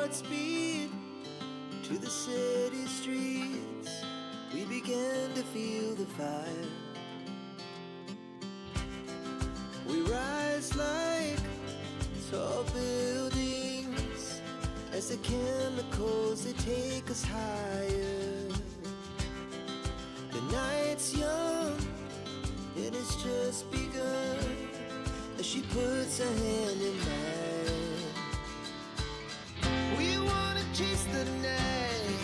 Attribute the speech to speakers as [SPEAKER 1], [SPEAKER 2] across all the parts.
[SPEAKER 1] hearts beat to the city streets. We began to feel the fire. We rise like tall buildings as the chemicals, they take us higher. The night's young and it's just begun as she puts her hand in mine. We wanna chase the night,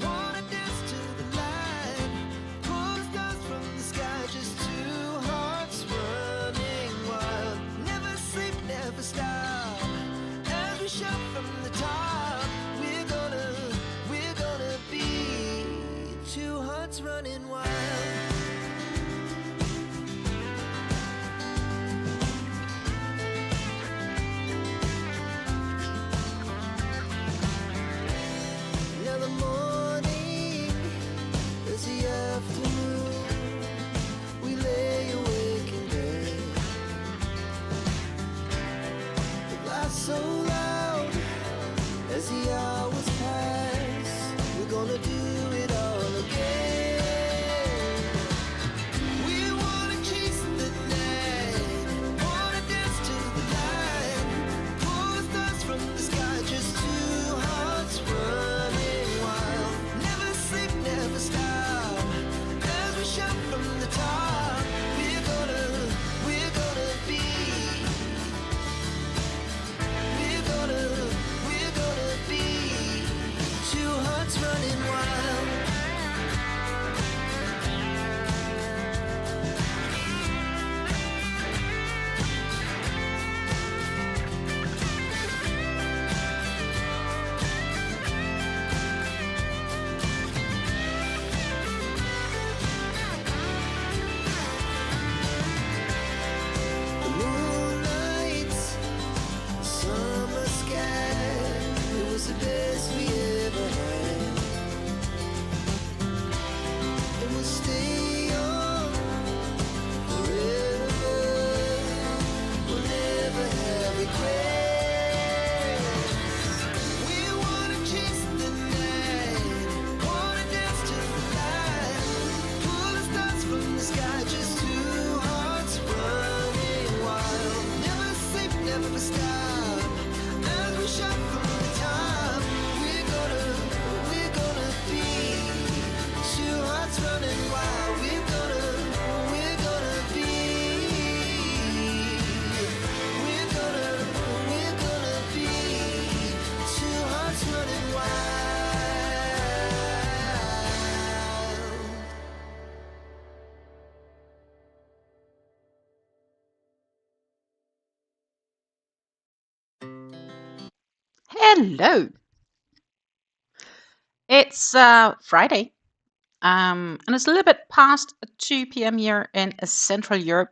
[SPEAKER 1] wanna dance to the light, pull the stars from the sky, just two hearts running wild. Never sleep, never stop, as we shout from the top. We're gonna be two hearts running wild. Now the morning is the afternoon. We lay awake in bed. The laughs so loud as the hours pass. We're gonna do it all again. We wanna chase the night, wanna dance to the light, pull the stars from the sky, just two hearts running wild. Never sleep, never stop, as we shout from the top. We're gonna be, we're gonna be two hearts running wild. The moonlights, summer sky, it was the best we ever had. And we'll stay on forever. We'll never have regrets. We wanna chase the night, wanna dance to the light, pull the stars from the sky, just two hearts running wild. Never sleep, never stop, as we shout from the top. We're gonna be two hearts running wild. We're gonna be, we're gonna be two hearts running wild.
[SPEAKER 2] Hello. It's Friday, and it's a little bit past 2 p.m. here in Central Europe,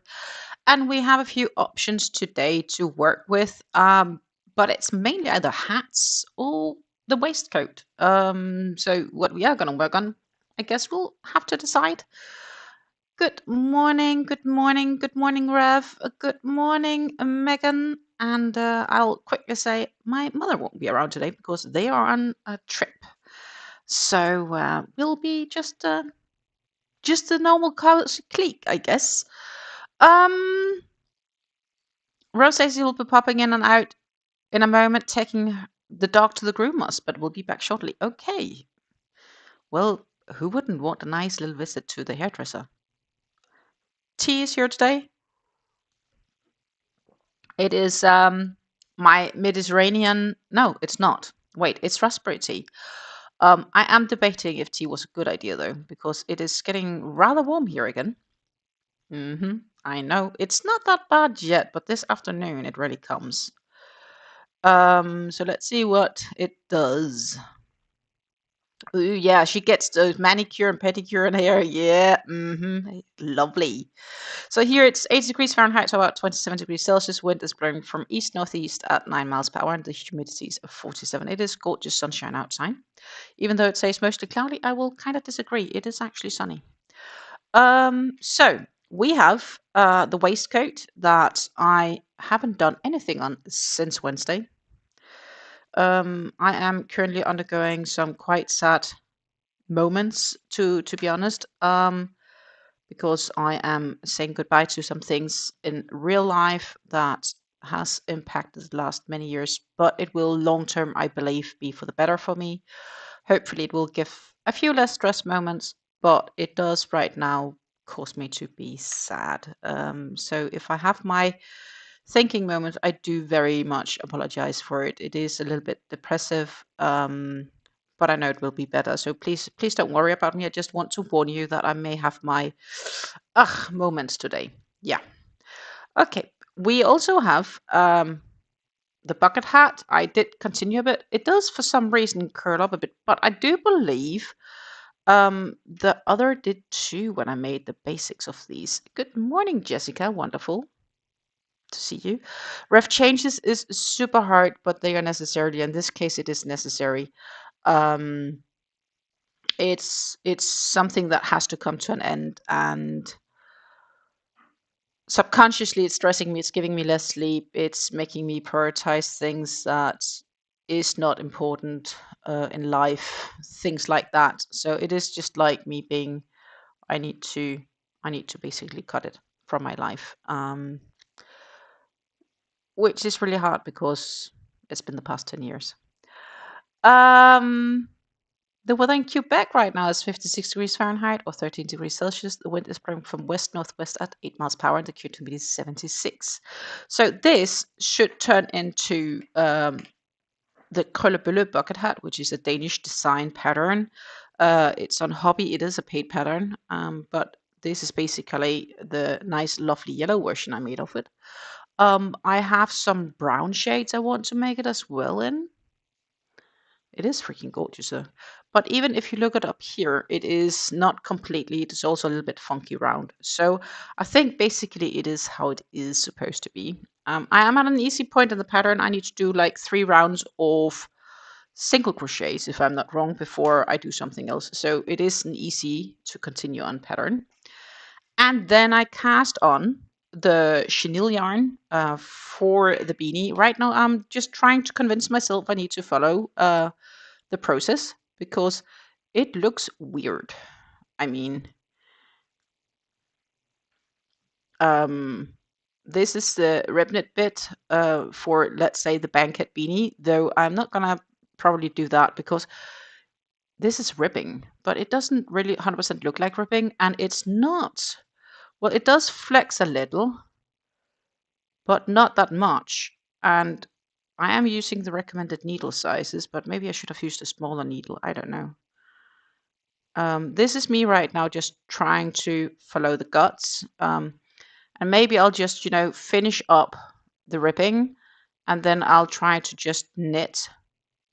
[SPEAKER 2] and we have a few options today to work with, but it's mainly either hats or the waistcoat. So what we are going to work on, I guess we'll have to decide. Good morning, good morning, good morning, Rev. Good morning, Megan. And I'll quickly say my mother won't be around today because they are on a trip. So we'll be just a normal clique, I guess. Rose says he'll be popping in and out in a moment, taking the dog to the groomers, but we'll be back shortly. Okay. Well, who wouldn't want a nice little visit to the hairdresser? Tea is here today. It is my Mediterranean. No, it's not. Wait, it's raspberry tea. I am debating if tea was a good idea though, because it is getting rather warm here again. I know it's not that bad yet, but this afternoon it really comes. So let's see what it does. Ooh, yeah, she gets those manicure and pedicure in here. Yeah, lovely. So here it's 8 degrees Fahrenheit, so about 27 degrees Celsius. Wind is blowing from east-northeast at 9 miles per hour, and the humidity is 47. It is gorgeous sunshine outside. Even though it says mostly cloudy, I will kind of disagree. It is actually sunny. So we have the waistcoat that I haven't done anything on since Wednesday. I am currently undergoing some quite sad moments, to be honest, because I am saying goodbye to some things in real life that has impacted the last many years, but it will long term, I believe, be for the better for me. Hopefully, it will give a few less stress moments, but it does right now cause me to be sad. So if I have my thinking moments, I do very much apologize for it. It is a little bit depressive, but I know it will be better. So please don't worry about me. I just want to warn you that I may have my moments today. Yeah. Okay. We also have the bucket hat. I did continue a bit. It does for some reason curl up a bit, but I do believe the other did too when I made the basics of these. Good morning, Jessica. Wonderful to see you. Ref changes is super hard, but they are necessary. In this case, it is necessary. Um, it's something that has to come to an end, and subconsciously it's stressing me. It's giving me less sleep. It's making me prioritize things that is not important in life, things like that. So it is just like me being. I need to. I need to basically cut it from my life. Which is really hard because it's been the past 10 years. Um, the weather in Quebec right now is 56 degrees Fahrenheit or 13 degrees Celsius. The wind is blowing from west northwest at 8 miles per hour, and the Q humidity is 76. So this should turn into the Krøllebølle bucket hat, which is a Danish design pattern. It's on Hobby. It is a paid pattern, but this is basically the nice, lovely yellow version I made of it. I have some brown shades I want to make it as well in. It is freaking gorgeous though. But even if you look it up here, it is not completely, it is also a little bit funky round. So I think basically it is how it is supposed to be. I am at an easy point in the pattern. I need to do like 3 rounds of single crochets, if I'm not wrong, before I do something else. So it is an easy to continue on pattern. And then I cast on the chenille yarn for the beanie. Right now, I'm just trying to convince myself I need to follow the process because it looks weird. I mean, this is the ribnit bit for, let's say, the banquet beanie, though I'm not gonna probably do that because this is ribbing, but it doesn't really 100% look like ribbing, and it's not. Well, it does flex a little, but not that much. And I am using the recommended needle sizes, but maybe I should have used a smaller needle. I don't know. This is me right now just trying to follow the guts. And maybe I'll just, finish up the ribbing and then I'll try to just knit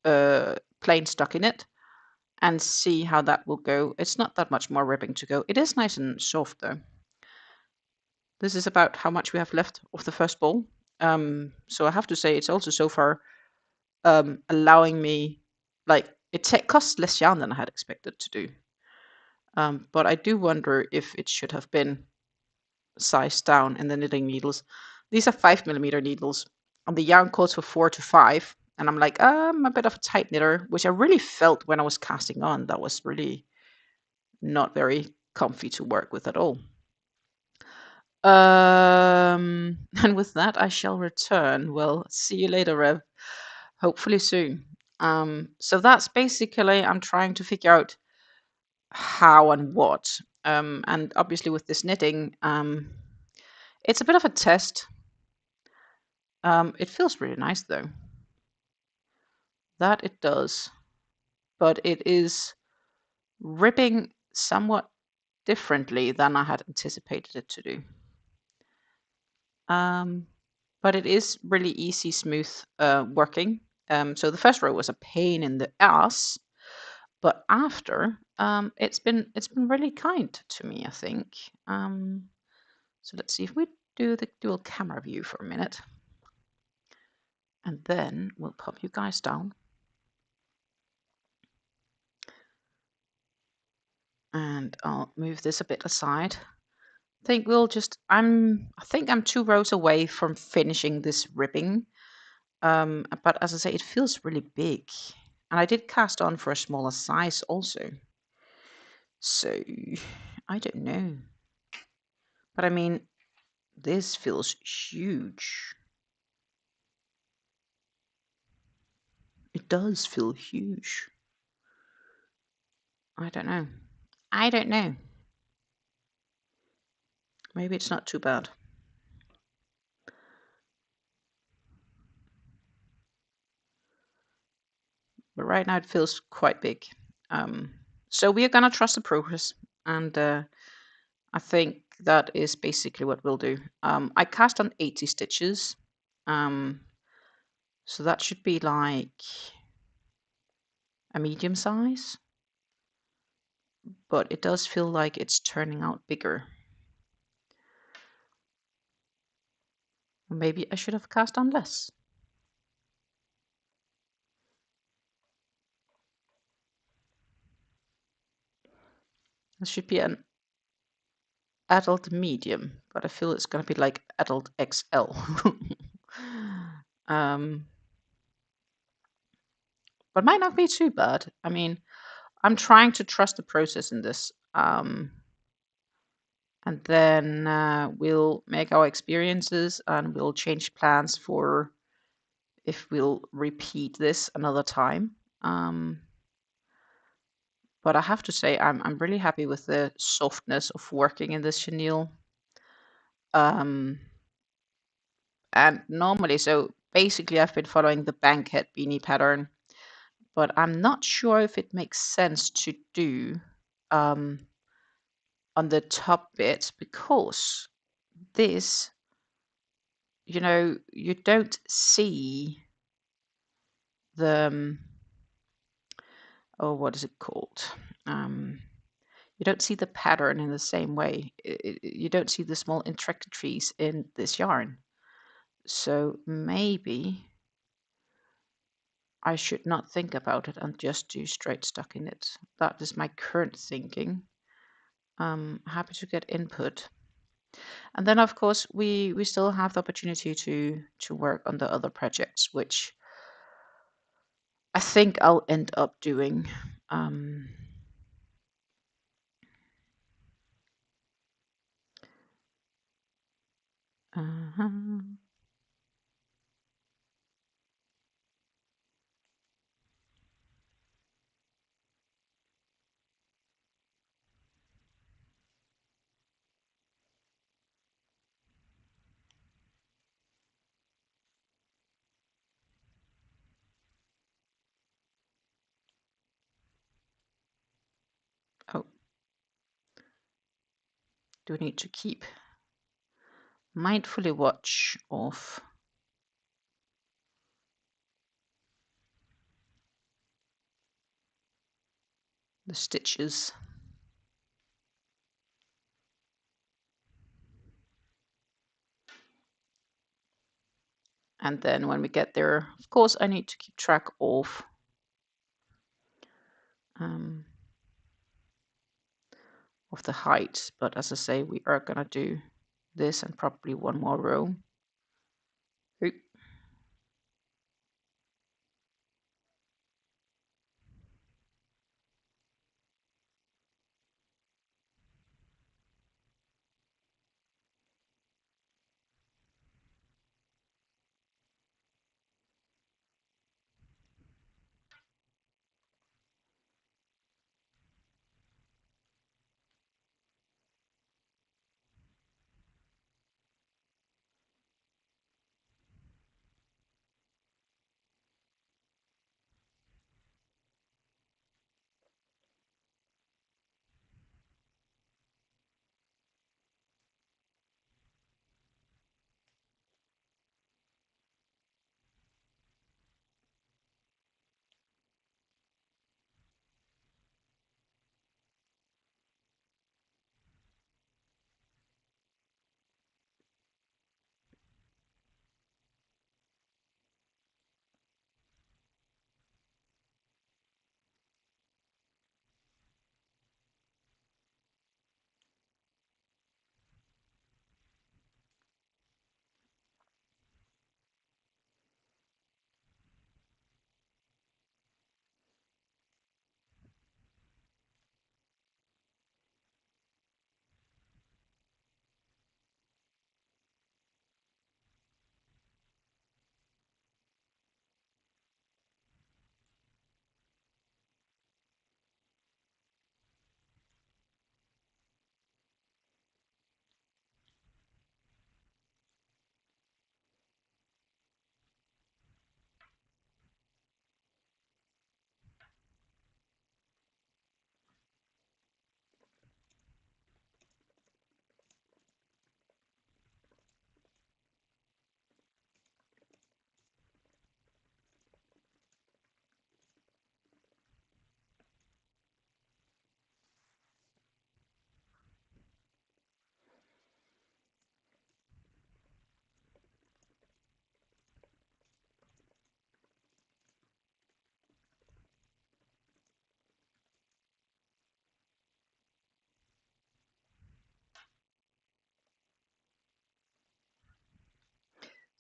[SPEAKER 2] plain stockinette and see how that will go. It's not that much more ribbing to go. It is nice and soft though. This is about how much we have left of the first ball. So I have to say it's also so far allowing me, like, it costs less yarn than I had expected to do. But I do wonder if it should have been sized down in the knitting needles. These are 5mm needles, and the yarn calls for 4 to 5. And I'm like, I'm a bit of a tight knitter, which I really felt when I was casting on. That was really not very comfy to work with at all. And with that, I shall return. Well, see you later, Rev. Hopefully soon. So that's basically, I'm trying to figure out how and what. And obviously with this knitting, it's a bit of a test. It feels really nice though. That it does. But it is ripping somewhat differently than I had anticipated it to do. But it is really easy, smooth working. So the first row was a pain in the ass, but after it's been really kind to me, I think. So let's see if we do the dual camera view for a minute, and then we'll pop you guys down. And I'll move this a bit aside. I think we'll just, I think I'm 2 rows away from finishing this ribbing. But as I say, it feels really big. And I did cast on for a smaller size also. So I don't know. But I mean, this feels huge. It does feel huge. I don't know. I don't know. Maybe it's not too bad. But right now it feels quite big. So we are gonna trust the progress, and I think that is basically what we'll do. I cast on 80 stitches, so that should be like a medium size, but it does feel like it's turning out bigger. Maybe I should have cast on less. This should be an adult medium, but I feel it's going to be like adult XL. But might not be too bad. I mean, I'm trying to trust the process in this. And then we'll make our experiences and we'll change plans for if we'll repeat this another time. But I have to say, I'm really happy with the softness of working in this chenille. And normally, so basically I've been following the bankhead beanie pattern, but I'm not sure if it makes sense to do on the top bit, because this, you don't see the, oh, what is it called? You don't see the pattern in the same way. You don't see the small intricacies in this yarn. So maybe I should not think about it and just do straight stocking knit. That is my current thinking. Happy to get input. And then of course we still have the opportunity to work on the other projects, which I think I'll end up doing. Uh-huh. Oh, do need to keep mindfully watch of the stitches. And then when we get there, of course, I need to keep track of the height. But as I say, we are gonna do this and probably one more row. Oop.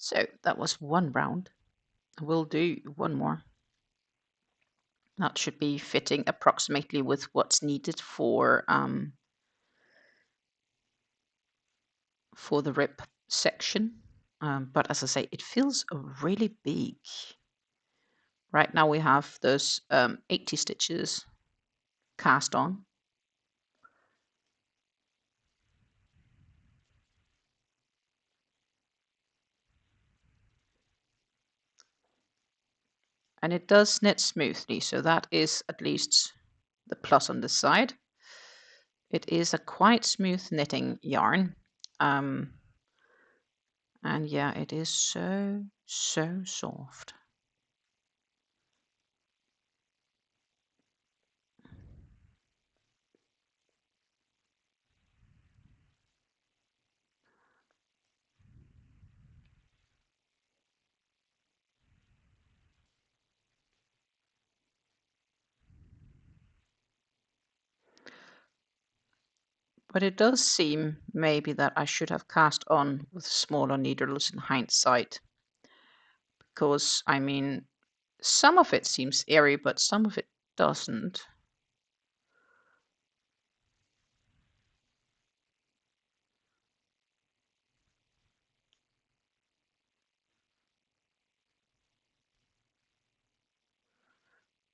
[SPEAKER 2] So that was one round. We'll do one more. That should be fitting approximately with what's needed for the rib section. But as I say, it feels really big. Right now we have those 80 stitches cast on. And it does knit smoothly, so that is at least the plus on this side. It is a quite smooth knitting yarn. And yeah, it is so soft. But it does seem maybe that I should have cast on with smaller needles in hindsight. Because, I mean, some of it seems airy, but some of it doesn't.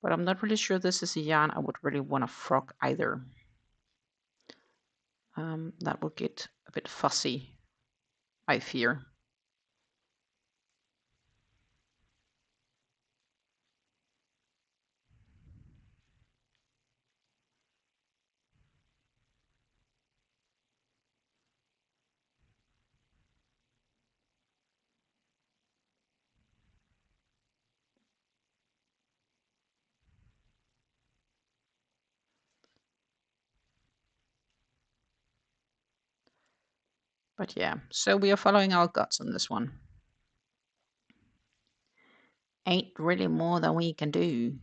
[SPEAKER 2] But I'm not really sure this is a yarn I would really want to frock either. That will get a bit fussy, I fear. But yeah, so we are following our guts on this one. Ain't really more than we can do.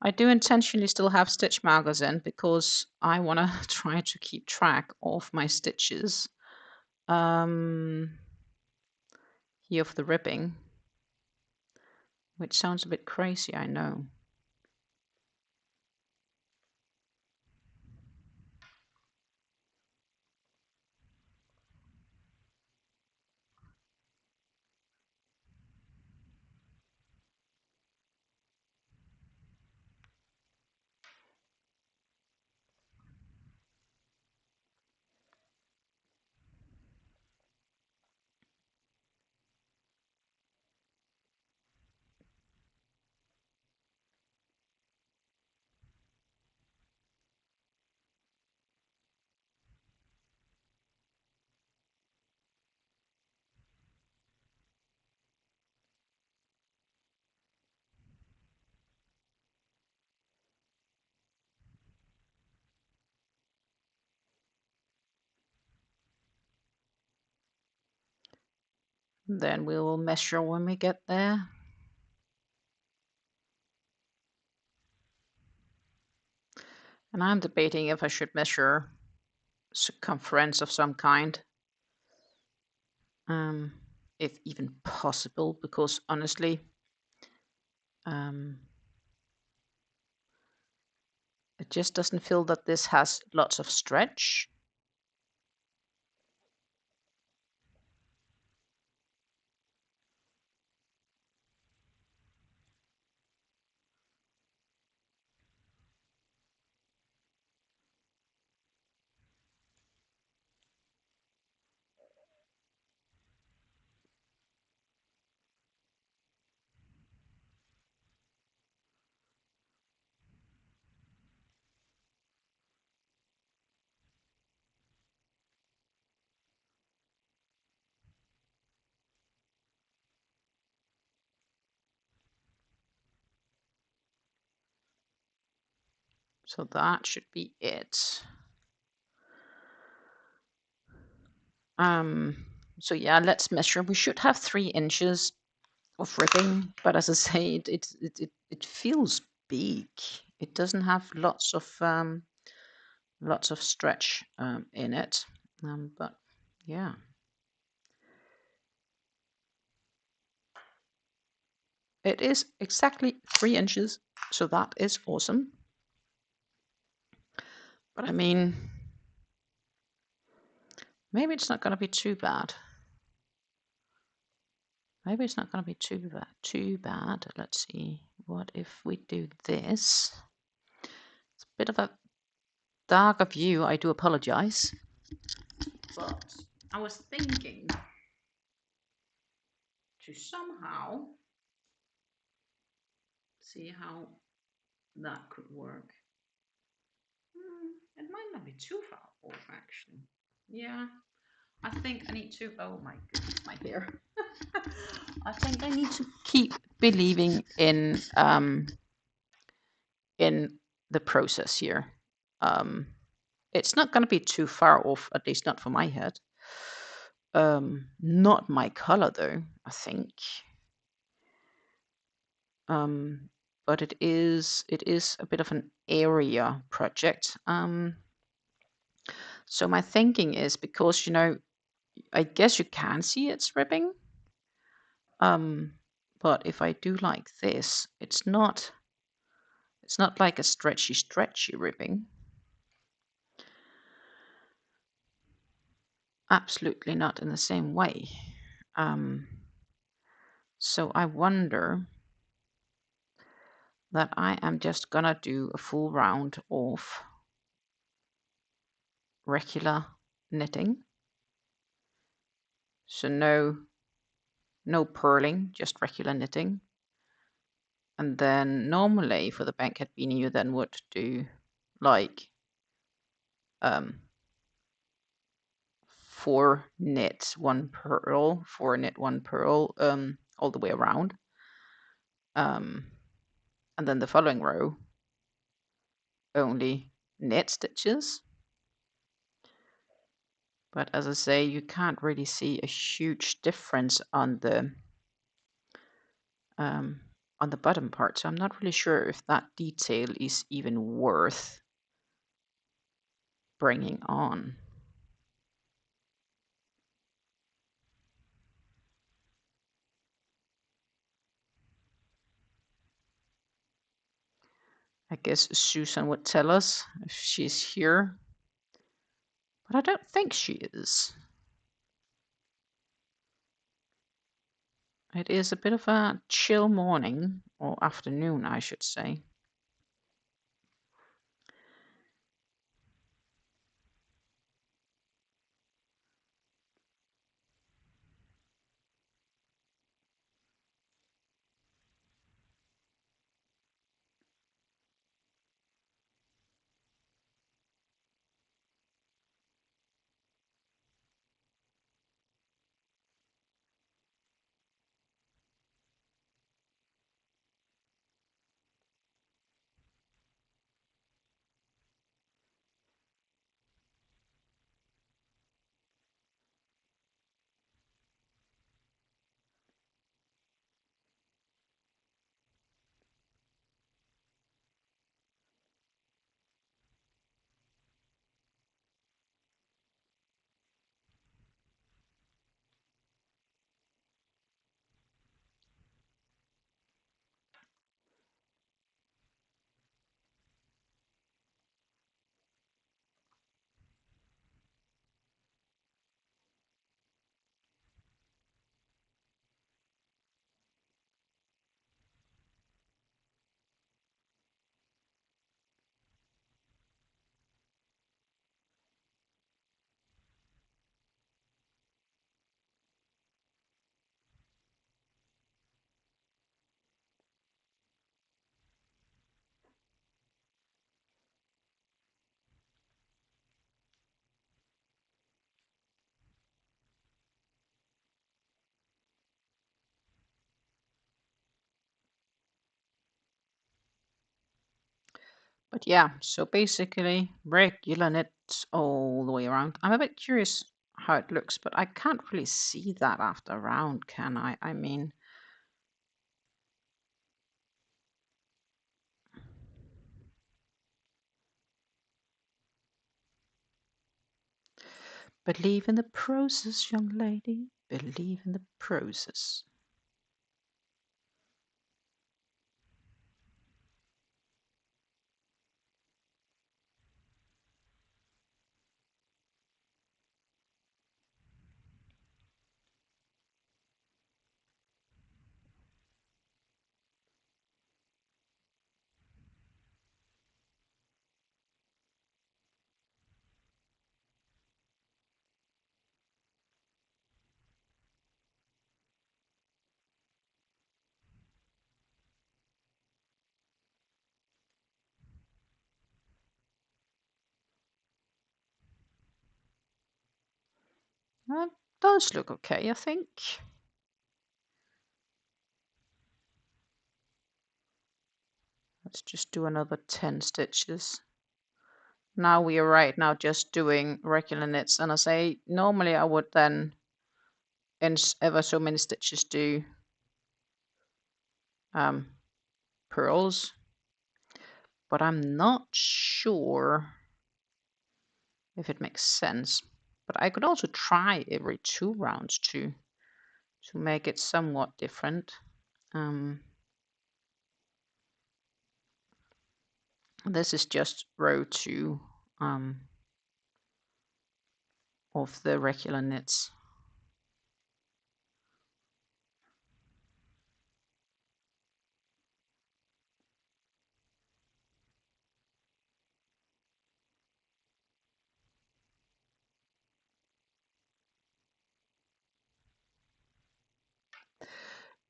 [SPEAKER 2] I do intentionally still have stitch markers in because I want to try to keep track of my stitches here of the ribbing, which sounds a bit crazy, I know. Then we will measure when we get there. And I'm debating if I should measure circumference of some kind. If even possible, because honestly, it just doesn't feel that this has lots of stretch. So that should be it. So yeah, let's measure. We should have 3 inches of ribbing, but as I say, it feels big. It doesn't have lots of stretch in it, but yeah. It is exactly 3 inches, so that is awesome. But I mean, maybe it's not going to be too bad. Maybe it's not going to be too bad. Let's see. What if we do this? It's a bit of a darker view. I do apologize. But I was thinking to somehow see how that could work. It might not be too far off, actually. Yeah, I think I need to. Oh my goodness, my hair. I think I need to keep believing in the process here. It's not going to be too far off, at least not for my head. Not my color though, I think. But it is a bit of an area project. So my thinking is, because I guess you can see it's ribbing. But if I do like this, it's not like a stretchy ribbing. Absolutely not in the same way. So I wonder that I am just gonna do a full round of regular knitting. So no purling, just regular knitting. And then normally for the bankhead beanie, you then would do like 4 knit 1 purl, 4 knit 1 purl, all the way around. And then the following row only knit stitches. But as I say, you can't really see a huge difference on the bottom part, so I'm not really sure if that detail is even worth bringing on. I guess Susan would tell us if she's here, but I don't think she is. It is a bit of a chill morning, or afternoon, I should say. But yeah, so basically regular knits all the way around. I'm a bit curious how it looks, but I can't really see that after a round, can I? I mean, believe in the process, young lady. Believe in the process. That does look okay, I think. Let's just do another 10 stitches. Now we are right now just doing regular knits, and I say normally I would then in ever so many stitches do purls, but I'm not sure if it makes sense. But I could also try every 2 rounds to make it somewhat different. This is just row 2 of the regular knits.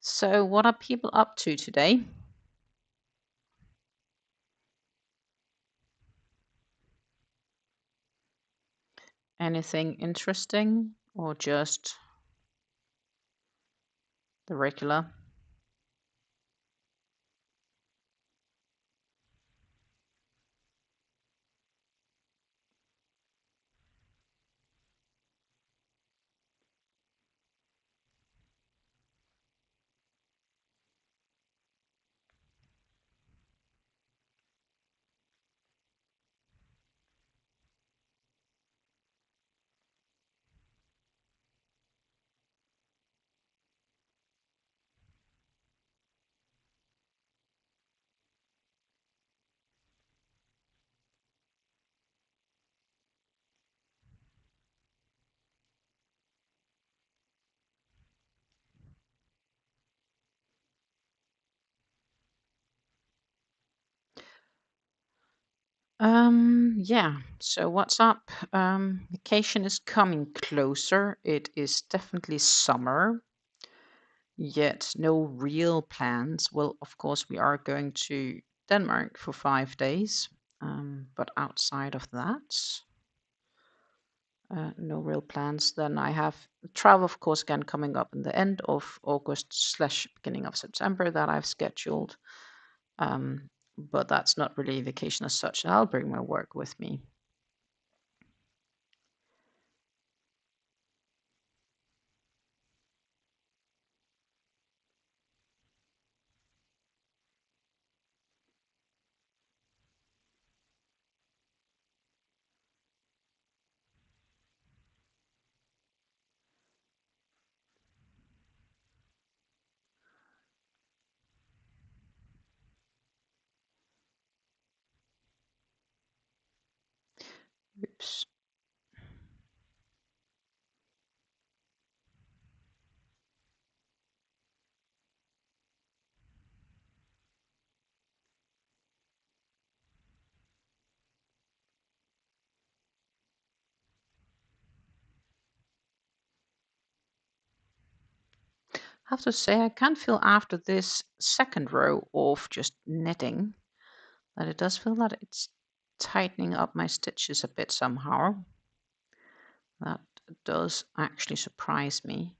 [SPEAKER 2] So what are people up to today? Anything interesting or just the regular? Yeah, so what's up? Vacation is coming closer. It is definitely summer, yet no real plans. Well, of course, we are going to Denmark for 5 days, but outside of that, no real plans. Then I have travel, of course, again coming up in the end of August slash beginning of September that I've scheduled. But that's not really a vacation as such. I'll bring my work with me. Oops. I have to say, I can feel after this second row of just knitting that it does feel that it's tightening up my stitches a bit somehow. That does actually surprise me.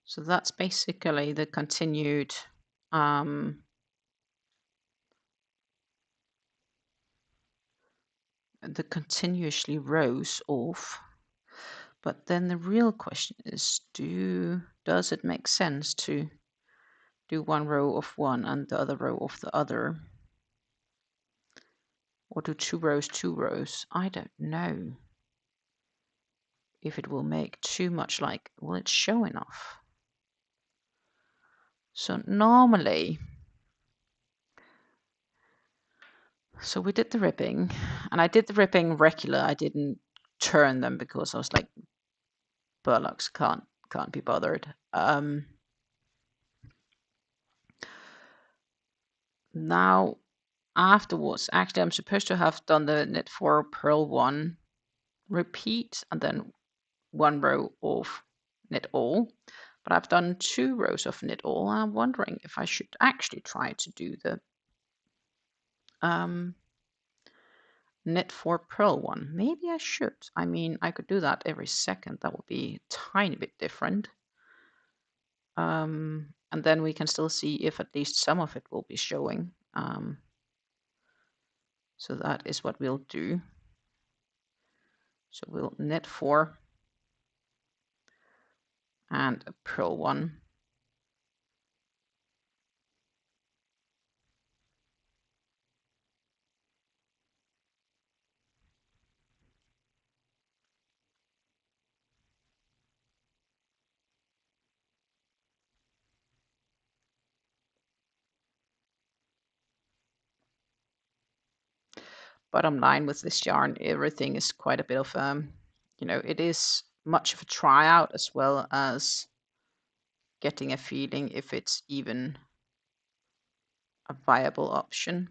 [SPEAKER 2] So that's basically the continued the continuously rows of. But then the real question is, does it make sense to do one row of one and the other row of the other? Or do two rows? I don't know if it will make too much, like, will it show enough? So normally, so we did the ripping, and I did the ripping regular. I didn't turn them because I was like, burlocks can't be bothered. Now afterwards, actually, I'm supposed to have done the knit 4 purl 1 repeat and then 1 row of knit all, but I've done 2 rows of knit all. I'm wondering if I should actually try to do the knit 4 purl 1. Maybe I should. I mean, I could do that every second. That would be a tiny bit different. And then we can still see if at least some of it will be showing. So that is what we'll do. So we'll knit 4 and a purl 1. Bottom line with this yarn, everything is quite a bit of, it is much of a tryout as well as getting a feeling if it's even a viable option.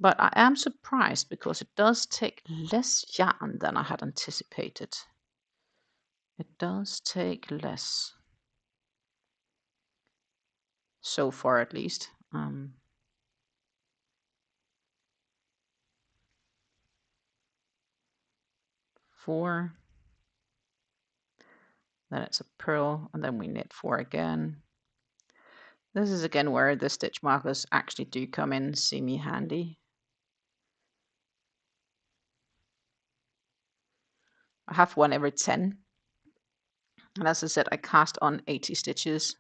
[SPEAKER 2] But I am surprised because it does take less yarn than I had anticipated. It does take less. So far, at least. 4. Then it's a purl, and then we knit 4 again. This is again where the stitch markers actually do come in semi-handy. I have one every 10. And as I said, I cast on 80 stitches.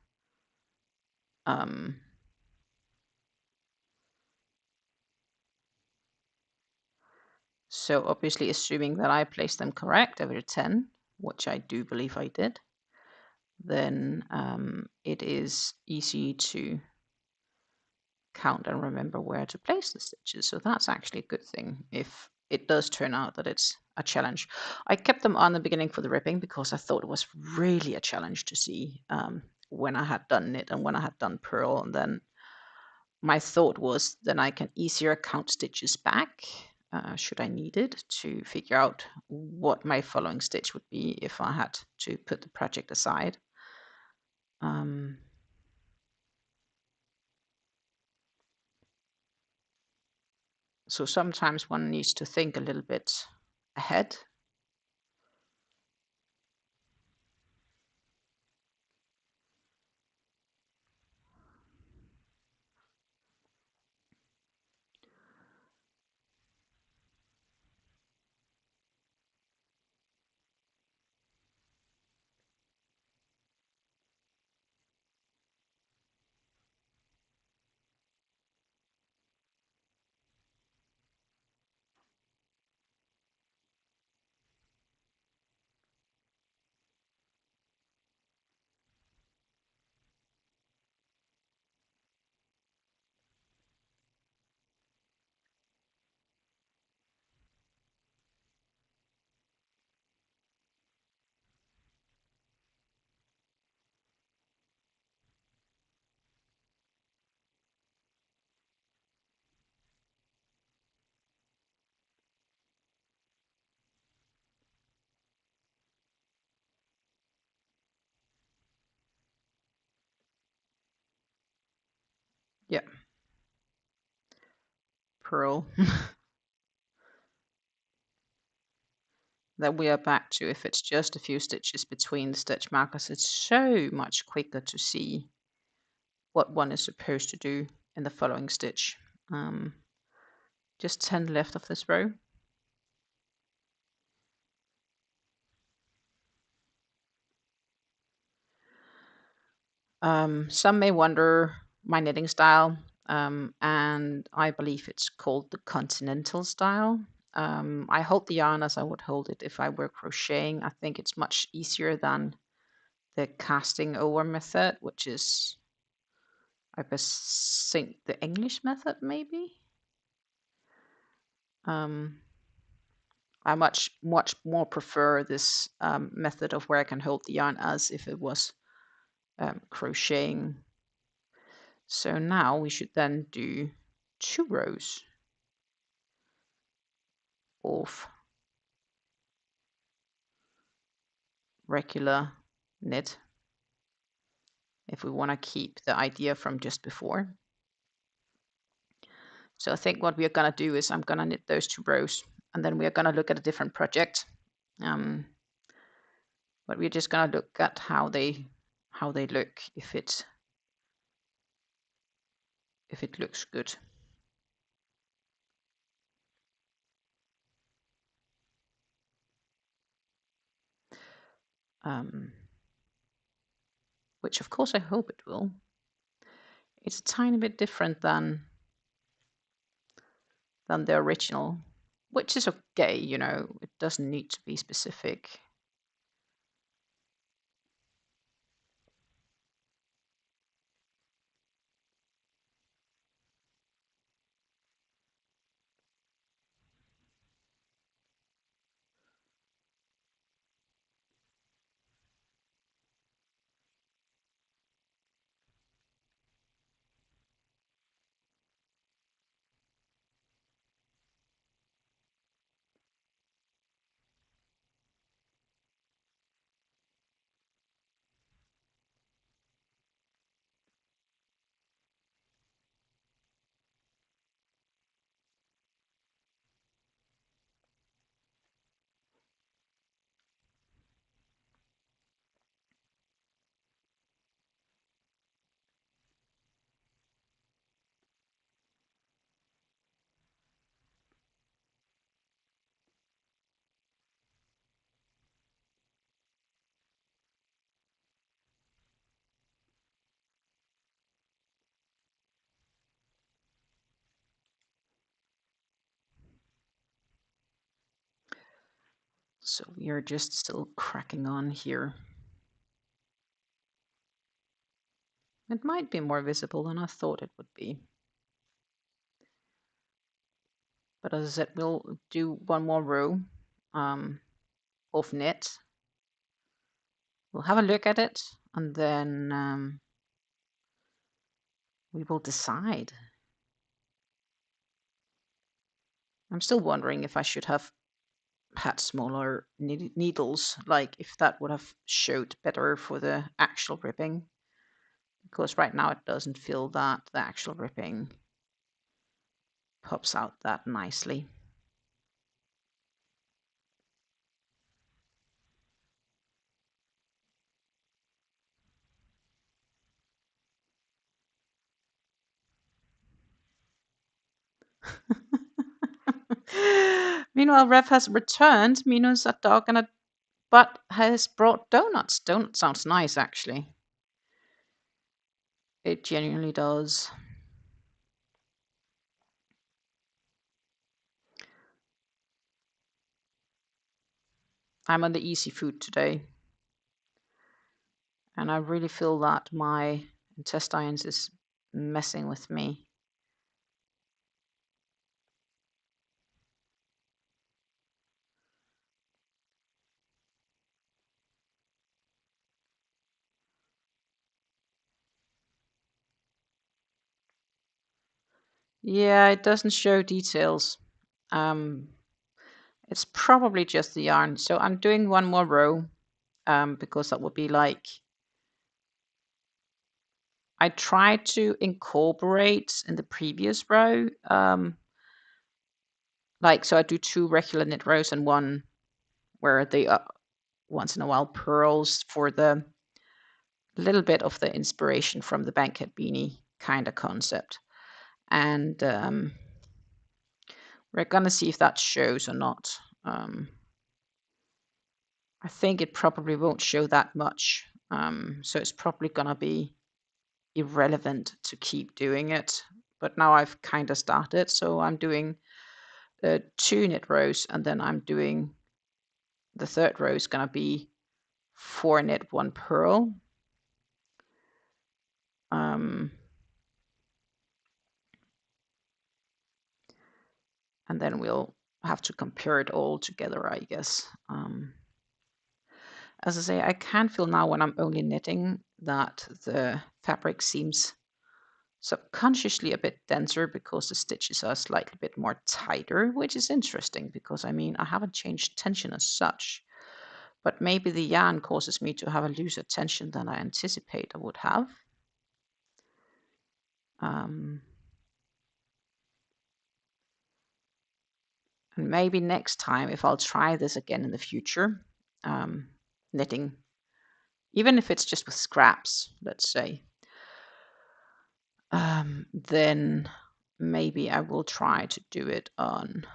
[SPEAKER 2] So obviously assuming that I placed them correct every 10, which I do believe I did, then it is easy to count and remember where to place the stitches. So that's actually a good thing if it does turn out that it's a challenge. I kept them on the beginning for the ripping because I thought it was really a challenge to see when I had done knit and when I had done purl. And then my thought was then I can easier count stitches back should I need it to figure out what my following stitch would be if I had to put the project aside. So sometimes one needs to think a little bit ahead. purl that we are back to. If it's just a few stitches between the stitch markers, it's so much quicker to see what one is supposed to do in the following stitch. Just 10 left of this row. Some may wonder my knitting style, and I believe it's called the continental style. I hold the yarn as I would hold it if I were crocheting. I think it's much easier than the casting over method, which is, I think, the English method, maybe. I much more prefer this method of where I can hold the yarn as if it was crocheting. So now we should then do 2 rows of regular knit if we want to keep the idea from just before. So I think what we are going to do is I'm going to knit those 2 rows, and then we are going to look at a different project. But we're just going to look at how they look, if it looks good. Which of course I hope it will. It's a tiny bit different than the original, which is okay, you know, it doesn't need to be specific. So we are just still cracking on here. It might be more visible than I thought it would be. But as I said, we'll do 1 more row of knit. We'll have a look at it, and then we will decide. I'm still wondering if I should have had smaller needles, like if that would have showed better for the actual ripping. Because right now it doesn't feel that the actual ripping pops out that nicely. Meanwhile, Rev has returned. Mino's a dog and a but has brought donuts. Donut sounds nice, actually. It genuinely does. I'm on the easy food today. And I really feel that my intestines is messing with me. Yeah, it doesn't show details. It's probably just the yarn. So I'm doing 1 more row because that would be like, I tried to incorporate in the previous row like, so I do 2 regular knit rows and one where they once in a while purls for the little bit of the inspiration from the Bankhead beanie kind of concept. And we're gonna see if that shows or not. I think it probably won't show that much. So it's probably gonna be irrelevant to keep doing it. But now I've kind of started, so I'm doing 2 knit rows, and then I'm doing the third row is gonna be 4 knit, 1 purl. And then we'll have to compare it all together, I guess. As I say, I can feel now when I'm only knitting that the fabric seems subconsciously a bit denser because the stitches are slightly bit more tighter, which is interesting because I mean, I haven't changed tension as such, but maybe the yarn causes me to have a looser tension than I anticipate I would have. And maybe next time, if I'll try this again in the future, knitting, even if it's just with scraps, let's say, then maybe I will try to do it on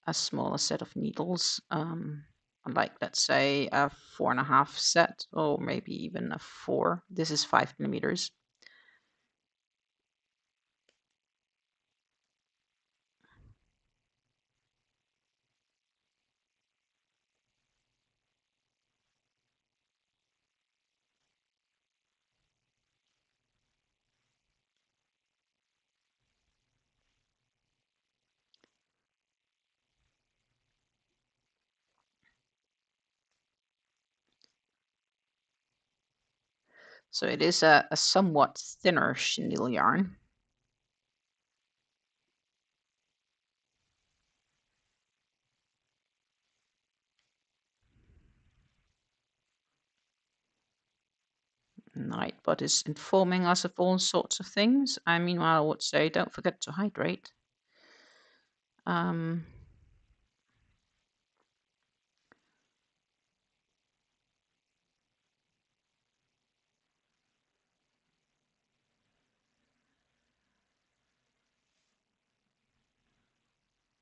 [SPEAKER 2] a smaller set of needles, like let's say a 4.5 set, or maybe even a 4. This is 5mm. So it is a somewhat thinner chenille yarn. Nightbot is informing us of all sorts of things. I meanwhile would say don't forget to hydrate.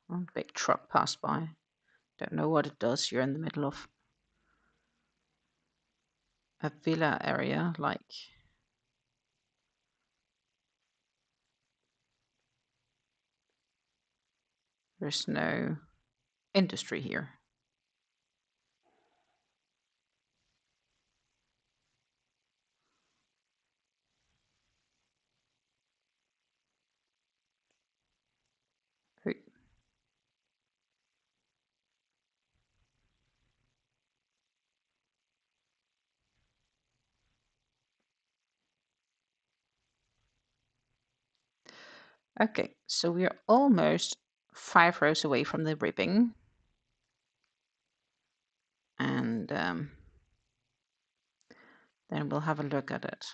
[SPEAKER 2] A big truck passed by. Don't know what it does. You're in the middle of a villa area, like there's no industry here. Okay, so we are almost 5 rows away from the ribbing. And then we'll have a look at it.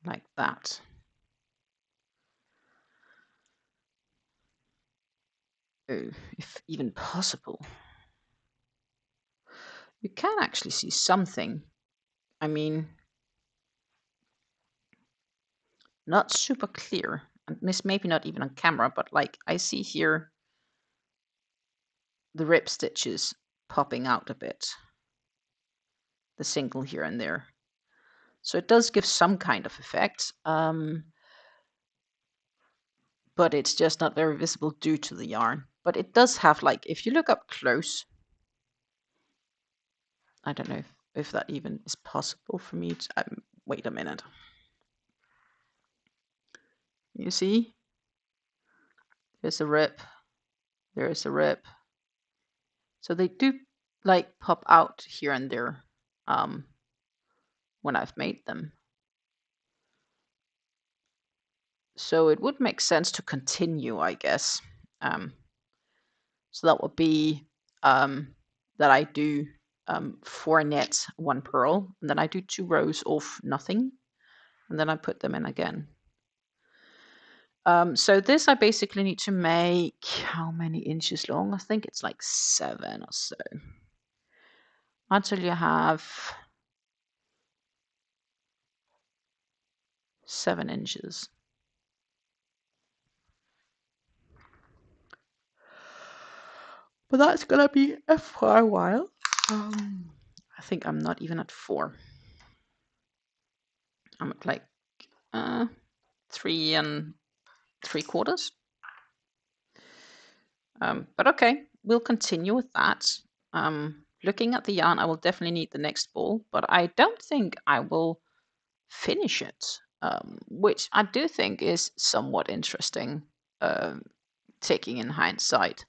[SPEAKER 2] Like that. Oh, if even possible. You can actually see something. I mean, not super clear. And this maybe not even on camera, but like I see here the rib stitches popping out a bit. The single here and there. So it does give some kind of effect. But it's just not very visible due to the yarn. But it does have, like, if you look up close, I don't know if that even is possible for me to, wait a minute. You see? There's a rip. There's a rip. So they do, like, pop out here and there when I've made them. So it would make sense to continue, I guess. So that would be that I do 4 net, 1 purl, and then I do 2 rows of nothing, and then I put them in again. So this I basically need to make how many inches long? I think it's like 7 or so. Until you have 7 inches. But that's gonna be for a while. I think I'm not even at 4. I'm at like 3 3/4. But okay, we'll continue with that. Looking at the yarn, I will definitely need the next ball, but I don't think I will finish it, which I do think is somewhat interesting, taking in hindsight.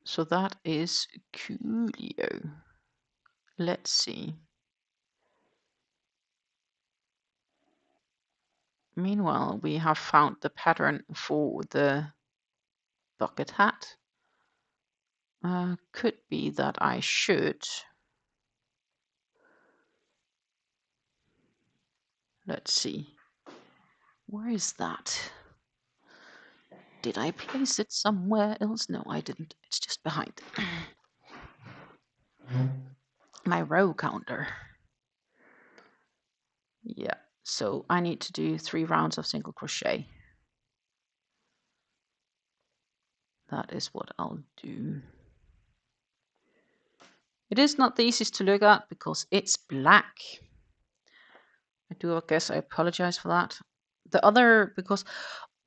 [SPEAKER 2] So that is coolio. Let's see. Meanwhile, we have found the pattern for the bucket hat. Could be that I should. Let's see. Where is that? Did I place it somewhere else? No, I didn't. It's just behind my row counter. Yeah, so I need to do 3 rounds of single crochet. That is what I'll do. It is not the easiest to look at because it's black. I guess I apologize for that. Because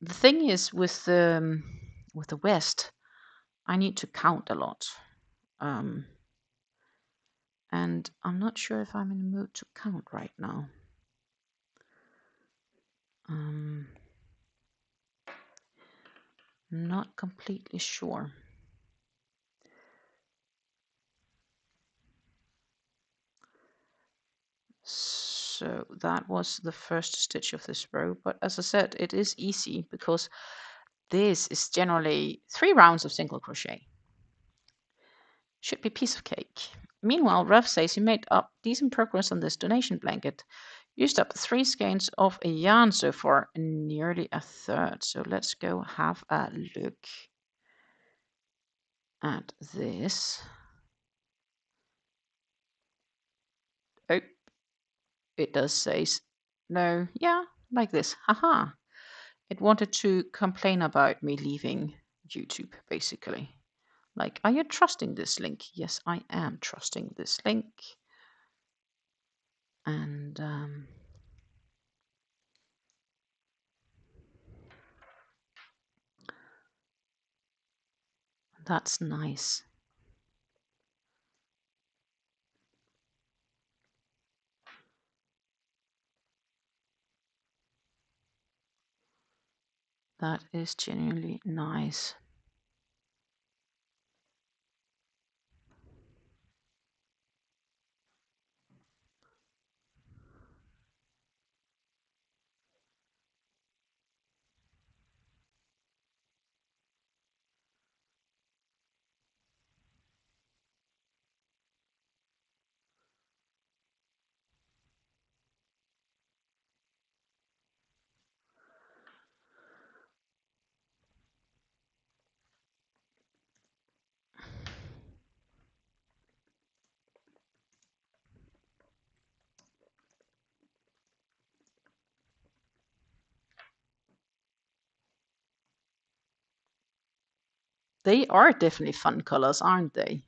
[SPEAKER 2] the thing is with the West, I need to count a lot. And I'm not sure if I'm in the mood to count right now. Not completely sure. So that was the first stitch of this row, but as I said, it is easy because this is generally 3 rounds of single crochet. Should be a piece of cake. Meanwhile, Rev says he made up decent progress on this donation blanket. Used up 3 skeins of a yarn so far, nearly a third. So let's go have a look at this. Oh, it does say no. Yeah, like this. Haha. It wanted to complain about me leaving YouTube, basically. Like, are you trusting this link? Yes, I am trusting this link. And that's nice. That is genuinely nice. They are definitely fun colors, aren't they?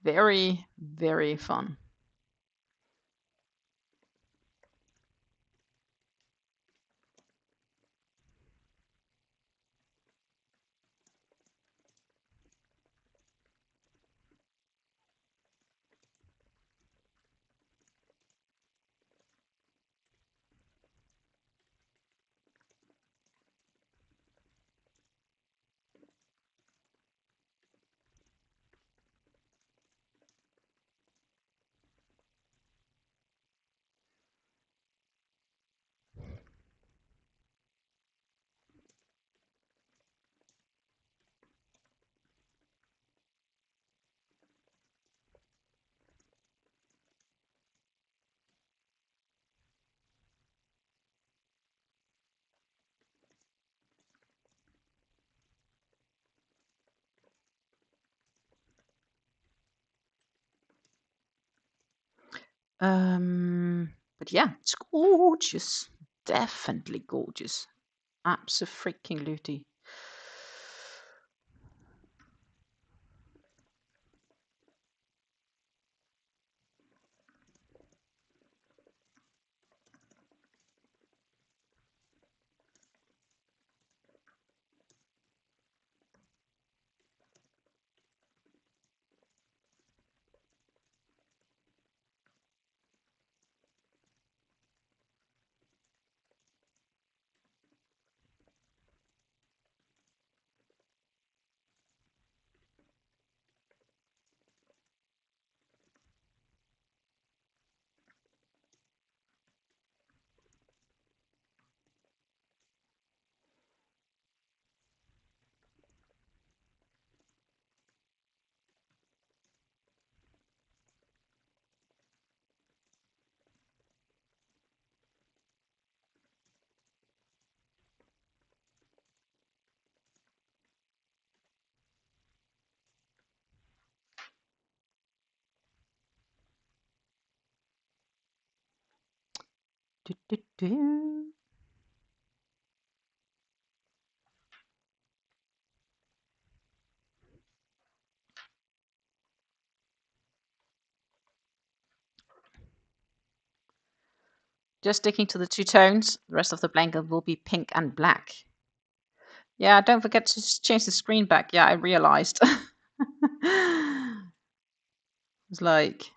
[SPEAKER 2] Very, very fun. But yeah, it's gorgeous. Definitely gorgeous. Abso-freaking-lutely. Do, do, do. Just sticking to the two tones. The rest of the blanket will be pink and black. Yeah, don't forget to change the screen back. Yeah, I realized. It's like,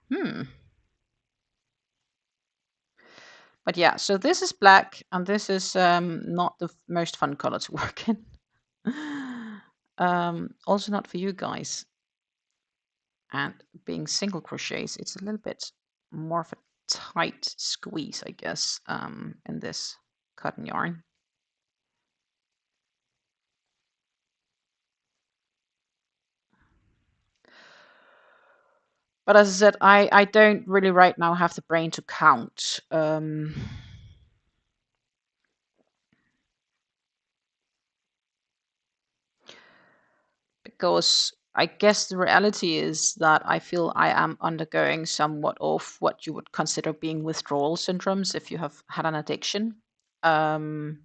[SPEAKER 2] But yeah, so this is black, and this is not the most fun color to work in. Also not for you guys. And being single crochets, it's a little bit more of a tight squeeze, I guess, in this cotton yarn. But as I said, I don't really right now have the brain to count. Because I guess the reality is that I feel I am undergoing somewhat of what you would consider being withdrawal syndromes if you have had an addiction. And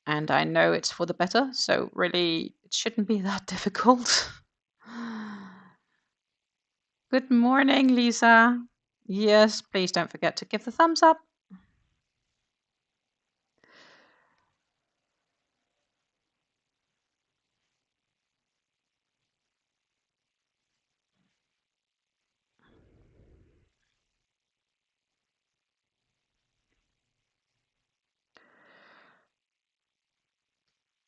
[SPEAKER 2] I know it's for the better, so really it shouldn't be that difficult. Good morning, Lisa. Yes, please don't forget to give the thumbs up.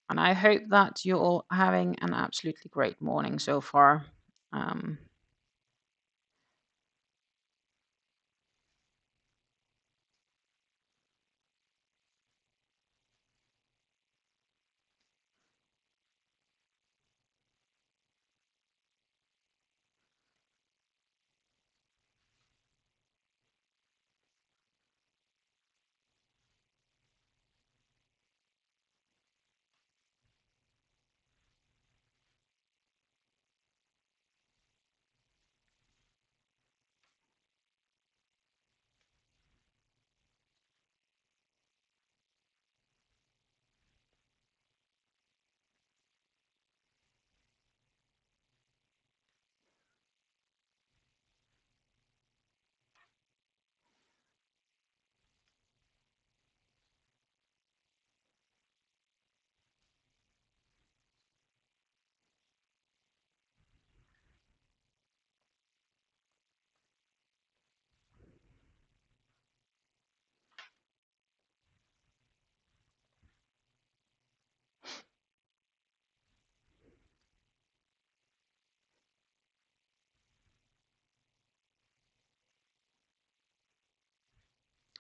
[SPEAKER 2] And I hope that you're all having an absolutely great morning so far.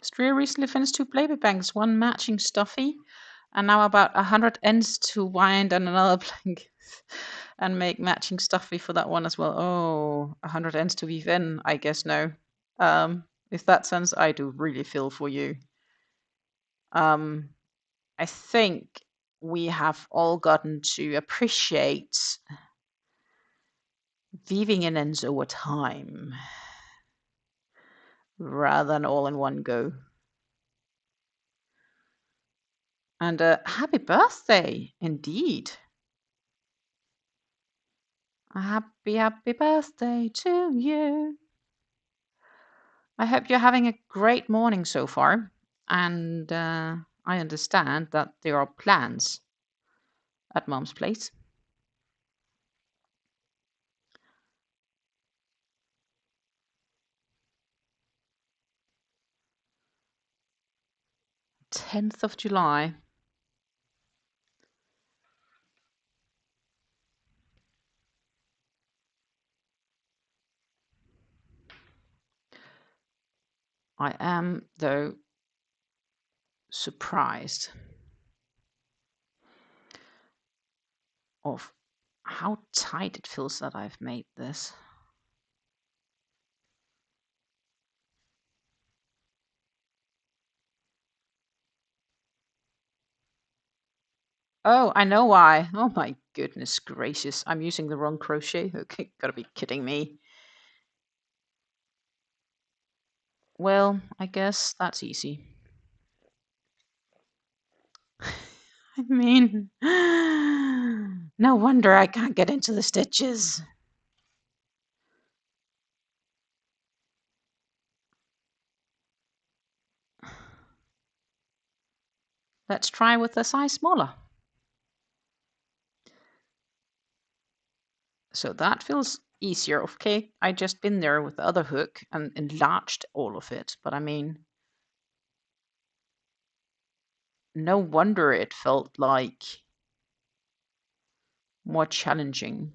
[SPEAKER 2] Stria recently finished 2 baby banks, one matching stuffy, and now about 100 ends to wind and another blanket and make matching stuffy for that one as well. Oh, 100 ends to weave in, I guess no. If that sense, I do really feel for you. I think we have all gotten to appreciate weaving in ends over time rather than all in one go. And happy birthday, indeed. A happy, happy birthday to you. I hope you're having a great morning so far. And I understand that there are plans at Mom's place. 10th of July. I am, though, surprised of how tight it feels that I've made this. Oh, I know why. Oh my goodness gracious. I'm using the wrong crochet hook. You gotta be kidding me. Well, I guess that's easy. I mean, no wonder I can't get into the stitches. Let's try with a size smaller. So that feels easier. Okay, I just been there with the other hook and enlarged all of it. But I mean, no wonder it felt like more challenging.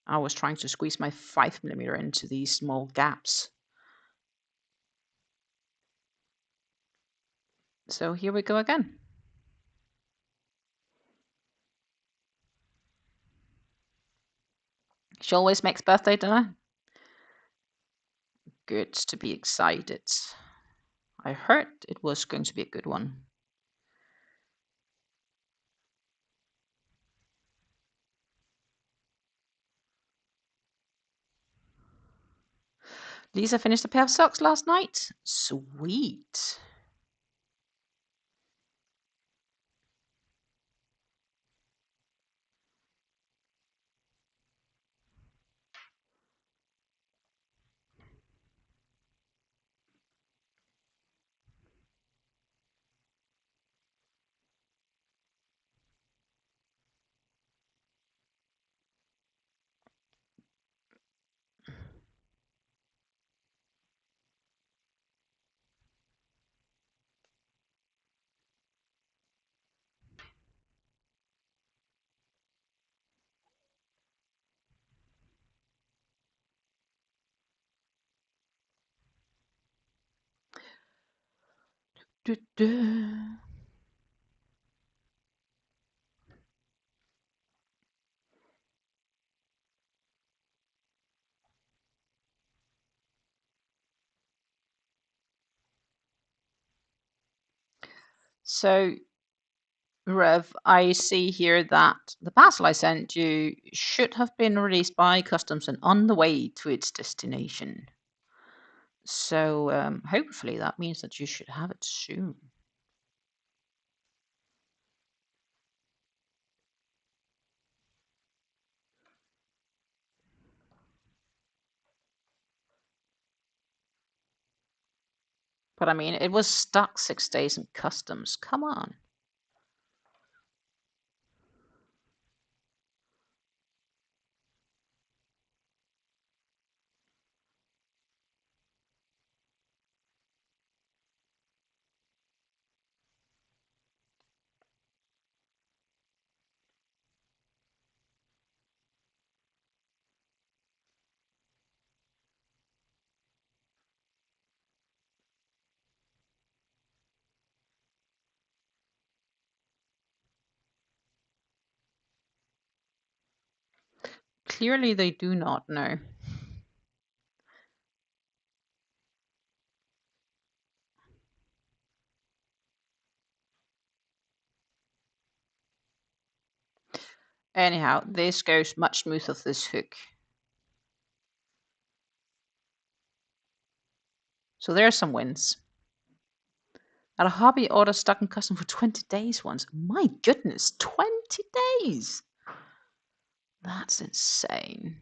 [SPEAKER 2] I was trying to squeeze my 5mm into these small gaps. So here we go again. She always makes birthday dinner. Good to be excited. I heard it was going to be a good one. Lisa finished a pair of socks last night. Sweet. So, Rev, I see here that the parcel I sent you should have been released by customs and on the way to its destination. So, hopefully that means that you should have it soon. But I mean, it was stuck 6 days in customs. Come on. Clearly, they do not know. Anyhow, this goes much smoother, this hook. So there's some wins. At a hobby order stuck in custom for 20 days once. My goodness, 20 days! That's insane.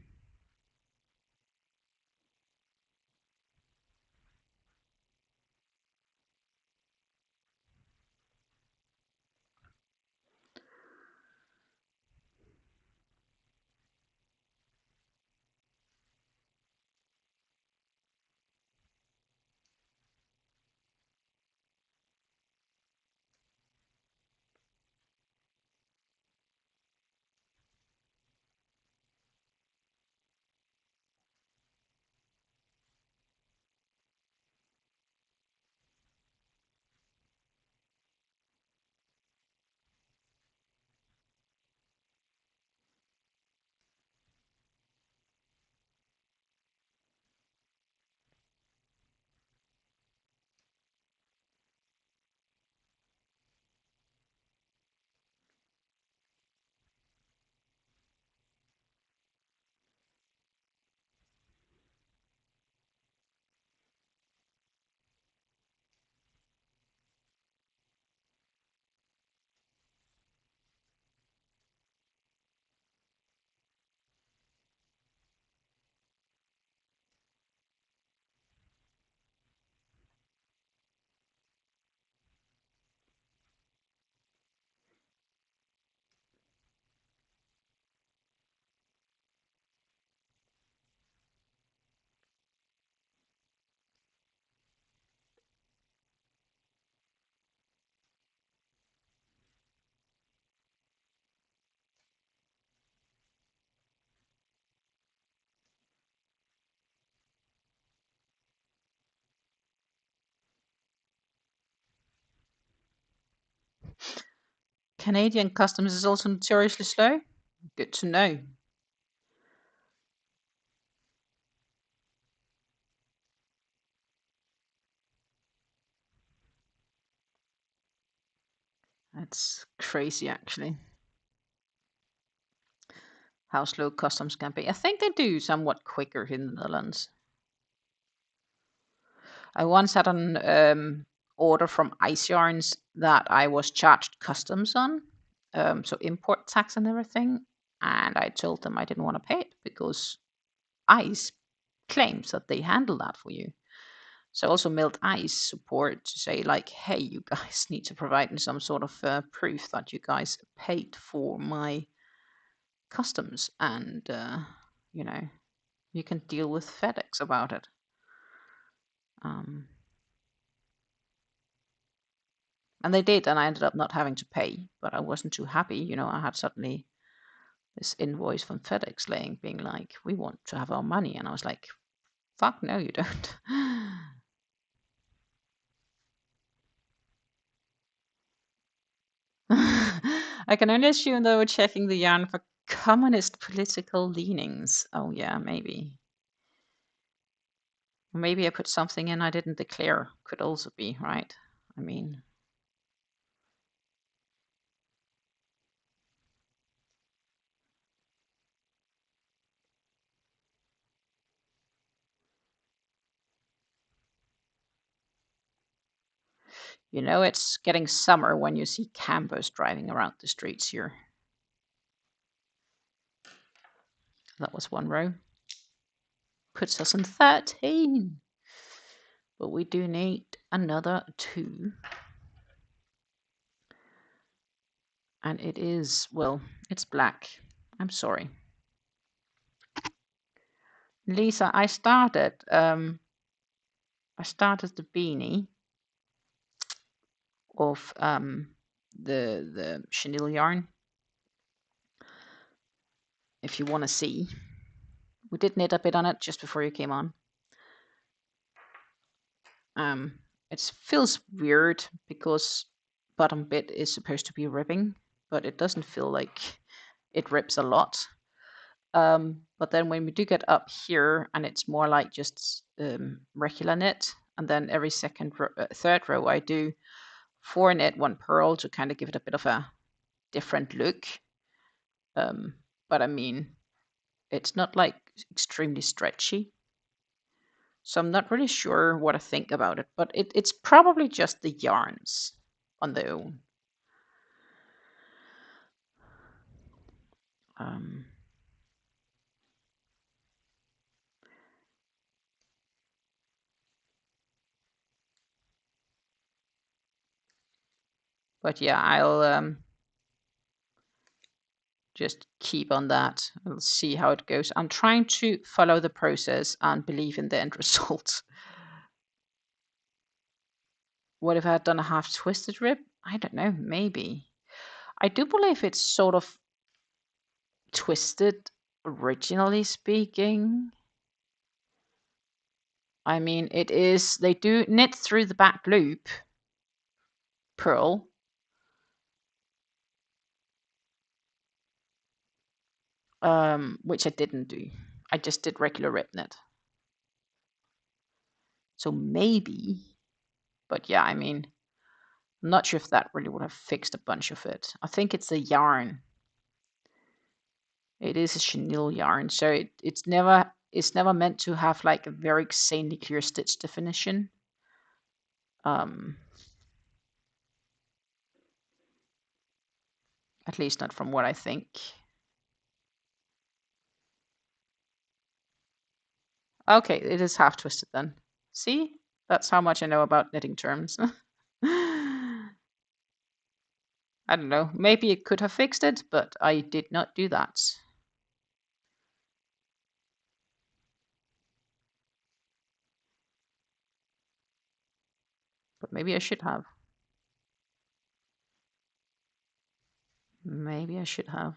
[SPEAKER 2] Canadian customs is also notoriously slow. Good to know. That's crazy, actually. How slow customs can be. I think they do somewhat quicker in the Netherlands. I once had an order from Ice Yarns that I was charged customs on, so import tax and everything. And I told them I didn't want to pay it because Ice claims that they handle that for you. So I also mailed Ice support to say like, hey, you guys need to provide me some sort of proof that you guys paid for my customs, and you know, you can deal with FedEx about it. And they did, and I ended up not having to pay, but I wasn't too happy. You know, I had suddenly this invoice from FedEx being like, we want to have our money. And I was like, fuck no, you don't. I can only assume they were checking the yarn for communist political leanings. Oh, yeah, maybe. Maybe I put something in I didn't declare. Could also be, right? I mean, you know, it's getting summer when you see campers driving around the streets here. That was one row. Puts us in 13. But we do need another 2. And it is, well, it's black. I'm sorry. Lisa, I started the beanie of the chenille yarn. If you want to see, we did knit a bit on it just before you came on. It feels weird because bottom bit is supposed to be ripping, but it doesn't feel like it rips a lot. But then when we do get up here, and it's more like just regular knit, and then every third row I do 4 knit, 1 purl to kind of give it a bit of a different look. But I mean, it's not like extremely stretchy. So I'm not really sure what I think about it, but it's probably just the yarns on their own. Um, but yeah, I'll just keep on that. We'll see how it goes. I'm trying to follow the process and believe in the end result. What if I had done a half twisted rib? I don't know, maybe. I do believe it's sort of twisted, originally speaking. I mean, it is, they do knit through the back loop, purl, which I didn't do. I just did regular rib knit. So maybe, but yeah, I mean, I'm not sure if that really would have fixed a bunch of it. I think it's the yarn. It is a chenille yarn, so it's never meant to have like a very insanely clear stitch definition. At least not from what I think. Okay, it is half twisted then. See? That's how much I know about knitting terms. I don't know. Maybe it could have fixed it, but I did not do that. But maybe I should have. Maybe I should have.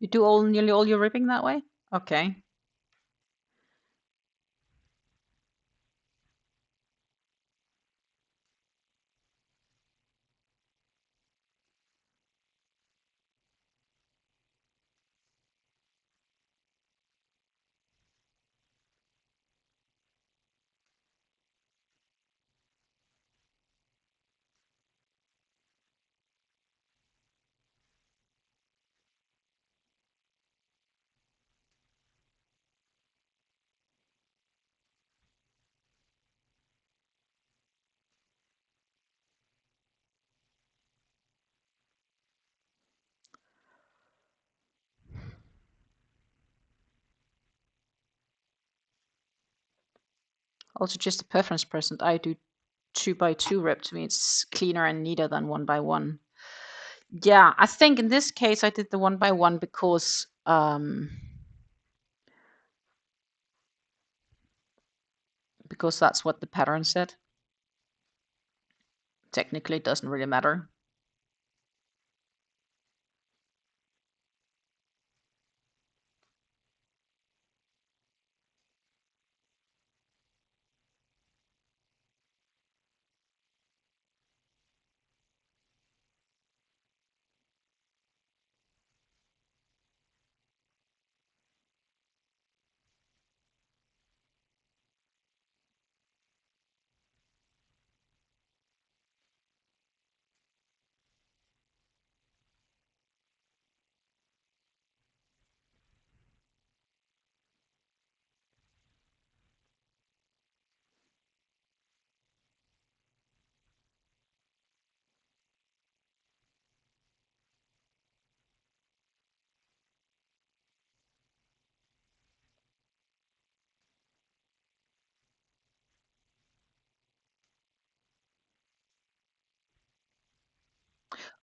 [SPEAKER 2] You do nearly all your ribbing that way? Okay. Also, just a preference present. I do 2x2 rib. To me, it's cleaner and neater than 1x1. Yeah, I think in this case I did the 1x1 because that's what the pattern said. Technically, it doesn't really matter.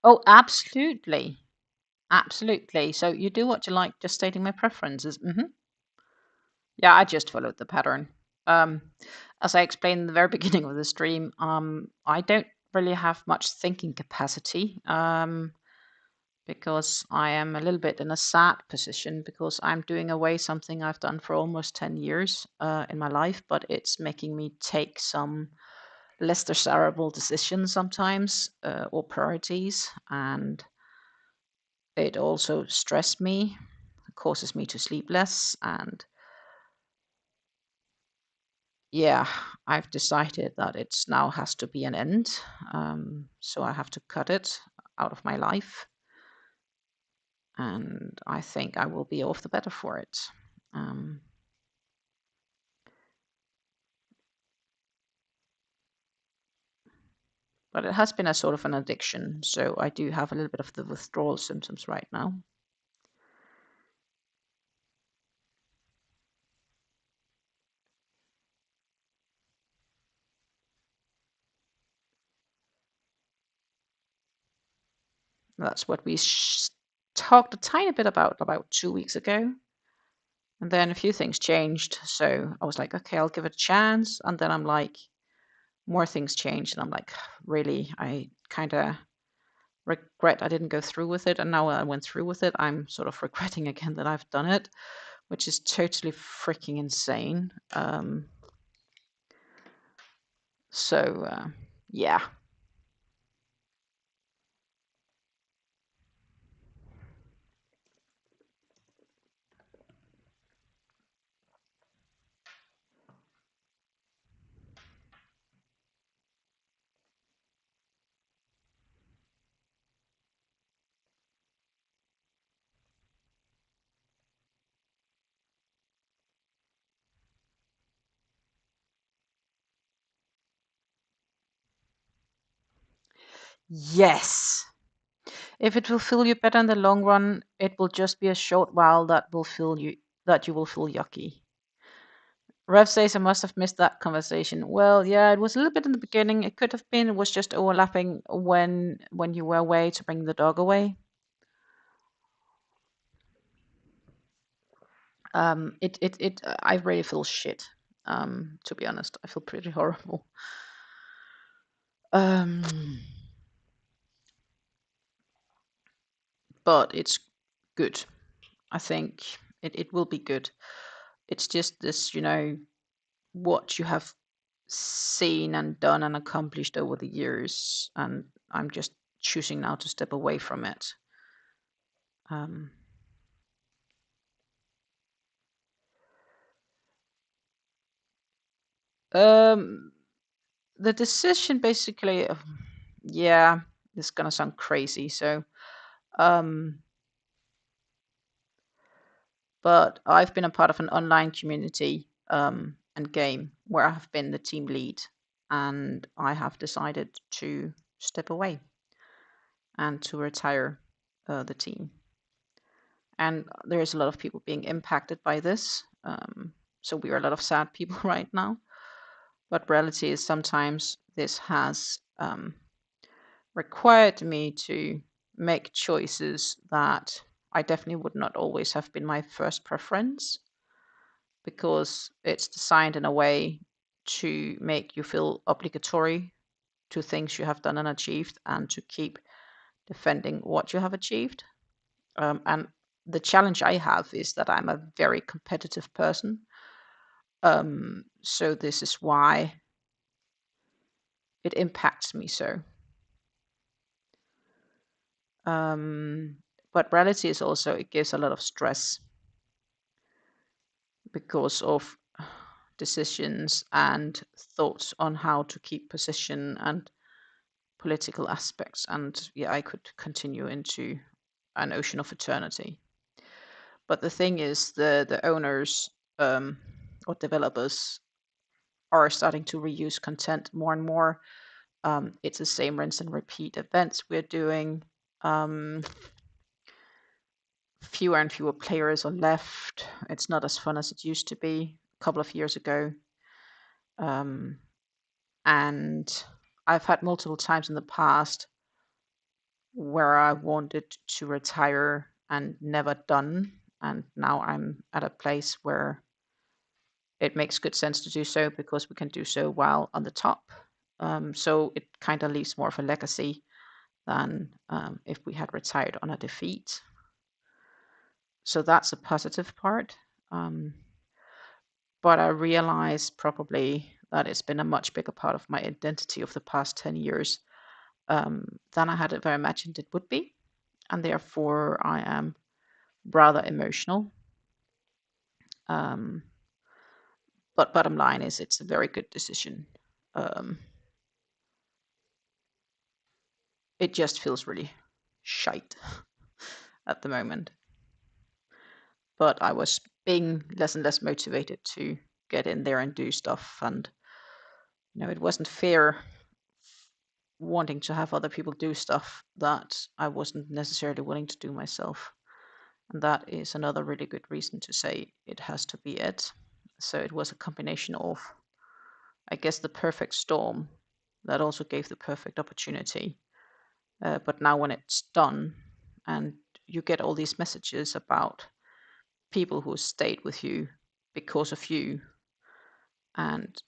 [SPEAKER 2] Oh, absolutely. Absolutely. So you do what you like, just stating my preferences. Yeah, I just followed the pattern. Um, as I explained in the very beginning of the stream, I don't really have much thinking capacity. Because I am a little bit in a sad position because I'm doing away something I've done for almost 10 years in my life, but it's making me take some less desirable decisions sometimes or priorities. And it also stresses me, causes me to sleep less. And yeah, I've decided that it's now has to be an end. So I have to cut it out of my life. And I think I will be off the better for it. Um, but it has been a sort of an addiction, so I do have a little bit of the withdrawal symptoms right now. That's what we talked a tiny bit about 2 weeks ago. And then a few things changed. So I was like, okay, I'll give it a chance. And then I'm like, more things changed. And I'm like, really, I kind of regret I didn't go through with it. And now I went through with it, I'm sort of regretting again that I've done it, which is totally freaking insane. So, yeah. Yes. If it will feel you better in the long run, it will just be a short while that you will feel yucky. Rev says I must have missed that conversation. Well, yeah, it was a little bit in the beginning. It could have been it was just overlapping when you were away to bring the dog away. I really feel shit. To be honest, I feel pretty horrible. Um, but it's good. I think it will be good. It's just this, what you have seen and done and accomplished over the years, and I'm just choosing now to step away from it. Um, um, the decision basically, yeah, this is gonna sound crazy, so, um, but I've been a part of an online community and game where I have been the team lead, and I have decided to step away and to retire the team. And there is a lot of people being impacted by this. So we are a lot of sad people right now. But reality is sometimes this has required me to make choices that I definitely would not always have been my first preference, because it's designed in a way to make you feel obligatory to things you have done and achieved, and to keep defending what you have achieved. And the challenge I have is that I'm a very competitive person. So this is why it impacts me so. But reality is also it gives a lot of stress because of decisions and thoughts on how to keep position and political aspects. And yeah, I could continue into an ocean of eternity. But the thing is, the owners or developers are starting to reuse content more and more. It's the same rinse and repeat events we're doing. Fewer and fewer players are left. It's not as fun as it used to be a couple of years ago. And I've had multiple times in the past where I wanted to retire and never done. And now I'm at a place where it makes good sense to do so because we can do so while on the top. So it kind of leaves more of a legacy than if we had retired on a defeat. So that's a positive part. But I realize probably that it's been a much bigger part of my identity of the past 10 years than I had ever imagined it would be. And therefore, I am rather emotional. Um, but bottom line is, it's a very good decision. Um, it just feels really shite at the moment. But I was being less and less motivated to get in there and do stuff. And, it wasn't fair wanting to have other people do stuff that I wasn't necessarily willing to do myself. And that is another really good reason to say it has to be it. So it was a combination of, I guess, the perfect storm that also gave the perfect opportunity. But now when it's done and you get all these messages about people who stayed with you because of you and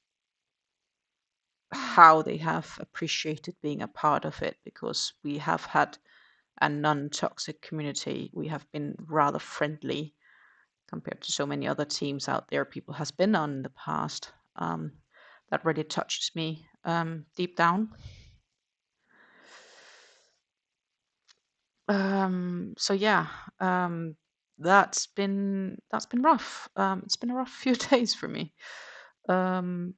[SPEAKER 2] how they have appreciated being a part of it, because we have had a non-toxic community. We have been rather friendly compared to so many other teams out there people has been on in the past. That really touches me deep down. So yeah, that's been rough. It's been a rough few days for me. Um,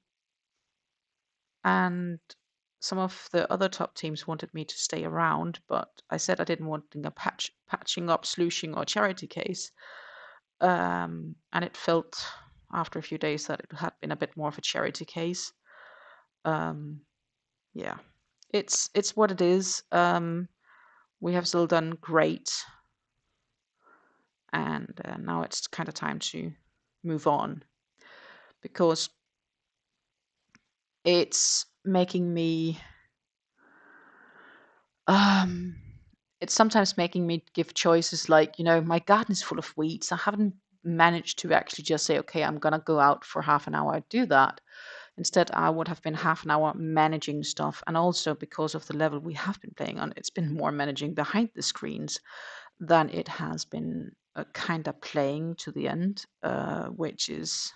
[SPEAKER 2] and some of the other top teams wanted me to stay around, but I said I didn't want a patching up, slooshing, or charity case. And it felt after a few days that it had been a bit more of a charity case. Um, yeah, it's what it is. We have still done great, and now it's kind of time to move on because it's making me um it's sometimes making me give choices like, my garden is full of weeds. I haven't managed to actually just say, okay, I'm gonna go out for half an hour, do that. Instead, I would have been half an hour managing stuff. And also because of the level we have been playing on, it's been more managing behind the screens than it has been kind of playing to the end, which is,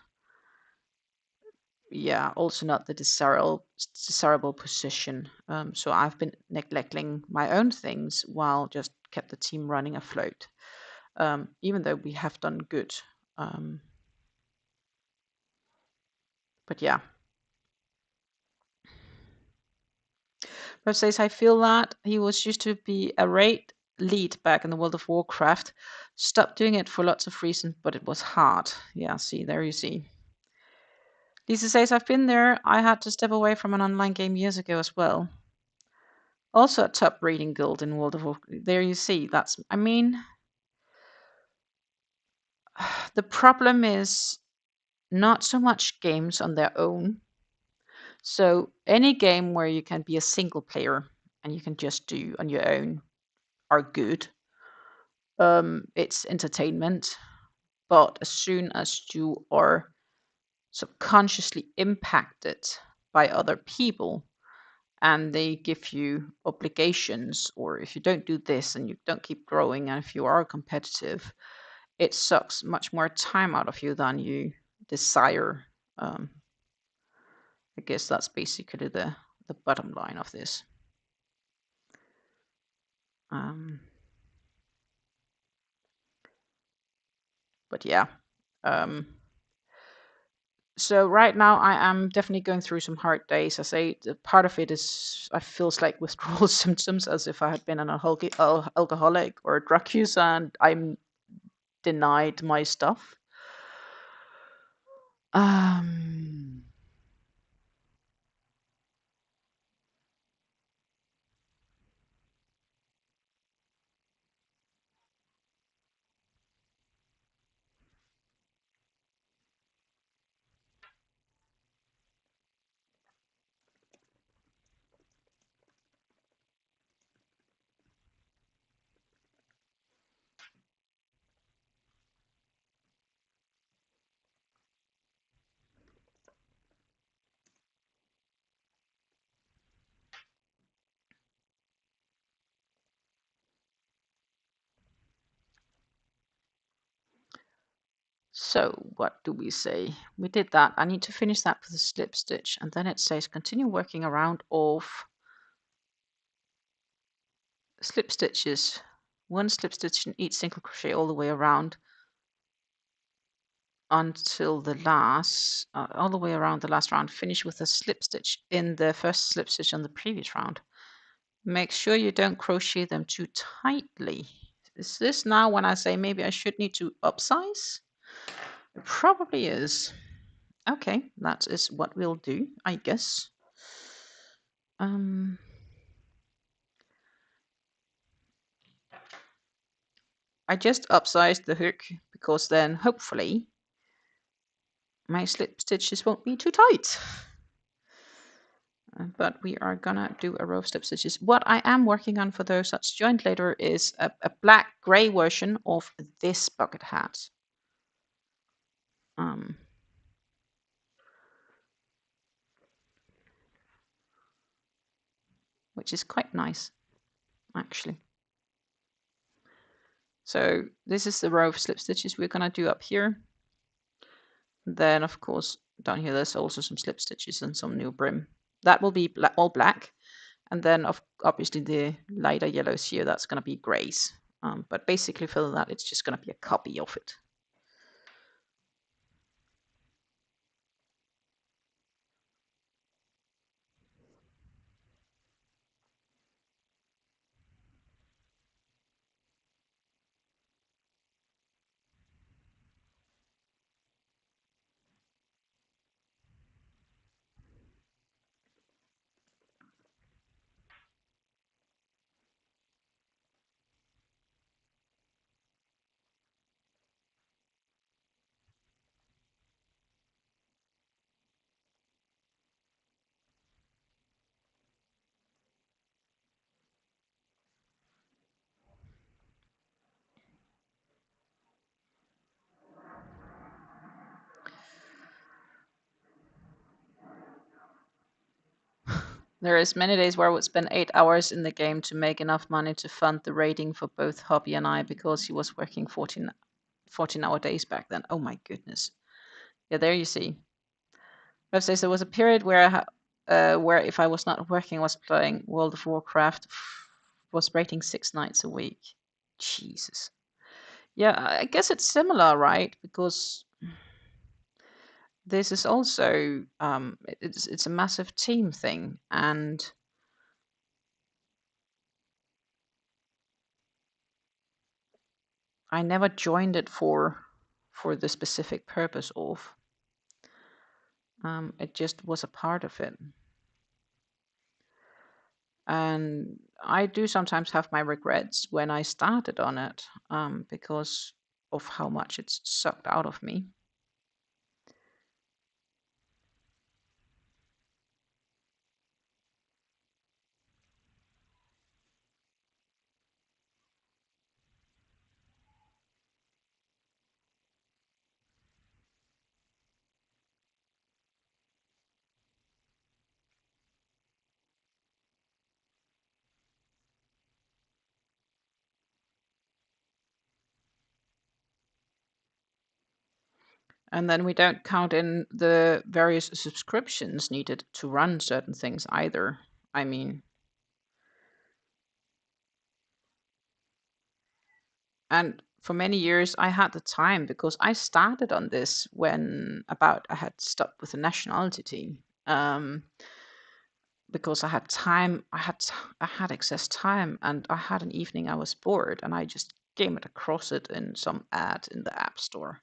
[SPEAKER 2] yeah, also not the desirable position. So I've been neglecting my own things while just kept the team running afloat, even though we have done good. But yeah, Rev says, I feel that he was used to be a raid lead back in the World of Warcraft. Stopped doing it for lots of reasons, but it was hard. Yeah, see, there you see. Lisa says, I've been there. I had to step away from an online game years ago as well. Also a top raiding guild in World of Warcraft. There you see. The problem is not so much games on their own. So any game where you can be a single player and you can just do on your own are good. It's entertainment, but as soon as you are subconsciously impacted by other people and they give you obligations, or if you don't do this and you don't keep growing, and if you are competitive, it sucks much more time out of you than you desire. um, I guess that's basically the bottom line of this. um, but yeah, um, so right now I am definitely going through some hard days. I say part of it is I feels like withdrawal symptoms, as if I had been an alcoholic or a drug user and I'm denied my stuff. Um, So what do we say? We did that. I need to finish that with a slip stitch, and then it says continue working around of slip stitches. One slip stitch in each single crochet all the way around until the last, all the way around the last round. Finish with a slip stitch in the first slip stitch on the previous round. Make sure you don't crochet them too tightly. Is this now when I say maybe I should need to upsize? It probably is. Okay, that is what we'll do, I guess. I just upsized the hook because then hopefully my slip stitches won't be too tight. But we are gonna do a row of slip stitches. What I am working on for those that's joined later is a black gray version of this bucket hat. Which is quite nice, actually. So this is the row of slip stitches we're gonna do up here. Then of course down here there's also some slip stitches and some new brim. That will be all black. And then obviously the lighter yellows here, that's going to be grays. But basically for that, it's just going to be a copy of it. There is many days where I would spend 8 hours in the game to make enough money to fund the rating for both hubby and I because he was working 14-hour days back then. Oh my goodness. Yeah, there you see. But says there was a period where where if I was not working, I was playing World of Warcraft, was rating 6 nights a week. Jesus. Yeah, I guess it's similar, right? Because this is also it's a massive team thing, and I never joined it for the specific purpose of. It just was a part of it, and I do sometimes have my regrets when I started on it because of how much it's sucked out of me. And then we don't count in the various subscriptions needed to run certain things either. I mean, and for many years I had the time because I started on this when about I had stopped with the nationality team. Because I had time, I had excess time, and I had an evening I was bored, and I just came across it in some ad in the App Store,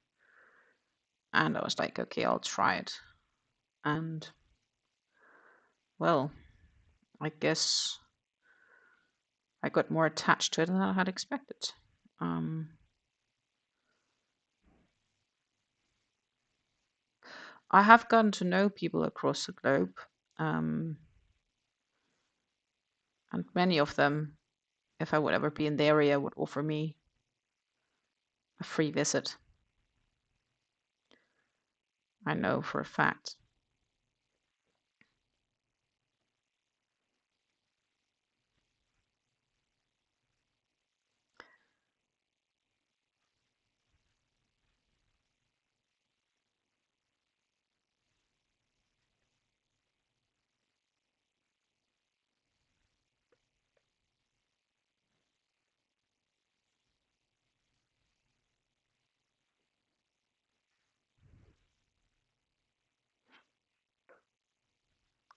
[SPEAKER 2] and I was like, okay, I'll try it, and well, I guess I got more attached to it than I had expected. I have gotten to know people across the globe, and many of them, if I would ever be in the area, would offer me a free visit. I know for a fact.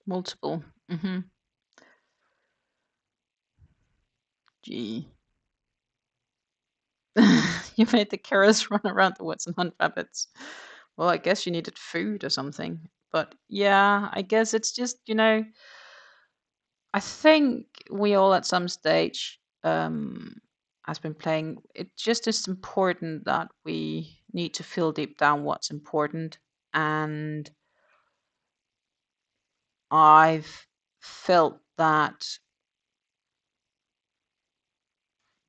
[SPEAKER 2] Multiple. Gee. You made the carrots run around the woods and hunt rabbits. Well, I guess you needed food or something. But yeah, I guess it's just, I think we all at some stage has been playing. It just is important that we need to feel deep down what's important. And I've felt that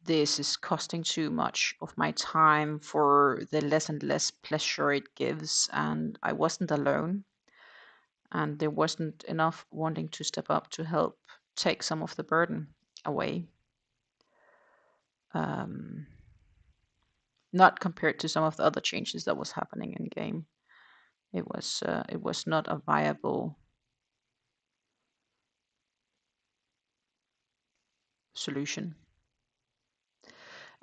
[SPEAKER 2] this is costing too much of my time for the less and less pleasure it gives. And I wasn't alone. And there wasn't enough wanting to step up to help take some of the burden away. Um, Not compared to some of the other changes that was happening in game. It was not a viable solution.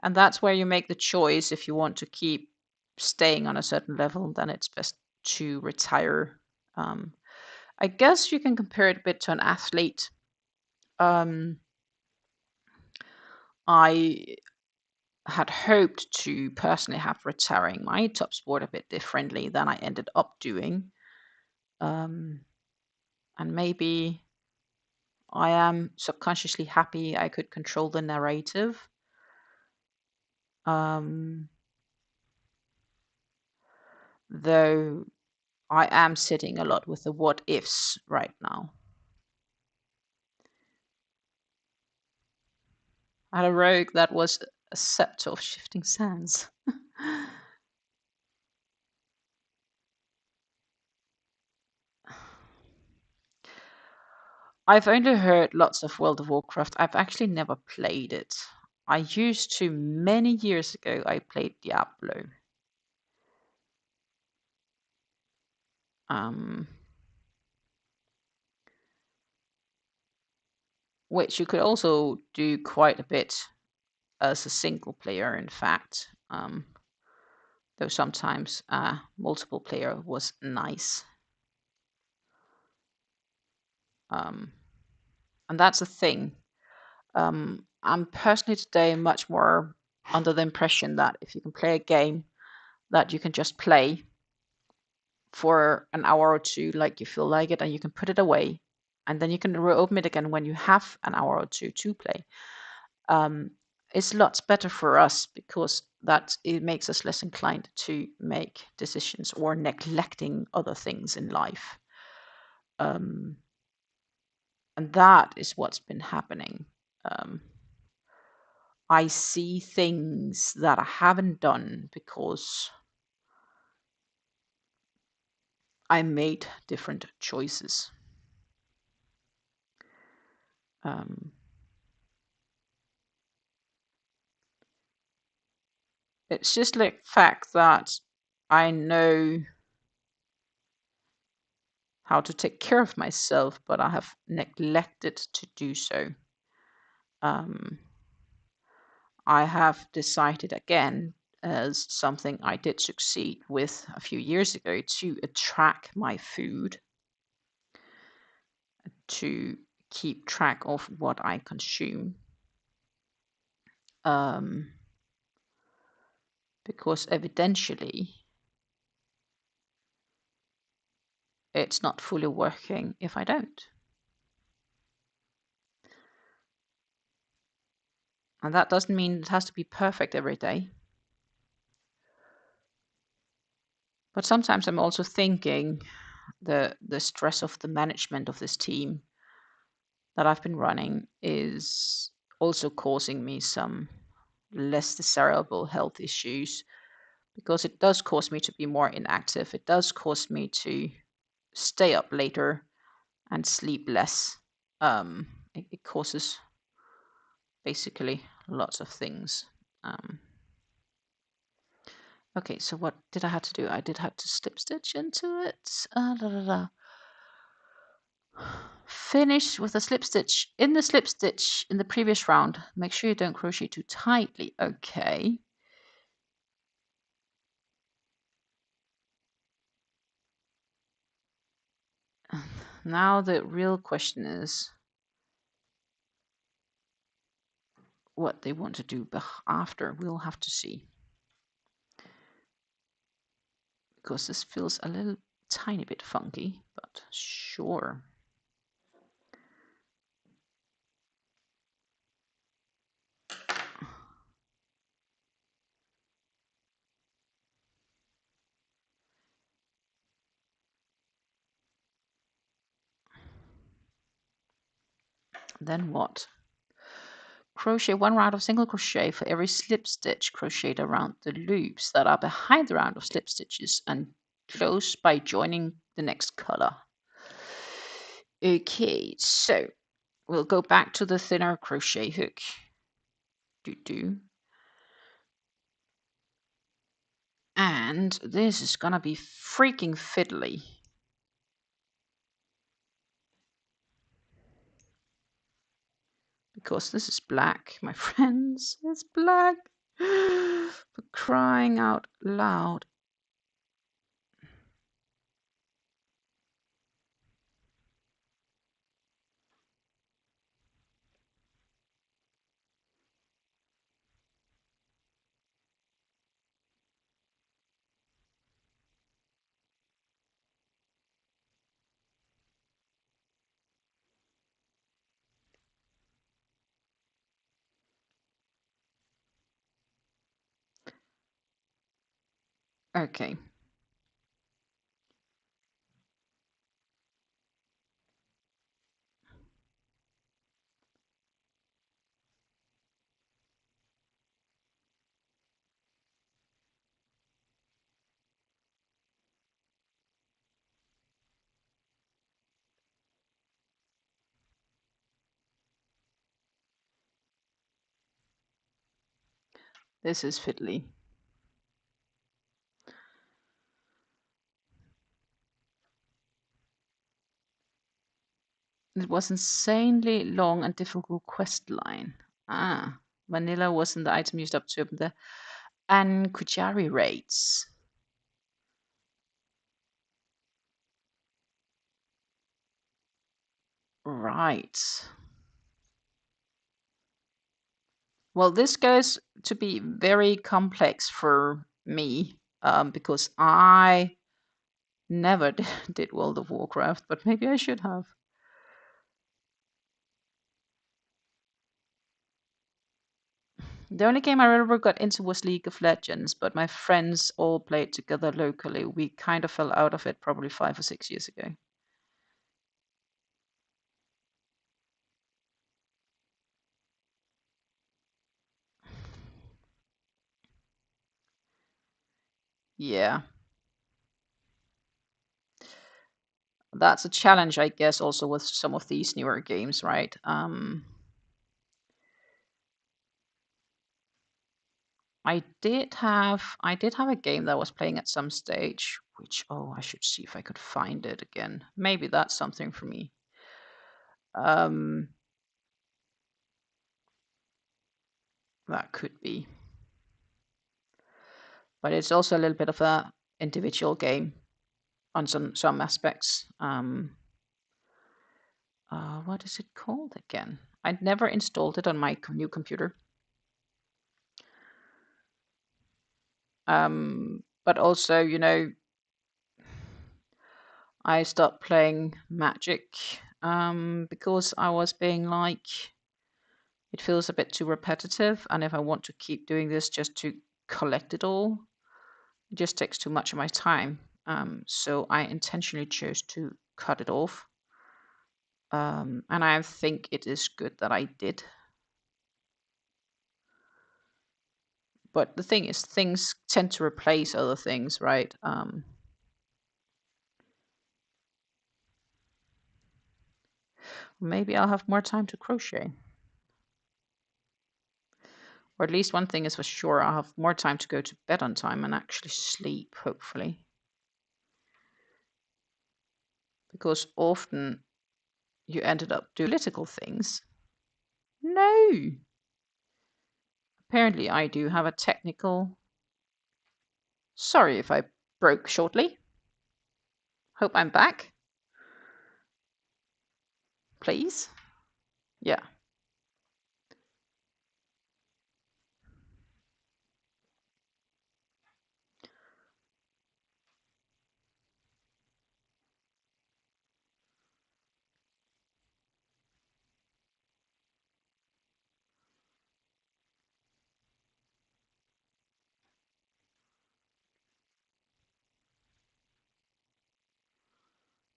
[SPEAKER 2] And that's where you make the choice. If you want to keep staying on a certain level, then it's best to retire. Um, I guess you can compare it a bit to an athlete. Um, I had hoped to personally have retiring my top sport a bit differently than I ended up doing. Um, and maybe I am subconsciously happy I could control the narrative. Um, though I am sitting a lot with the what ifs right now. I had a rogue that was a scepter of shifting sands. I've only heard lots of World of Warcraft. I've actually never played it. I used to many years ago. I played Diablo. Um, which you could also do quite a bit as a single player, in fact. Though sometimes multiple player was nice. Um, and that's the thing. I'm personally today much more under the impression that if you can play a game that you can just play for an hour or two like you feel like it, and you can put it away, and then you can reopen it again when you have an hour or two to play. um, it's lots better for us because that it makes us less inclined to make decisions or neglecting other things in life. Um, and that is what's been happening. Um, I see things that I haven't done because I made different choices. Um, it's just like fact that I know how to take care of myself, but I have neglected to do so. Um, I have decided again, as something I did succeed with a few years ago, to track my food, to keep track of what I consume. Um, because evidentially it's not fully working if I don't. And that doesn't mean it has to be perfect every day. But sometimes I'm also thinking the stress of the management of this team that I've been running is also causing me some less desirable health issues, because it does cause me to be more inactive. It does cause me to stay up later and sleep less. It causes basically lots of things. Um, okay, so what did I have to do? I did have to slip stitch into it. Finish with a slip stitch. In the slip stitch in the previous round, make sure you don't crochet too tightly. Okay. Now the real question is what they want to do after. We'll have to see. Because this feels a little tiny bit funky, but sure. Then what? Crochet 1 round of single crochet for every slip stitch crocheted around the loops that are behind the round of slip stitches and close by joining the next color. Okay, so we'll go back to the thinner crochet hook. And this is gonna be freaking fiddly. Because this is black, my friends. It's black. For crying out loud. Okay. This is fiddly. It was insanely long and difficult quest line. Ah, vanilla wasn't the item used up to open the Ankujari raids. Right. Well, this goes to be very complex for me because I never did World of Warcraft, but maybe I should have. The only game I ever got into was League of Legends, but my friends all played together locally. We kind of fell out of it probably 5 or 6 years ago. Yeah. That's a challenge, I guess, also with some of these newer games, right? I did have a game that I was playing at some stage, which I should see if I could find it again. Maybe that's something for me. That could be. But it's also a little bit of a individual game on some aspects. What is it called again? I'd never installed it on my new computer. But also, you know, I stopped playing Magic because I was being like, it feels a bit too repetitive. And if I want to keep doing this just to collect it all, it just takes too much of my time. So I intentionally chose to cut it off. And I think it is good that I did. But the thing is, things tend to replace other things, right? Maybe I'll have more time to crochet. Or at least one thing is for sure, I'll have more time to go to bed on time and actually sleep, hopefully. Because often you ended up doing political things. No! Apparently I do have a technical... Sorry if I broke shortly. Hope I'm back. please. Yeah.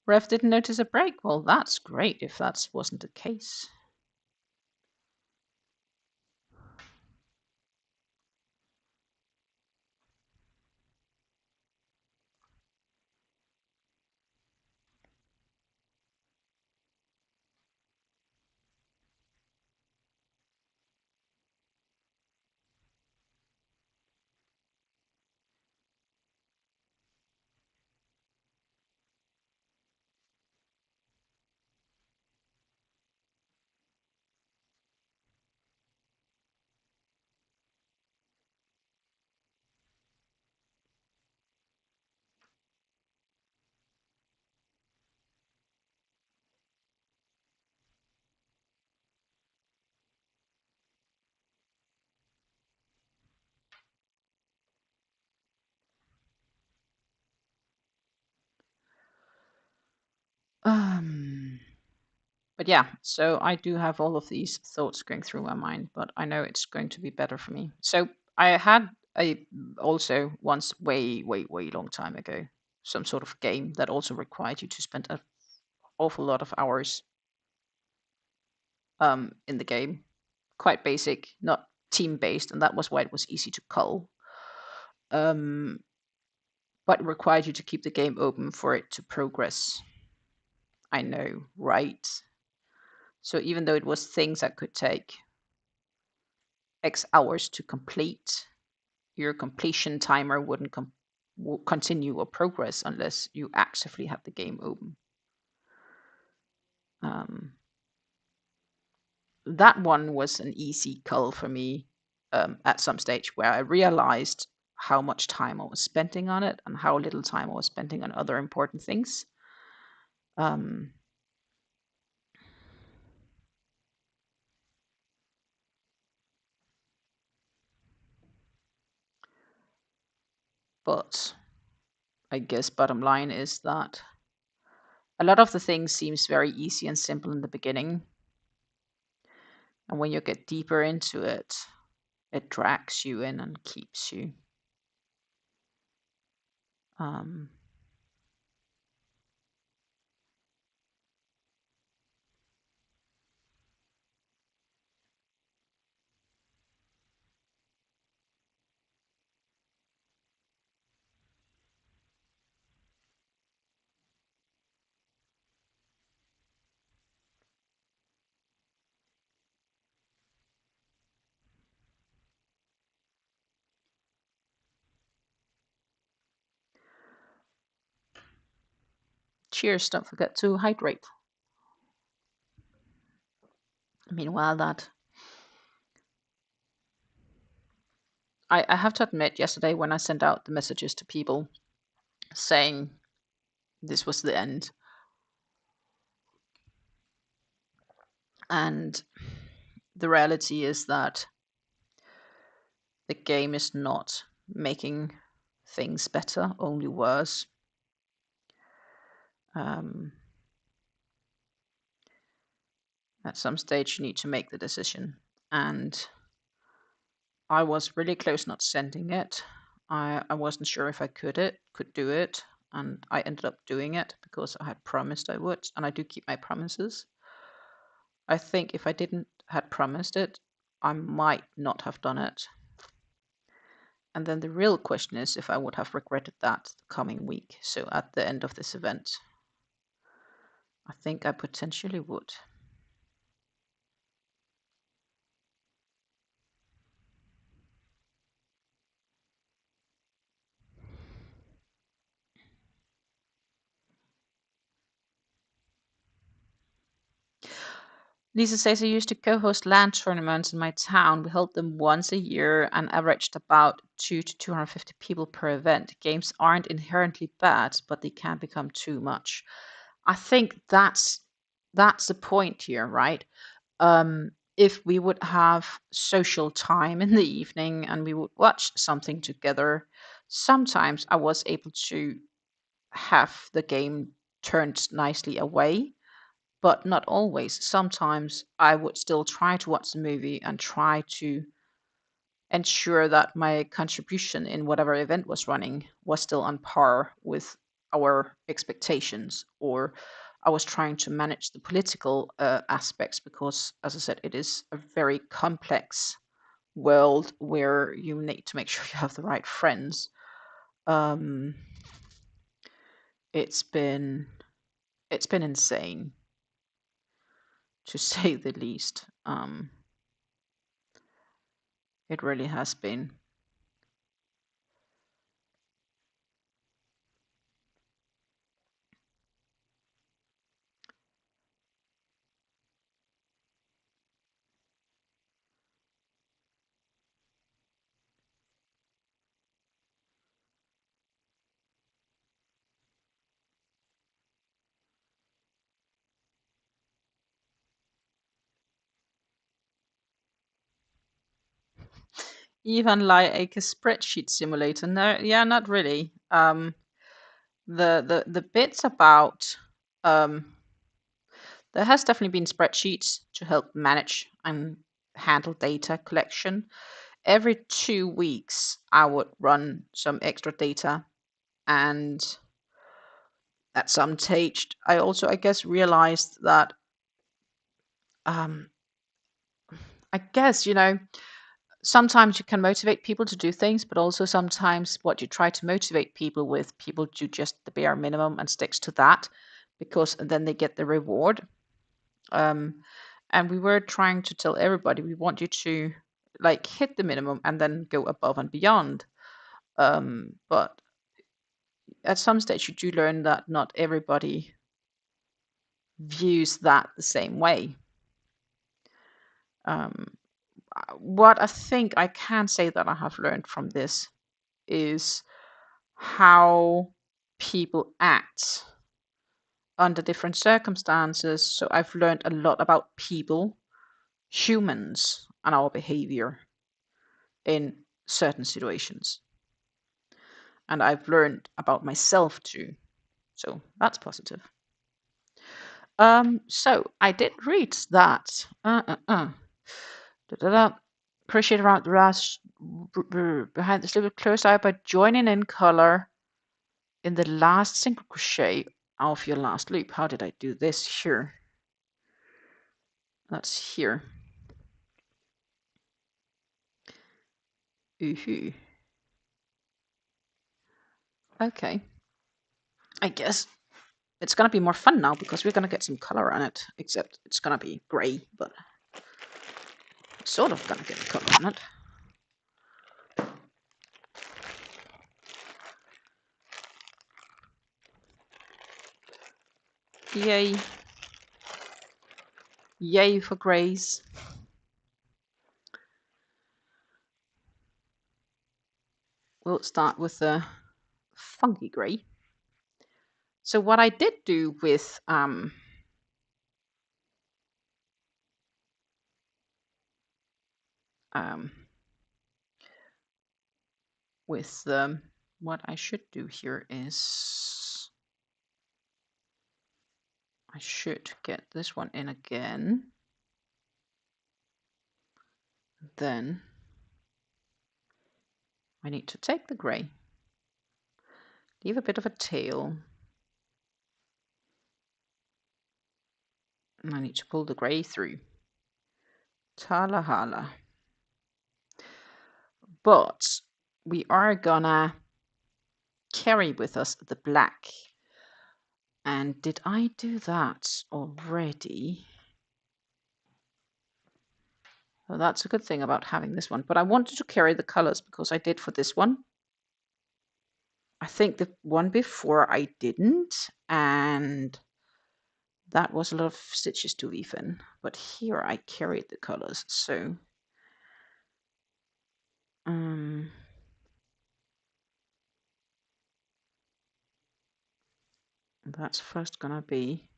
[SPEAKER 2] Rev didn't notice a break. Well, that's great if that wasn't the case. But yeah, so I do have all of these thoughts going through my mind, but I know it's going to be better for me. So I had a also once way long time ago some sort of game that also required you to spend an awful lot of hours in the game. Quite basic, not team based, and that was why it was easy to cull. Um, but it required you to keep the game open for it to progress. I know, right? So even though it was things that could take X hours to complete, your completion timer wouldn't continue or progress unless you actively have the game open. Um, that one was an easy cull for me at some stage where I realized how much time I was spending on it and how little time I was spending on other important things. Um, but I guess bottom line is that a lot of the things seems very easy and simple in the beginning, and when you get deeper into it, it drags you in and keeps you. Um, cheers! Don't forget to hydrate. Meanwhile, that I have to admit, yesterday when I sent out the messages to people saying this was the end, and the reality is that the game is not making things better, only worse. Um, at some stage, you need to make the decision, and I was really close not sending it. I wasn't sure if I could do it, and I ended up doing it because I had promised I would, and I do keep my promises. I think if I didn't had promised it, I might not have done it. And then the real question is if I would have regretted that the coming week. So at the end of this event, I think I potentially would. Lisa says I used to co-host LAN tournaments in my town. We held them once a year and averaged about 200 to 250 people per event. Games aren't inherently bad, but they can become too much. I think that's that's the point here, right? If we would have social time in the evening and we would watch something together, sometimes I was able to have the game turned nicely away, but not always. Sometimes I would still try to watch the movie and try to ensure that my contribution in whatever event was running was still on par with our expectations, or I was trying to manage the political aspects because, as I said, it is a very complex world where you need to make sure you have the right friends. Um, it's been it's been insane, to say the least. It really has been. Even like a spreadsheet simulator. No, yeah, not really. The bits about um, there has definitely been spreadsheets to help manage and handle data collection. Every 2 weeks, I would run some extra data, and at some stage, I also, I guess, realized that um, I guess sometimes you can motivate people to do things, but also sometimes what you try to motivate people with, people do just the bare minimum and sticks to that because then they get the reward. Um, and we were trying to tell everybody we want you to like hit the minimum and then go above and beyond. But at some stage, you do learn that not everybody views that the same way. Um, what I think I can say that I have learned from this is how people act under different circumstances. So I've learned a lot about people, humans, and our behavior in certain situations. And I've learned about myself too. So that's positive. So I did read that. Da-da-da. Crochet around the rush behind this little close eye by joining in color in the last single crochet of your last loop. How did I do this here? That's here. Ooh. Okay. I guess it's gonna be more fun now because we're gonna get some color on it. Except it's gonna be grey, but sort of gonna get color on it. Yay. Yay for greys. We'll start with the funky grey. So what I did do with what I should do here is I should get this one in again. Then I need to take the grey, leave a bit of a tail, and I need to pull the grey through. Talahala. But we are gonna carry with us the black. And did I do that already? Well, that's a good thing about having this one. But I wanted to carry the colors because I did for this one. I think the one before I didn't, and that was a lot of stitches to weave in. But here I carried the colors, so that's first gonna be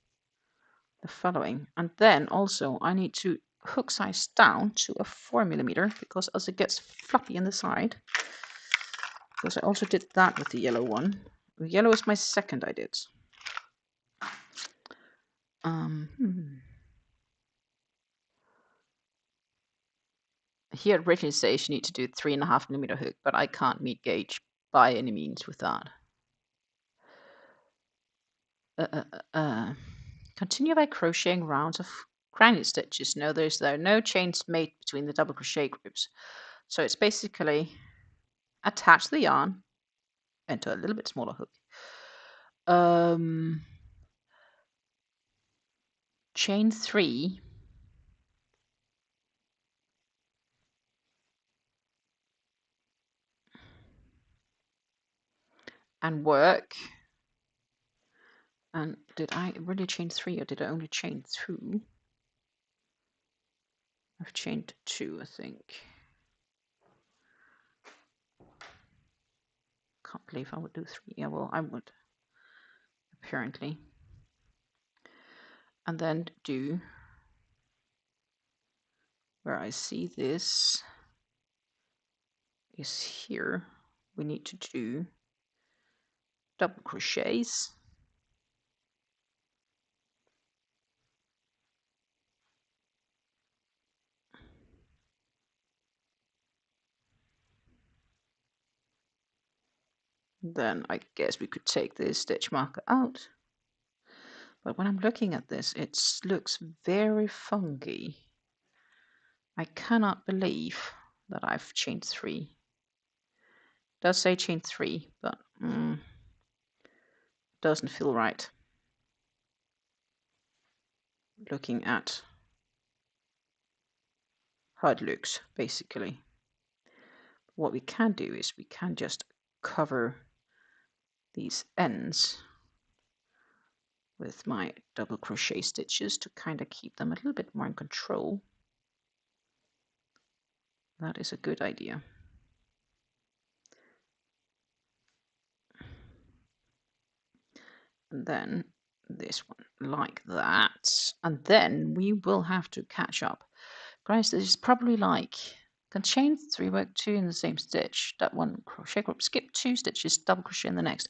[SPEAKER 2] the following. And then also I need to hook size down to a 4mm because as it gets floppy in the side, because I also did that with the yellow one. The yellow is my second I did. Here it originally says you need to do 3.5mm hook, but I can't meet gauge by any means with that. Continue by crocheting rounds of granny stitches. No, there are no chains made between the double crochet groups. So it's basically attach the yarn into a little bit smaller hook. Chain 3 and work. And did I really chain 3 or did I only chain 2? I've chained 2, I think. Can't believe I would do 3. Yeah, well, I would, apparently. And then do where I see this is here. We need to do double crochets. Then I guess we could take this stitch marker out. But when I'm looking at this, it looks very funky. I cannot believe that I've chained 3. It does say chain 3, but doesn't feel right. Looking at how it looks, basically. What we can do is we can just cover these ends with my double crochet stitches to kind of keep them a little bit more in control. That is a good idea. And then this one like that. And then we will have to catch up. Guys, this is probably like, can chain 3 work 2 in the same stitch. That one crochet group, skip 2 stitches, double crochet in the next.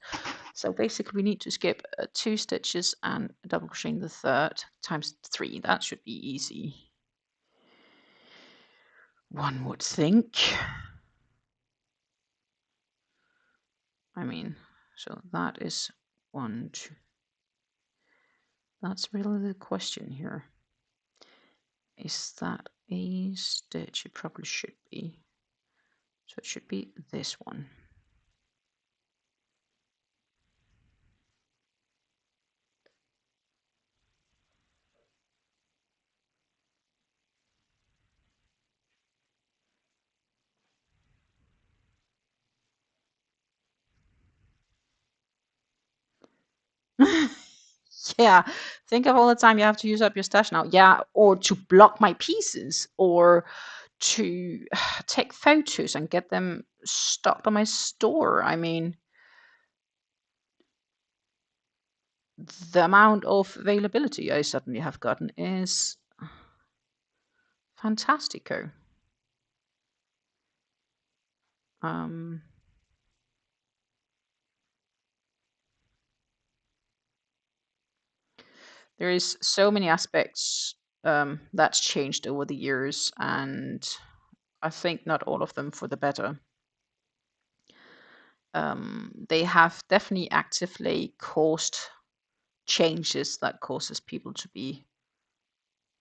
[SPEAKER 2] So basically we need to skip 2 stitches and double crochet in the third times 3. That should be easy, one would think. I mean, so that is 1, 2. That's really the question here. Is that a stitch? It probably should be. So it should be this one. Yeah, think of all the time you have to use up your stash now. Yeah, or to block my pieces, or to take photos and get them stocked on my store. I mean, the amount of availability I suddenly have gotten is fantastico. There is so many aspects that's changed over the years, and I think not all of them for the better. They have definitely actively caused changes that causes people to be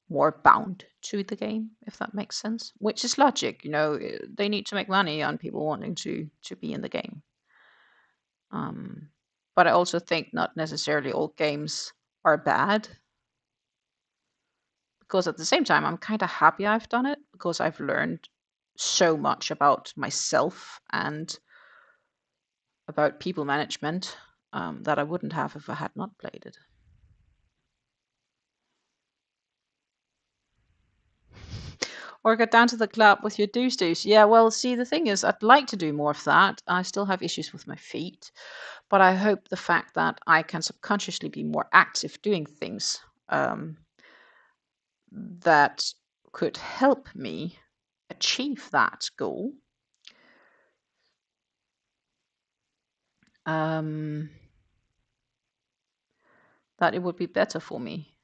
[SPEAKER 2] more bound to the game, if that makes sense. Which is logic, you know. They need to make money on people wanting to be in the game. But I also think not necessarily all games are bad. Because at the same time, I'm kind of happy I've done it because I've learned so much about myself and about people management that I wouldn't have if I had not played it. Or get down to the club with your do's. Yeah, well, see, the thing is, I'd like to do more of that. I still have issues with my feet, but I hope the fact that I can subconsciously be more active doing things um, that could help me achieve that goal, um, that it would be better for me.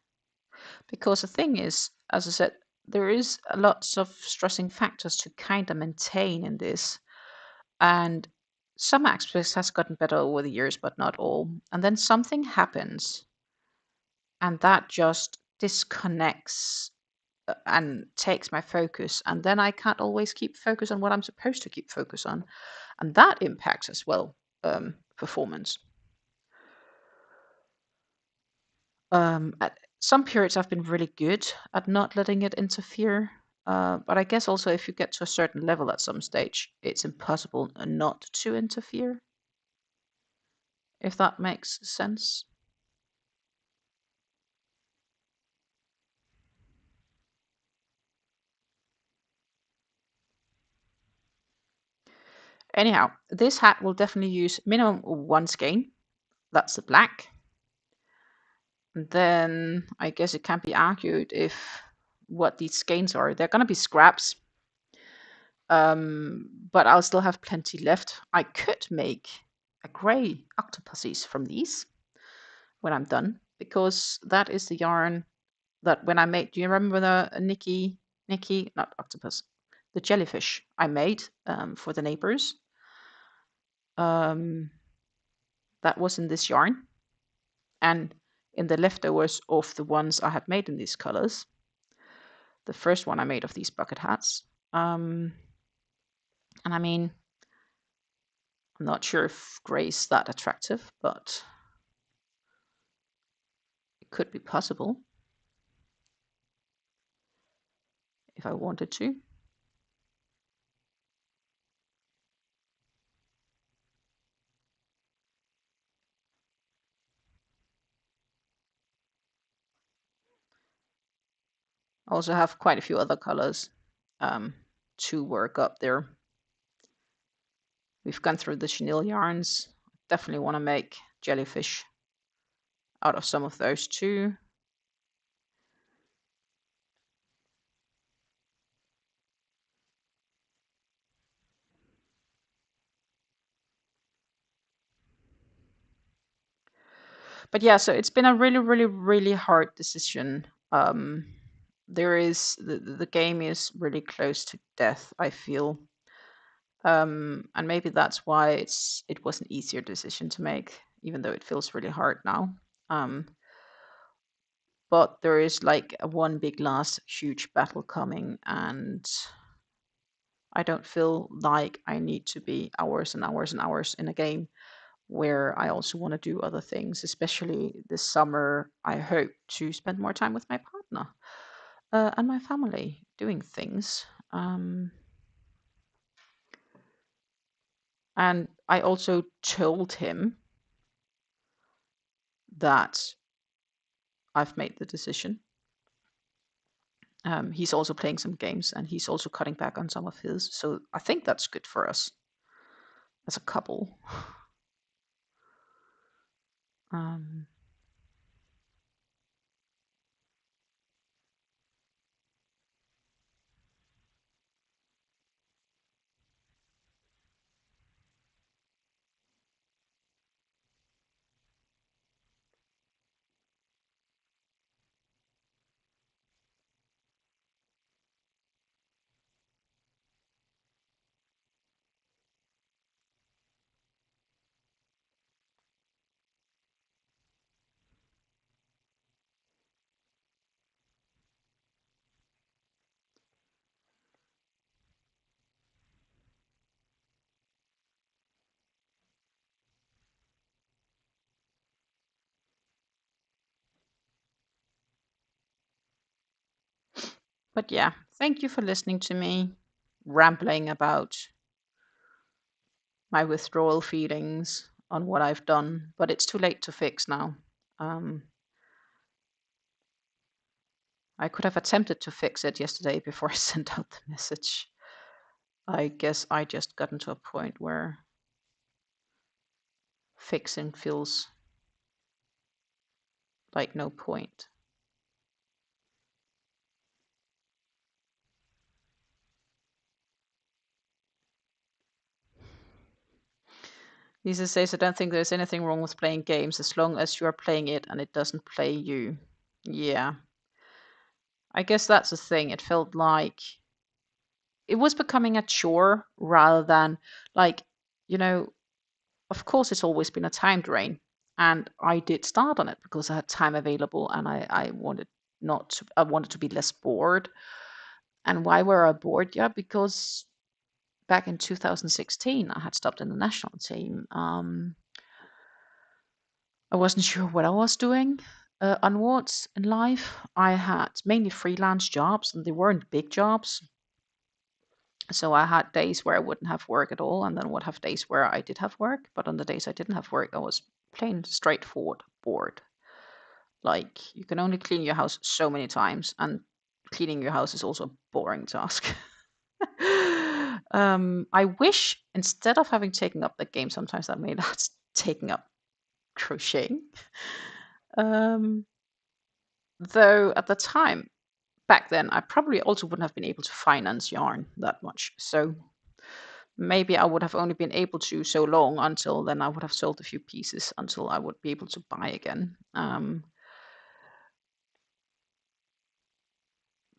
[SPEAKER 2] Because the thing is, as I said, there is lots of stressing factors to kind of maintain in this. And some aspects has gotten better over the years, but not all. And then something happens, and that just disconnects and takes my focus. And then I can't always keep focus on what I'm supposed to keep focus on. And that impacts as well performance. At some periods, I've been really good at not letting it interfere. But I guess also if you get to a certain level at some stage, it's impossible not to interfere, if that makes sense. Anyhow, this hat will definitely use minimum one skein. That's the black. And then I guess it can't be argued if what these skeins are. They're going to be scraps, but I'll still have plenty left. I could make a grey octopuses from these when I'm done, because that is the yarn that when I made. Do you remember the Nikki, not octopus, the jellyfish I made for the neighbors? Um, that was in this yarn, and in the leftovers of the ones I had made in these colors. The first one I made of these bucket hats. And I mean, I'm not sure if grey's that attractive, but it could be possible if I wanted to. I also have quite a few other colors to work up there. We've gone through the chenille yarns. Definitely want to make jellyfish out of some of those too. But yeah, so it's been a really, really, really hard decision. There is the game is really close to death, I feel. And maybe that's why it was an easier decision to make, even though it feels really hard now. Um, but there is like a one big last huge battle coming, and I don't feel like I need to be hours and hours and hours in a game where I also want to do other things, especially this summer. I hope to spend more time with my partner and my family doing things. And I also told him that I've made the decision. He's also playing some games and he's also cutting back on some of his. So I think that's good for us as a couple. Um, but yeah, thank you for listening to me rambling about my withdrawal feelings on what I've done, but it's too late to fix now. Um, I could have attempted to fix it yesterday before I sent out the message. I guess I just gotten to a point where fixing feels like no point. Lisa says, I don't think there's anything wrong with playing games as long as you are playing it and it doesn't play you. Yeah. I guess that's the thing. It felt like it was becoming a chore rather than like, you know, of course it's always been a time drain. And I did start on it because I had time available and I wanted not to, I wanted to be less bored. And why were I bored? Yeah, because back in 2016 I had stopped in the national team. I wasn't sure what I was doing onwards in life. I had mainly freelance jobs and they weren't big jobs. So I had days where I wouldn't have work at all, and then would have days where I did have work. But on the days I didn't have work, I was plain straightforward bored. Like you can only clean your house so many times, and cleaning your house is also a boring task. I wish instead of having taken up the game, sometimes that made us taking up crocheting. Um, though at the time, back then, I probably also wouldn't have been able to finance yarn that much. So maybe I would have only been able to so long until then I would have sold a few pieces until I would be able to buy again.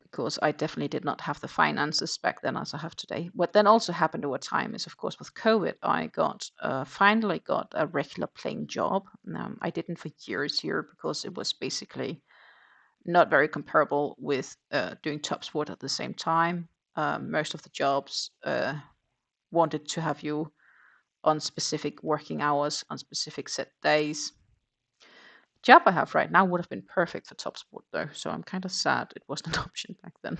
[SPEAKER 2] Because I definitely did not have the finances back then as I have today. What then also happened over time is, of course, with COVID, I got finally got a regular playing job. I didn't for years here because it was basically not very comparable with doing top sport at the same time. Most of the jobs wanted to have you on specific working hours on specific set days. The job I have right now would have been perfect for top sport though, so I'm kind of sad it wasn't an option back then.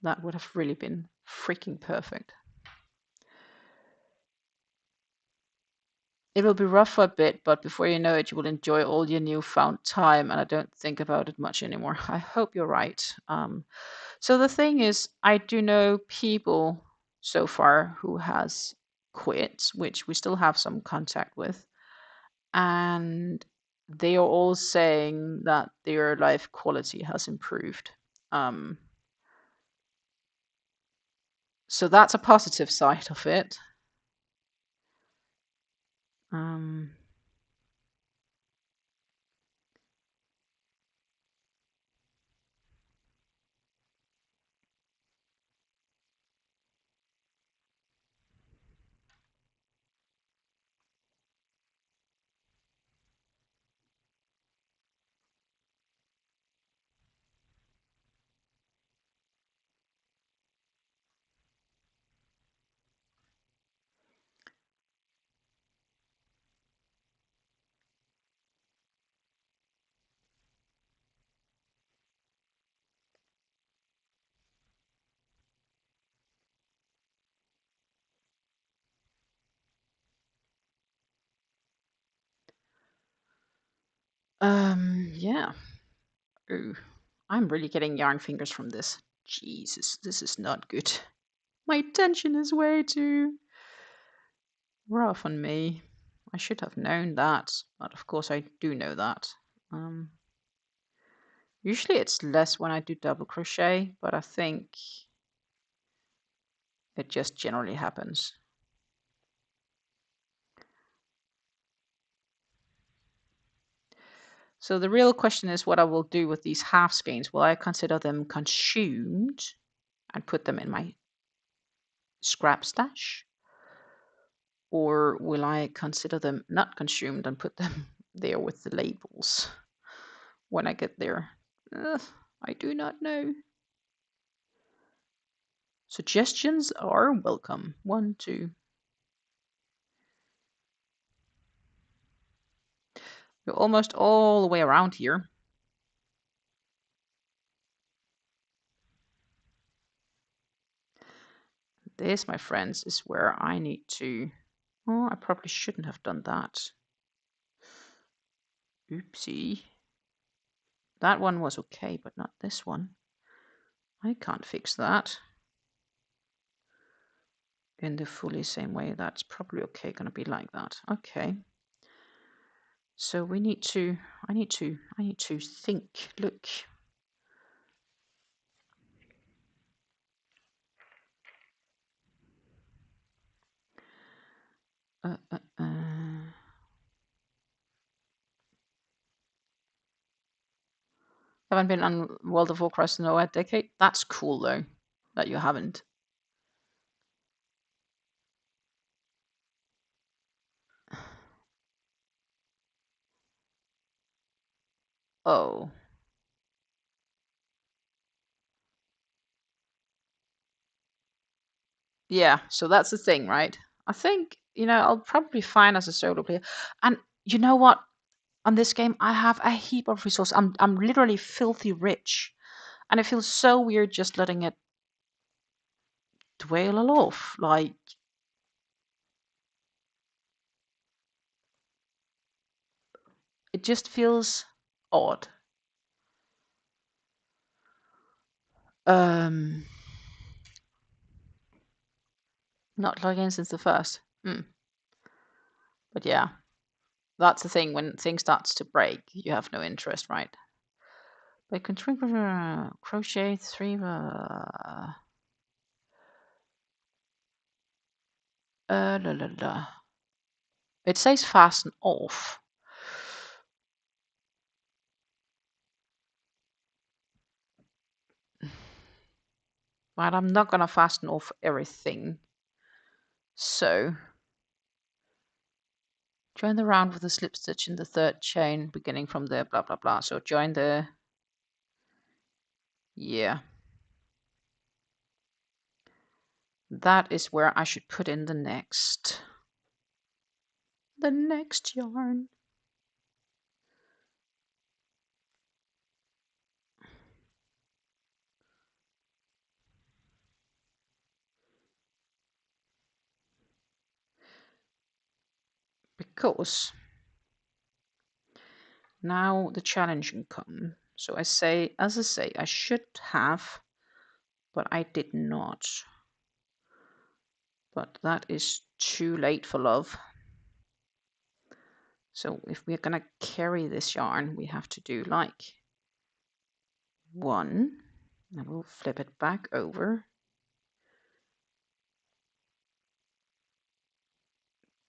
[SPEAKER 2] That would have really been freaking perfect. It will be rough for a bit, but before you know it, you will enjoy all your newfound time, and I don't think about it much anymore. I hope you're right. So the thing is, I do know people so far who has quit, which we still have some contact with, and they are all saying that their life quality has improved. Um, so that's a positive side of it. Um, yeah. Ooh, I'm really getting yarn fingers from this. Jesus, this is not good. My tension is way too rough on me. I should have known that, but of course I do know that. Um, Usually it's less when I do double crochet, but I think it just generally happens. So the real question is what I will do with these half skeins. Will I consider them consumed and put them in my scrap stash? Or will I consider them not consumed and put them there with the labels when I get there? I do not know. Suggestions are welcome. 1, 2. We're almost all the way around here. This, my friends, is where I need to... Oh, I probably shouldn't have done that. Oopsie. That one was okay, but not this one. I can't fix that in the fully same way. That's probably okay, gonna be like that. Okay. So we need to, I need to think, look. Haven't been on World of Warcraft in over a decade. That's cool though, that you haven't. Oh. Yeah, so that's the thing, right? I think, I'll probably fine as a solo player. And you know what? On this game, I have a heap of resources. I'm literally filthy rich. And it feels so weird just letting it dwell off. Like, it just feels odd. Um, Not logged in since the first. But yeah, that's the thing. When things starts to break, you have no interest, right? But crochet 3. La la la. It says fasten off. But I'm not gonna fasten off everything. So join the round with a slip stitch in the third chain, beginning from there, blah blah blah. So join the yeah. That is where I should put in the next yarn. Because now the challenge can come. So as I say, I should have, but I did not. But that is too late for love. So if we're gonna carry this yarn, we have to do like 1, and we'll flip it back over,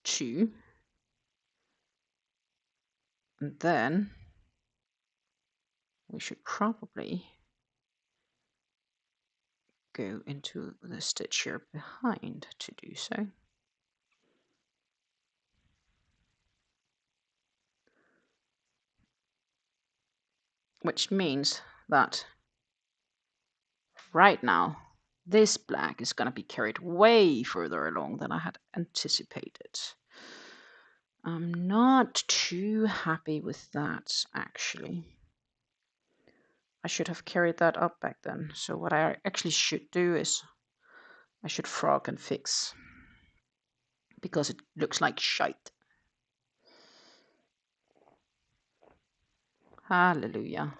[SPEAKER 2] 2, and then we should probably go into the stitch here behind to do so. Which means that right now this black is going to be carried way further along than I had anticipated. I'm not too happy with that, actually. I should have carried that up back then. So what I actually should do is I should frog and fix, because it looks like shite. Hallelujah.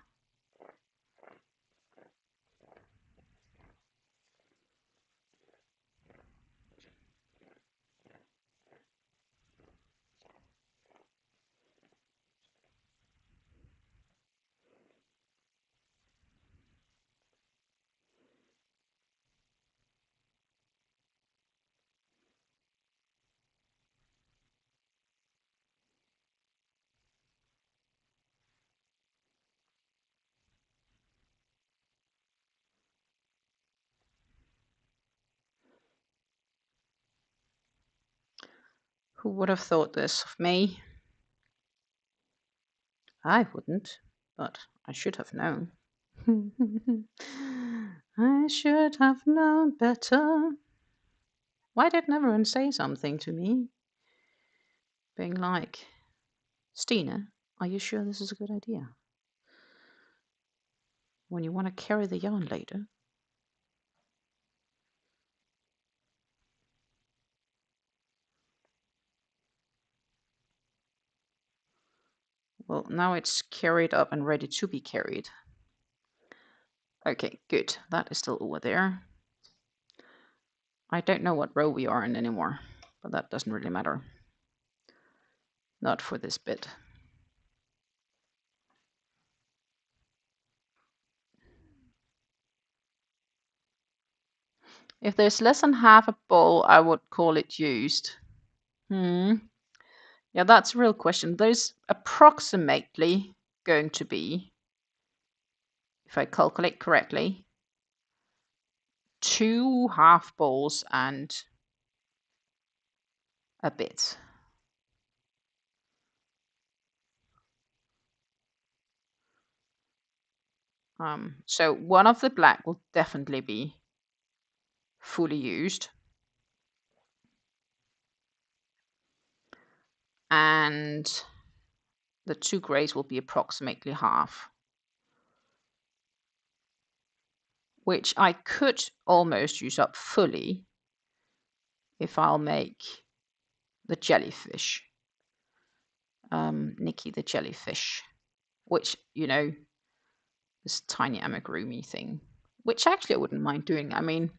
[SPEAKER 2] Who would have thought this of me? I wouldn't, but I should have known. I should have known better. Why didn't everyone say something to me? Being like, Stina, are you sure this is a good idea? When you want to carry the yarn later. Well, now it's carried up and ready to be carried. Okay, good. That is still over there. I don't know what row we are in anymore, but that doesn't really matter. Not for this bit. If there's less than half a ball, I would call it used. Yeah, that's a real question. There's approximately going to be if I calculate correctly, 2 half balls and a bit. So one of the black will definitely be fully used. And the 2 grays will be approximately half. Which I could almost use up fully if I'll make the jellyfish. Nikki the jellyfish. Which, you know, this tiny amigurumi thing. Which actually I wouldn't mind doing. I mean,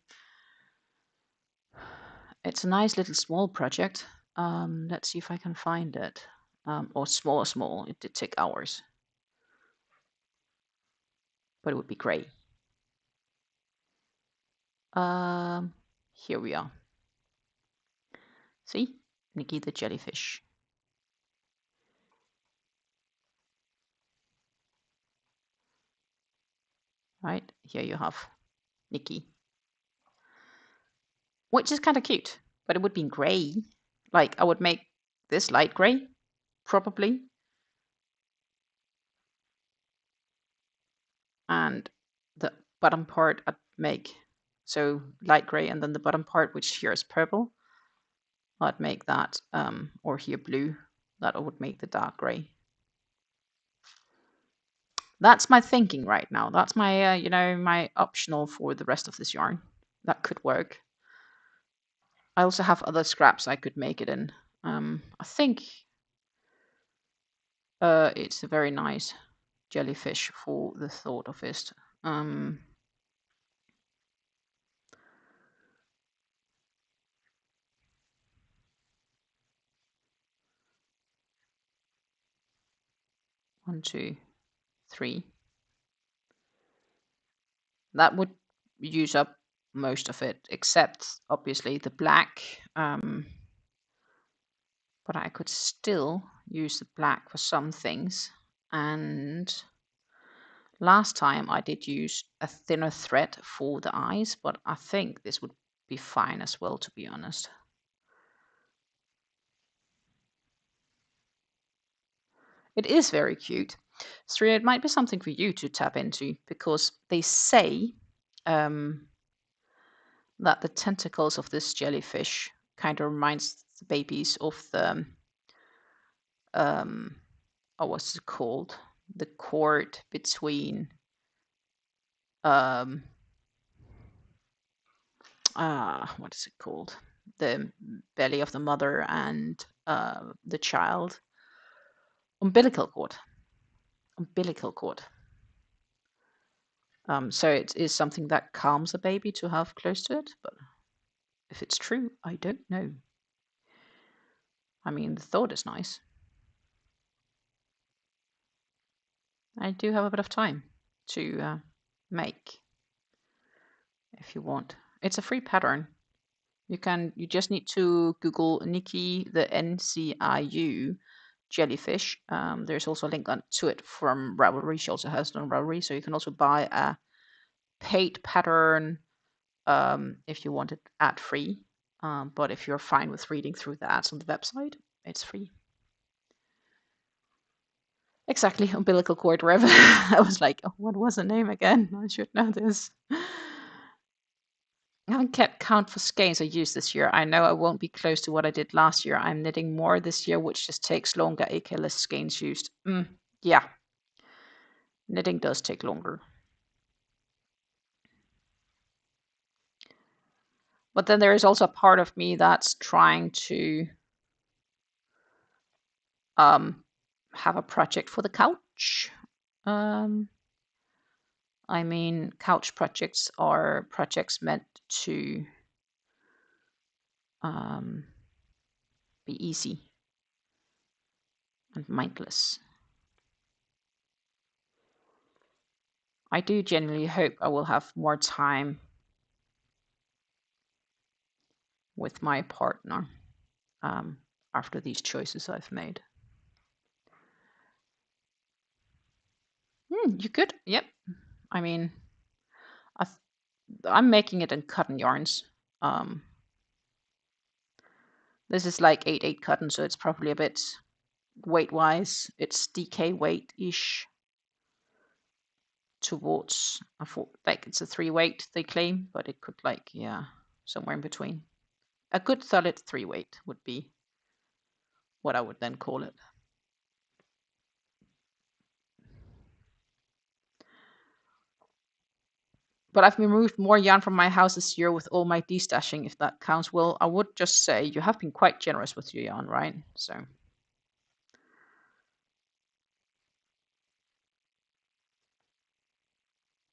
[SPEAKER 2] it's a nice little small project. Let's see if I can find it. Or small. It did take hours. But it would be great. Here we are. See? Nikki the jellyfish. Right? Here you have Nikki. Which is kind of cute. But it would be grey. Like, I would make this light grey, probably. And the bottom part I'd make so light grey, and then the bottom part, which here is purple, I'd make that, or here blue, that would make the dark grey. That's my thinking right now. That's my, you know, my optional for the rest of this yarn. That could work. I also have other scraps I could make it in. I think it's a very nice jellyfish for the thought of it. 1, 2, 3. That would use up most of it, except obviously the black. But I could still use the black for some things. And last time I did use a thinner thread for the eyes, but I think this would be fine as well, to be honest. It is very cute. Stria, it might be something for you to tap into, because they say that the tentacles of this jellyfish kind of reminds the babies of the what's it called? The cord between what is it called? The belly of the mother and the child. Umbilical cord. So it is something that calms a baby to have close to it, but if it's true, I don't know. I mean, the thought is nice. I do have a bit of time to make, if you want. It's a free pattern. You just need to Google Nikki the NCIU jellyfish. There's also a link to it from Ravelry. She also has it on Ravelry, so you can also buy a paid pattern if you want it ad free. But if you're fine with reading through the ads on the website, it's free. Exactly, umbilical cord, wherever. I was like, oh, what was the name again? I should know this. I haven't kept count for skeins I used this year. I know I won't be close to what I did last year. I'm knitting more this year, which just takes longer, aka less skeins used. Yeah. Knitting does take longer. But then there is also a part of me that's trying to have a project for the couch. I mean, couch projects are projects meant to be easy and mindless. I do genuinely hope I will have more time with my partner after these choices I've made. You good? Yep. I mean, I th- I'm making it in cotton yarns. Um, this is like 8/8 cotton, so it's probably a bit weight wise. It's DK weight ish towards like it's a 3 weight they claim, but it could like somewhere in between. A good solid 3 weight would be what I would then call it. But I've removed more yarn from my house this year with all my destashing, if that counts. Well, I would just say you have been quite generous with your yarn, right? So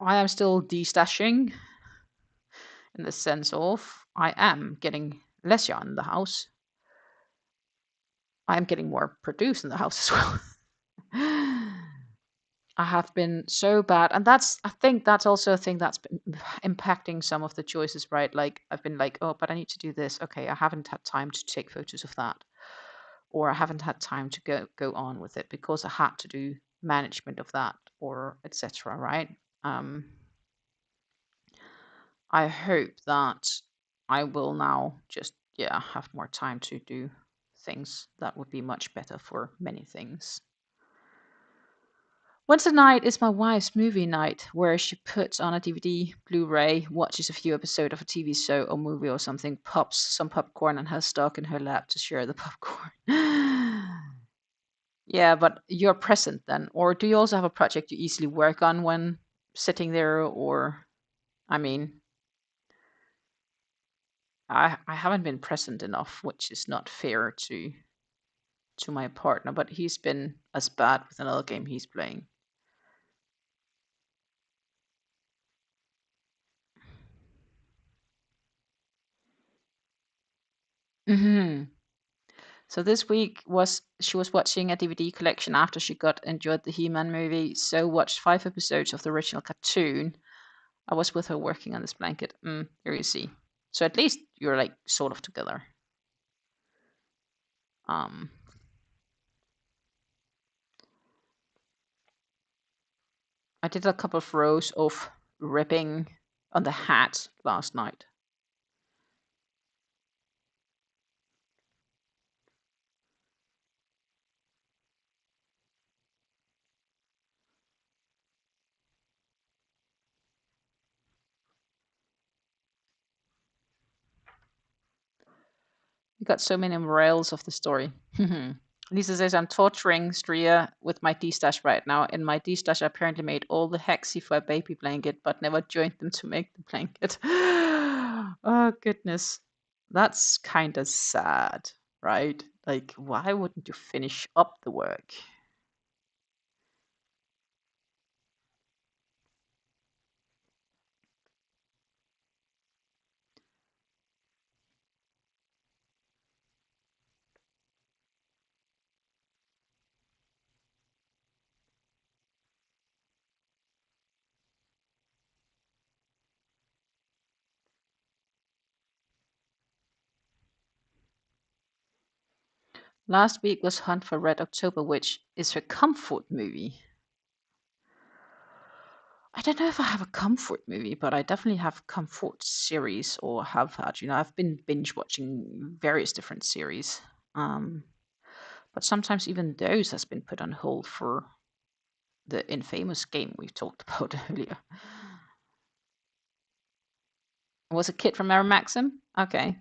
[SPEAKER 2] I am still destashing in the sense of I am getting less yarn in the house. I am getting more produced in the house as well. I have been so bad, and I think that's also a thing that's been impacting some of the choices, right? Like I've been like, oh, but I need to do this. Okay, I haven't had time to take photos of that, or I haven't had time to go on with it because I had to do management of that, or etc. Right? Um, I hope that I will now just have more time to do things that would be much better for many things. Wednesday night is my wife's movie night, where she puts on a DVD, Blu-ray, watches a few episodes of a TV show or movie or something, pops some popcorn and has stock in her lap to share the popcorn. Yeah, but you're present then, or do you also have a project you easily work on when sitting there? Or, I mean, I haven't been present enough, which is not fair to my partner, but he's been as bad with another game he's playing. Hmm. So this week was she was watching a DVD collection after she got enjoyed the He-Man movie. So watched 5 episodes of the original cartoon. I was with her working on this blanket. Here you see. So at least you're like sort of together. Um, I did a couple of rows of ripping on the hat last night. You got so many morals of the story. Lisa says, I'm torturing Stria with my D-stash right now. In my D-stash, I apparently made all the hexy for a baby blanket, but never joined them to make the blanket. Oh, goodness. That's kind of sad, right? Like, why wouldn't you finish up the work? Last week was Hunt for Red October, which is her comfort movie. I don't know if I have a comfort movie, but I definitely have comfort series or have had. I've been binge watching various different series. Um, but sometimes even those has been put on hold for the infamous game we've talked about earlier. Was a Kid from Mary Maxim? Okay.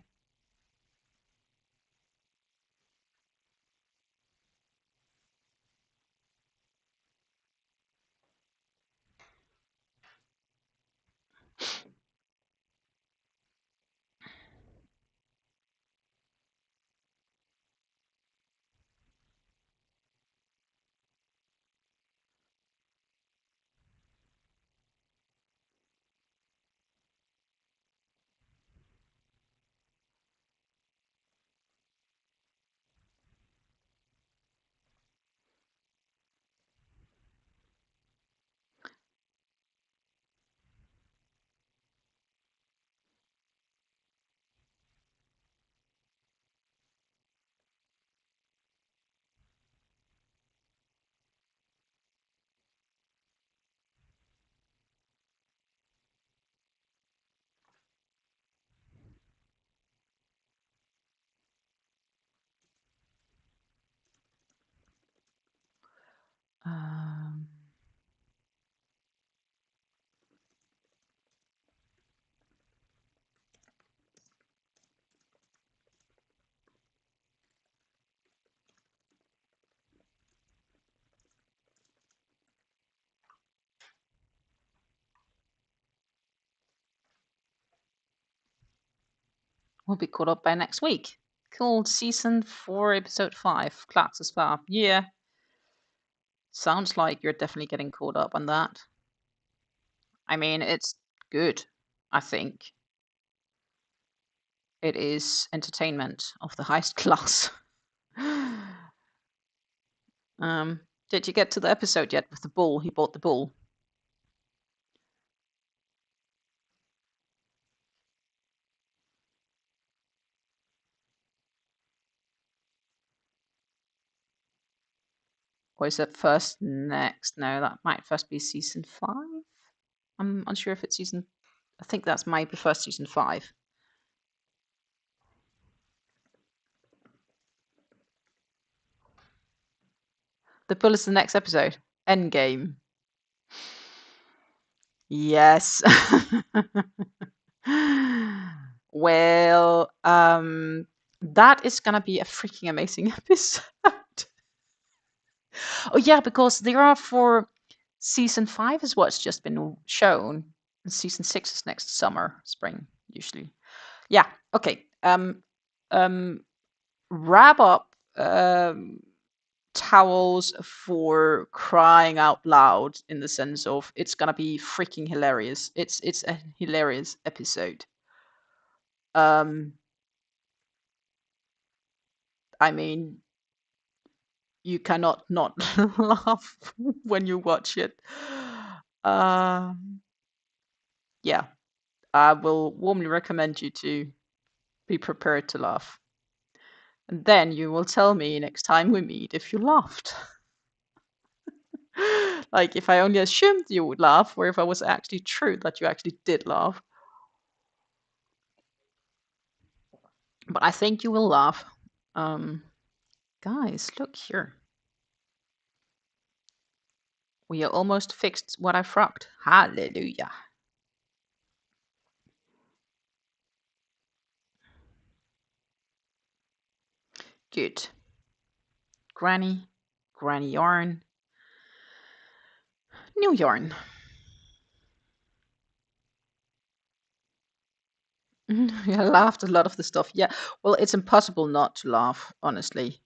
[SPEAKER 2] we'll be caught up by next week. Cool. Season 4, episode 5. Klart as far. Yeah. Sounds like you're definitely getting caught up on that. I mean, it's good, I think. It is entertainment of the highest class. Did you get to the episode yet with the bull? He bought the bull. Or is that first next? No, that might first be season 5. I'm unsure if it's season. I think that's might be first season 5. The bull is the next episode. Endgame. Yes. Well, that is gonna be a freaking amazing episode. Oh yeah, because there are for season 5 is what's just been shown. And season 6 is next summer, spring, usually. Yeah. Okay. Wrap up towels for crying out loud in the sense of it's gonna be freaking hilarious. It's a hilarious episode. I mean, you cannot not laugh when you watch it. Yeah, I will warmly recommend you to be prepared to laugh. And then you will tell me next time we meet if you laughed. Like if I only assumed you would laugh, or if I was actually true that you actually did laugh. But I think you will laugh. Guys, look here. We are almost fixed what I frogged. Hallelujah. Good. Granny yarn, new yarn. I laughed a lot of the stuff. Yeah, well, it's impossible not to laugh, honestly.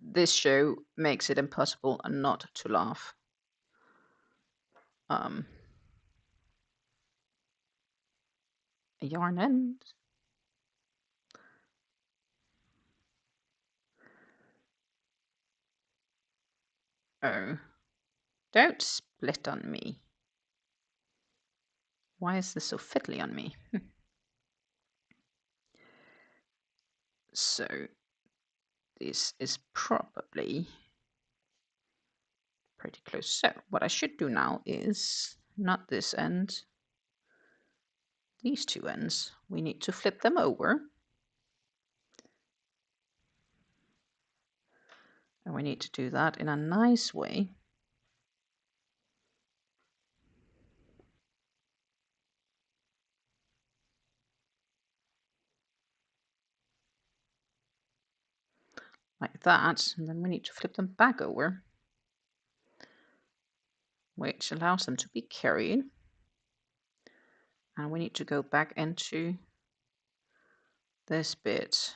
[SPEAKER 2] This show makes it impossible not to laugh. Yarn end. Oh, don't split on me. Why is this so fiddly on me? So, this is probably pretty close. So, what I should do now is not this end, these two ends. We need to flip them over. And we need to do that in a nice way. Like that. And then we need to flip them back over, which allows them to be carried. And we need to go back into this bit.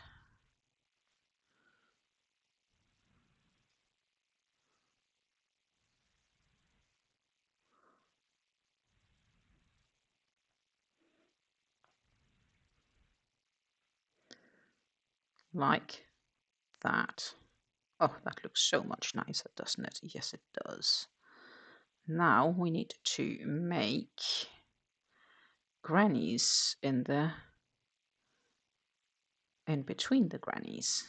[SPEAKER 2] Like that. Oh, that looks so much nicer, doesn't it? Yes, it does. Now we need to make grannies in between the grannies.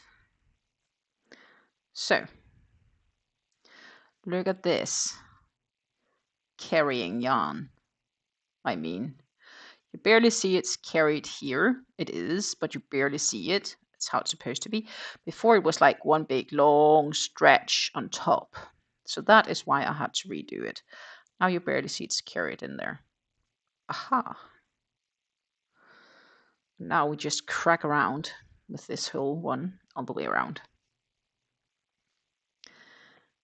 [SPEAKER 2] So look at this carrying yarn. I mean, you barely see it's carried here. It is, but you barely see it. It's how it's supposed to be. Before it was like one big long stretch on top. So that is why I had to redo it. Now you barely see it's carried in there. Aha. Now we just crack around with this whole one all the way around.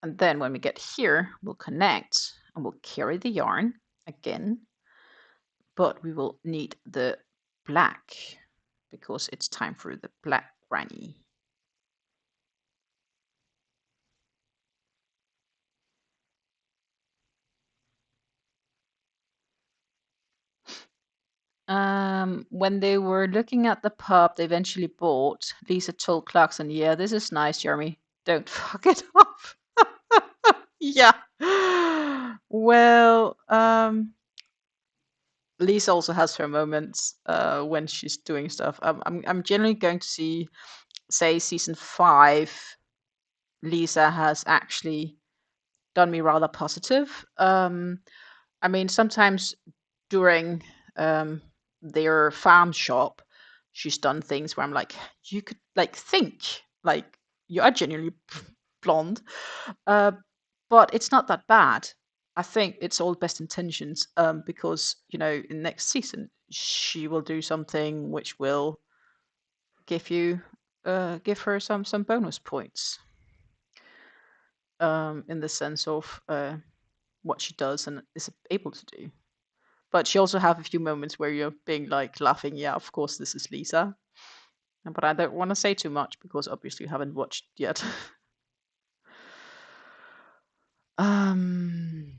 [SPEAKER 2] And then when we get here, we'll connect and we'll carry the yarn again, but we will need the black because it's time for the black granny. When they were looking at the pub they eventually bought, Lisa told Clarkson, "Yeah, this is nice, Jeremy. Don't fuck it up." Yeah. Well, Lisa also has her moments when she's doing stuff. I'm generally going to say season 5. Lisa has actually done me rather positive. I mean, sometimes during their farm shop, she's done things where I'm like, you could like think like you are genuinely blonde, uh, but it's not that bad. I think it's all best intentions because in next season she will do something which will give her some bonus points in the sense of what she does and is able to do. But she also have a few moments where you're being like laughing. Yeah, of course this is Lisa, but I don't want to say too much because obviously you haven't watched yet. um,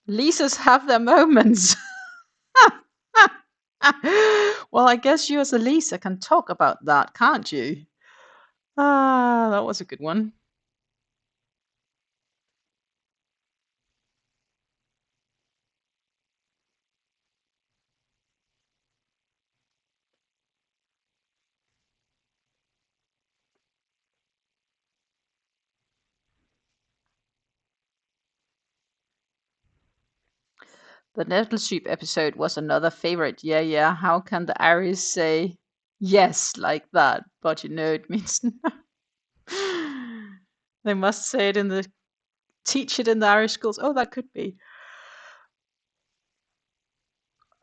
[SPEAKER 2] Lisas have their moments. Well, I guess you as a Lisa can talk about that, can't you? Ah, that was a good one. The Nettle Soup episode was another favorite. Yeah, yeah. How can the Aries say yes like that? But it means no. They must say it in the teach it in the Irish schools. Oh, that could be.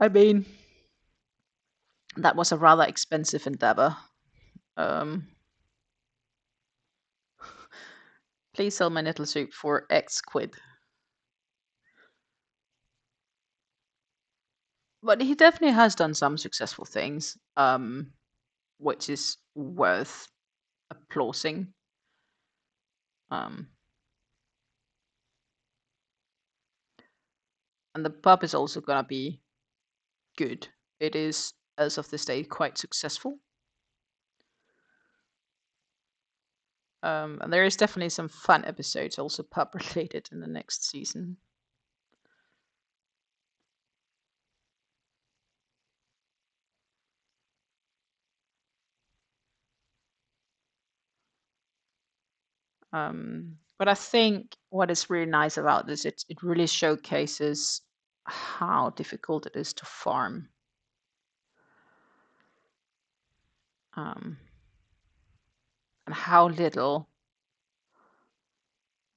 [SPEAKER 2] I mean, that was a rather expensive endeavor. Um, please sell my Nettle Soup for X quid. But he definitely has done some successful things, which is worth applauding. Um, and the pub is also gonna be good. It is, as of this day, quite successful. And there is definitely some fun episodes also pub related in the next season. But I think what is really nice about this, it really showcases how difficult it is to farm. Um, and how little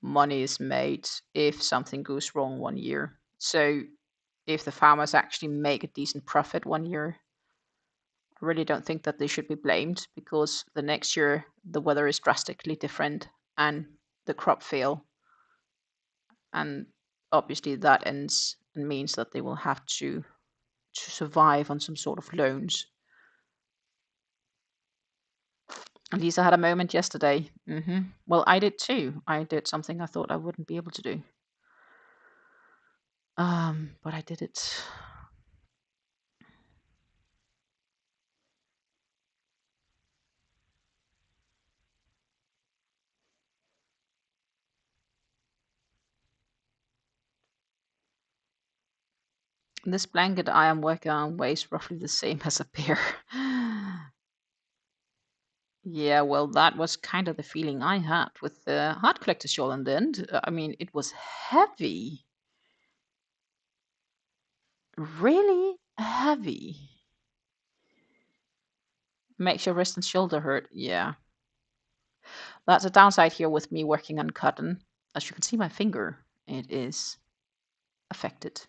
[SPEAKER 2] money is made if something goes wrong one year. So if the farmers actually make a decent profit one year, I really don't think that they should be blamed because the next year the weather is drastically different and the crop fail. And obviously that ends and means that they will have to survive on some sort of loans. And Lisa had a moment yesterday. Well, I did too. I did something I thought I wouldn't be able to do. But I did it. This blanket I am working on weighs roughly the same as a bear. Yeah, well, that was kind of the feeling I had with the Heart Collector shawl in the end. I mean, it was heavy, really heavy. Makes your wrist and shoulder hurt. Yeah, that's a downside here with me working on cotton. As you can see, my finger, it is affected.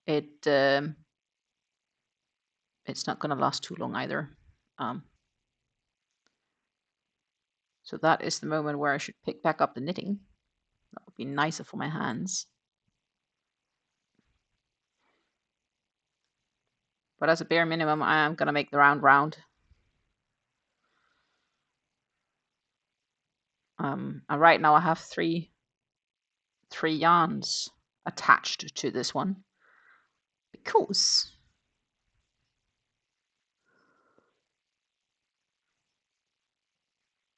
[SPEAKER 2] It it's not going to last too long either. So that is the moment where I should pick back up the knitting. That would be nicer for my hands. But as a bare minimum, I am going to make the round round. And right now I have three yarns attached to this one because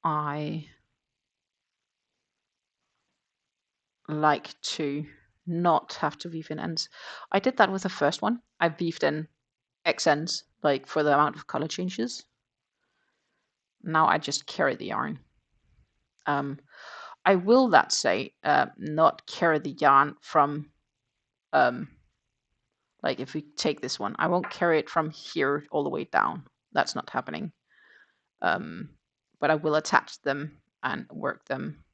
[SPEAKER 2] I like to not have to weave in ends. I did that with the first one. I weaved in X ends, like for the amount of color changes. Now I just carry the yarn. I will, that say, not carry the yarn from, like if we take this one, I won't carry it from here all the way down. That's not happening. But I will attach them and work them,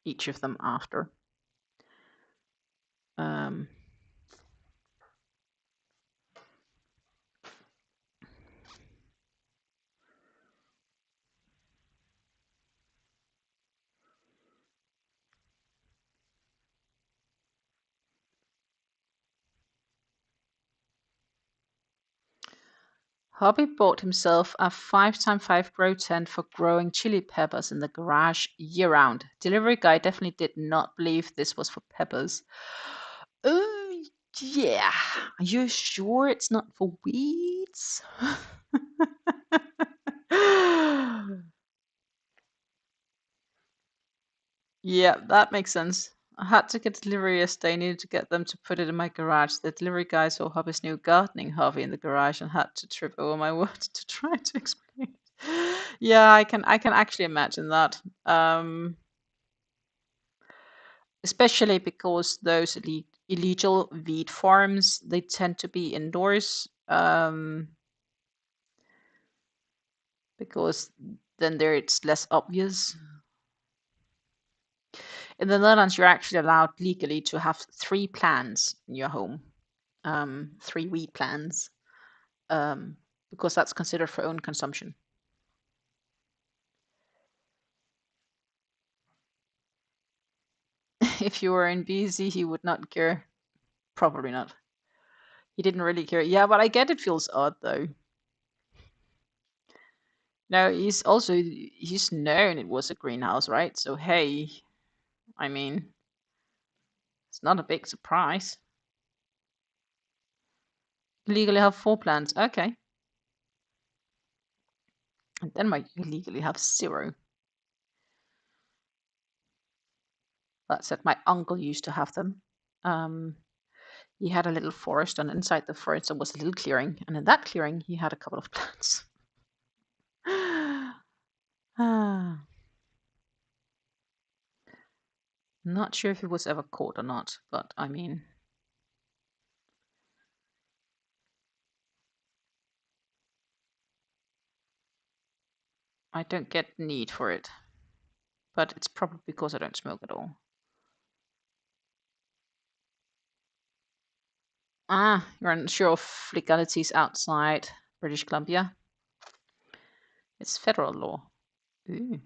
[SPEAKER 2] each of them after. Hobby bought himself a 5x5 grow tent for growing chili peppers in the garage year-round. Delivery guy definitely did not believe this was for peppers. Oh, yeah. Are you sure it's not for weeds? Yeah, that makes sense. I had to get delivery yesterday. I needed to get them to put it in my garage. The delivery guy saw Hobby's new gardening hobby in the garage and had to trip over my words to try to explain it. Yeah, I can actually imagine that. Especially because those illegal weed farms, they tend to be indoors. Because then there it's less obvious. In the Netherlands, you're actually allowed legally to have 3 plants in your home, 3 weed plants, because that's considered for own consumption. If you were in BC, he would not care. Probably not. He didn't really care. Yeah, but I get it feels odd though. No, he's known it was a greenhouse, right? So hey, I mean, it's not a big surprise. Legally have 4 plants. Okay. In Denmark, you legally have 0. That said, my uncle used to have them. He had a little forest, and inside the forest there was a little clearing, and in that clearing he had a couple of plants. Not sure if he was ever caught or not, but I mean, I don't get the need for it, but it's probably because I don't smoke at all. You're unsure of legalities outside British Columbia. It's federal law. Ooh.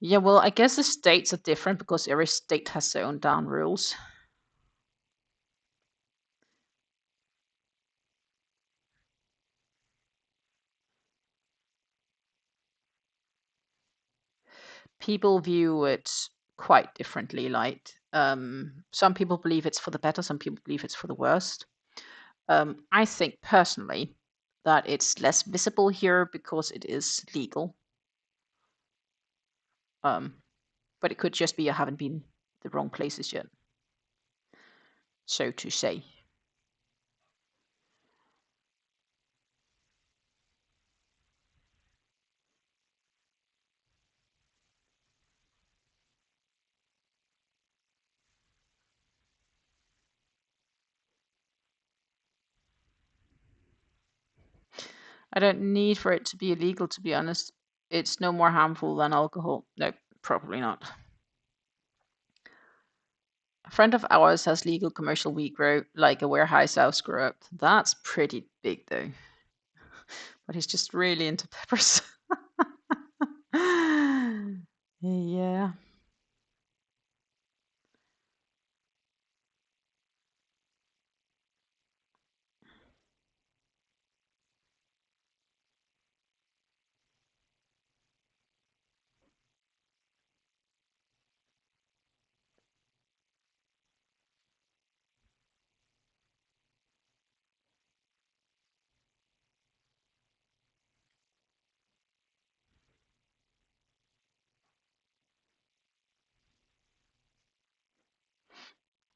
[SPEAKER 2] Yeah, well, I guess the states are different because every state has their own down rules. People view it quite differently. Like some people believe it's for the better, some people believe it's for the worst. I think personally that it's less visible here because it is legal. But it could just be I haven't been the wrong places yet. so to say. I don't need for it to be illegal, to be honest. It's no more harmful than alcohol. No, probably not. A friend of ours has legal commercial wheat grow, like a warehouse house grow up. That's pretty big though. But he's just really into peppers. Yeah.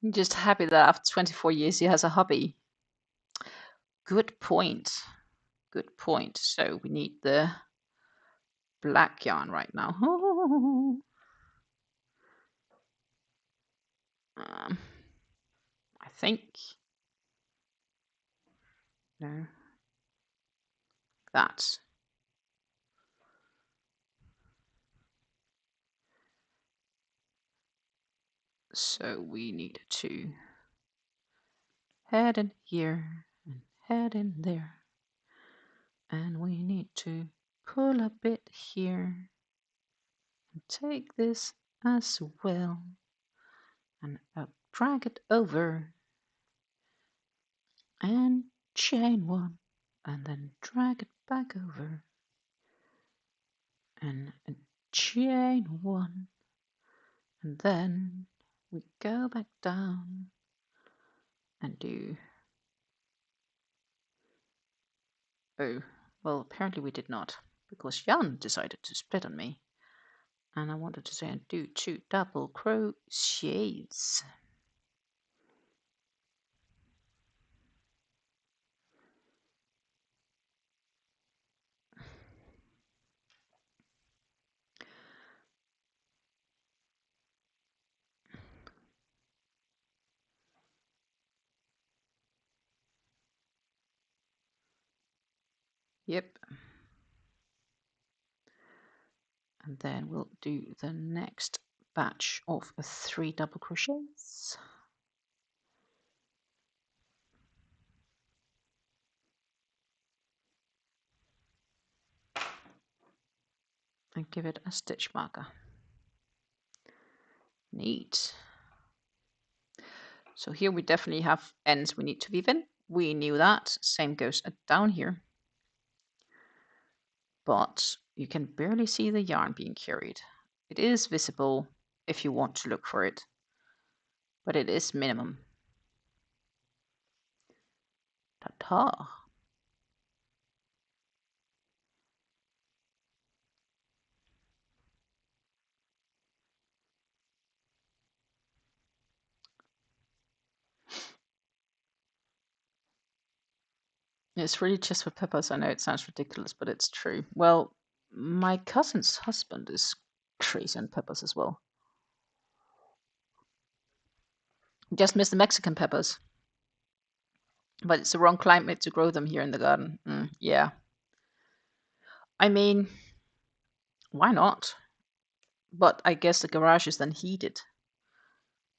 [SPEAKER 2] I'm just happy that after 24 years he has a hobby. Good point. Good point. So we need the black yarn right now. I think. No. That. So we need to head in here and head in there. And we need to pull a bit here and take this as well and drag it over and chain one and then drag it back over and chain one and then we go back down and do. Oh, well, apparently we did not, because Jan decided to split on me. And I wanted to say and do 2 double crochets. Yep. And then we'll do the next batch of 3 double crochets. And give it a stitch marker. Neat. So here we definitely have ends we need to weave in. We knew that. Same goes down here. But you can barely see the yarn being carried. It is visible if you want to look for it, but it is minimum. Ta-ta. It's really just for peppers. I know it sounds ridiculous, but it's true. Well, my cousin's husband is crazy on peppers as well. Just miss the Mexican peppers. But it's the wrong climate to grow them here in the garden. Yeah. I mean, why not? But I guess the garage is then heated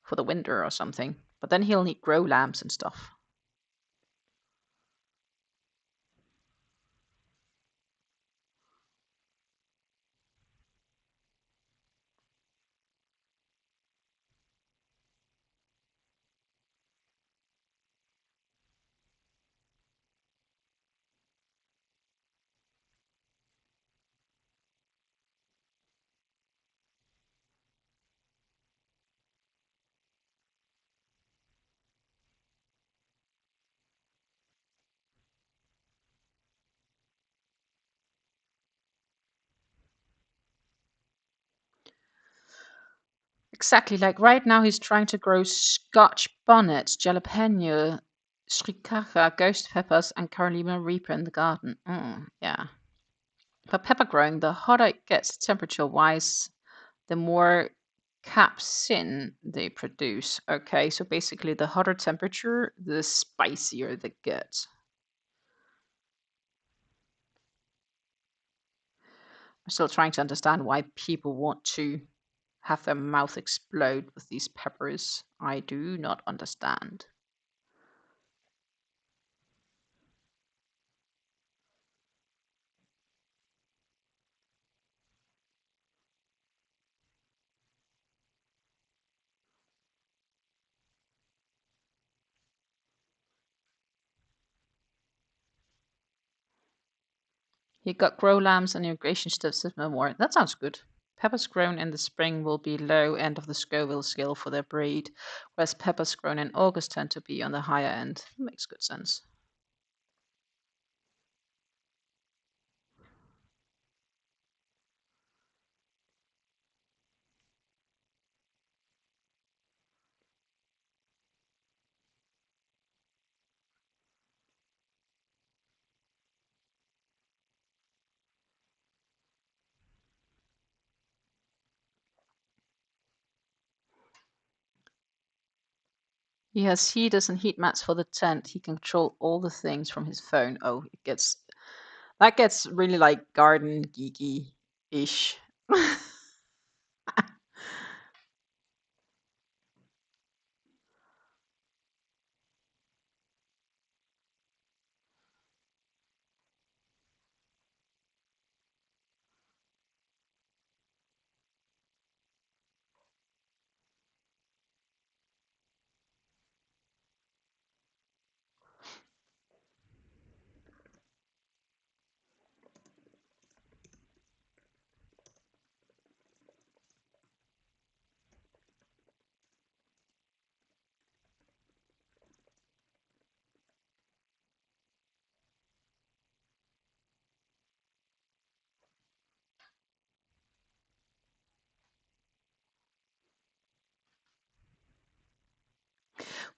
[SPEAKER 2] for the winter or something. But then he'll need grow lamps and stuff. Exactly. Like right now, he's trying to grow Scotch bonnets, jalapeno, sriracha, ghost peppers, and Carolina Reaper in the garden. Yeah. But pepper growing, the hotter it gets temperature wise, the more capsaicin they produce. Okay, so basically, the hotter temperature, the spicier they get. I'm still trying to understand why people want to have their mouth explode with these peppers. I do not understand. You got grow lamps and irrigation systems and more. That sounds good. Peppers grown in the spring will be low end of the Scoville scale for their breed, whereas peppers grown in August tend to be on the higher end. Makes good sense. He has heaters and heat mats for the tent. He can control all the things from his phone. Oh, that gets really like garden geeky ish.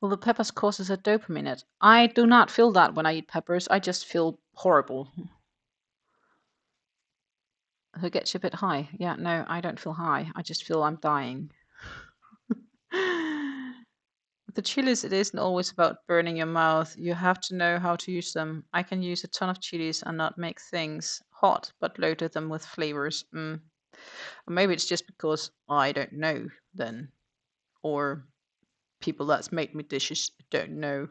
[SPEAKER 2] Well, the peppers causes a dopamine hit. I do not feel that when I eat peppers. I just feel horrible. Who gets you a bit high? Yeah, no, I don't feel high. I just feel I'm dying. With the chilies, it isn't always about burning your mouth. You have to know how to use them. I can use a ton of chilies and not make things hot, but loaded them with flavors. Or maybe it's just because I don't know then, or people that's made me dishes don't know.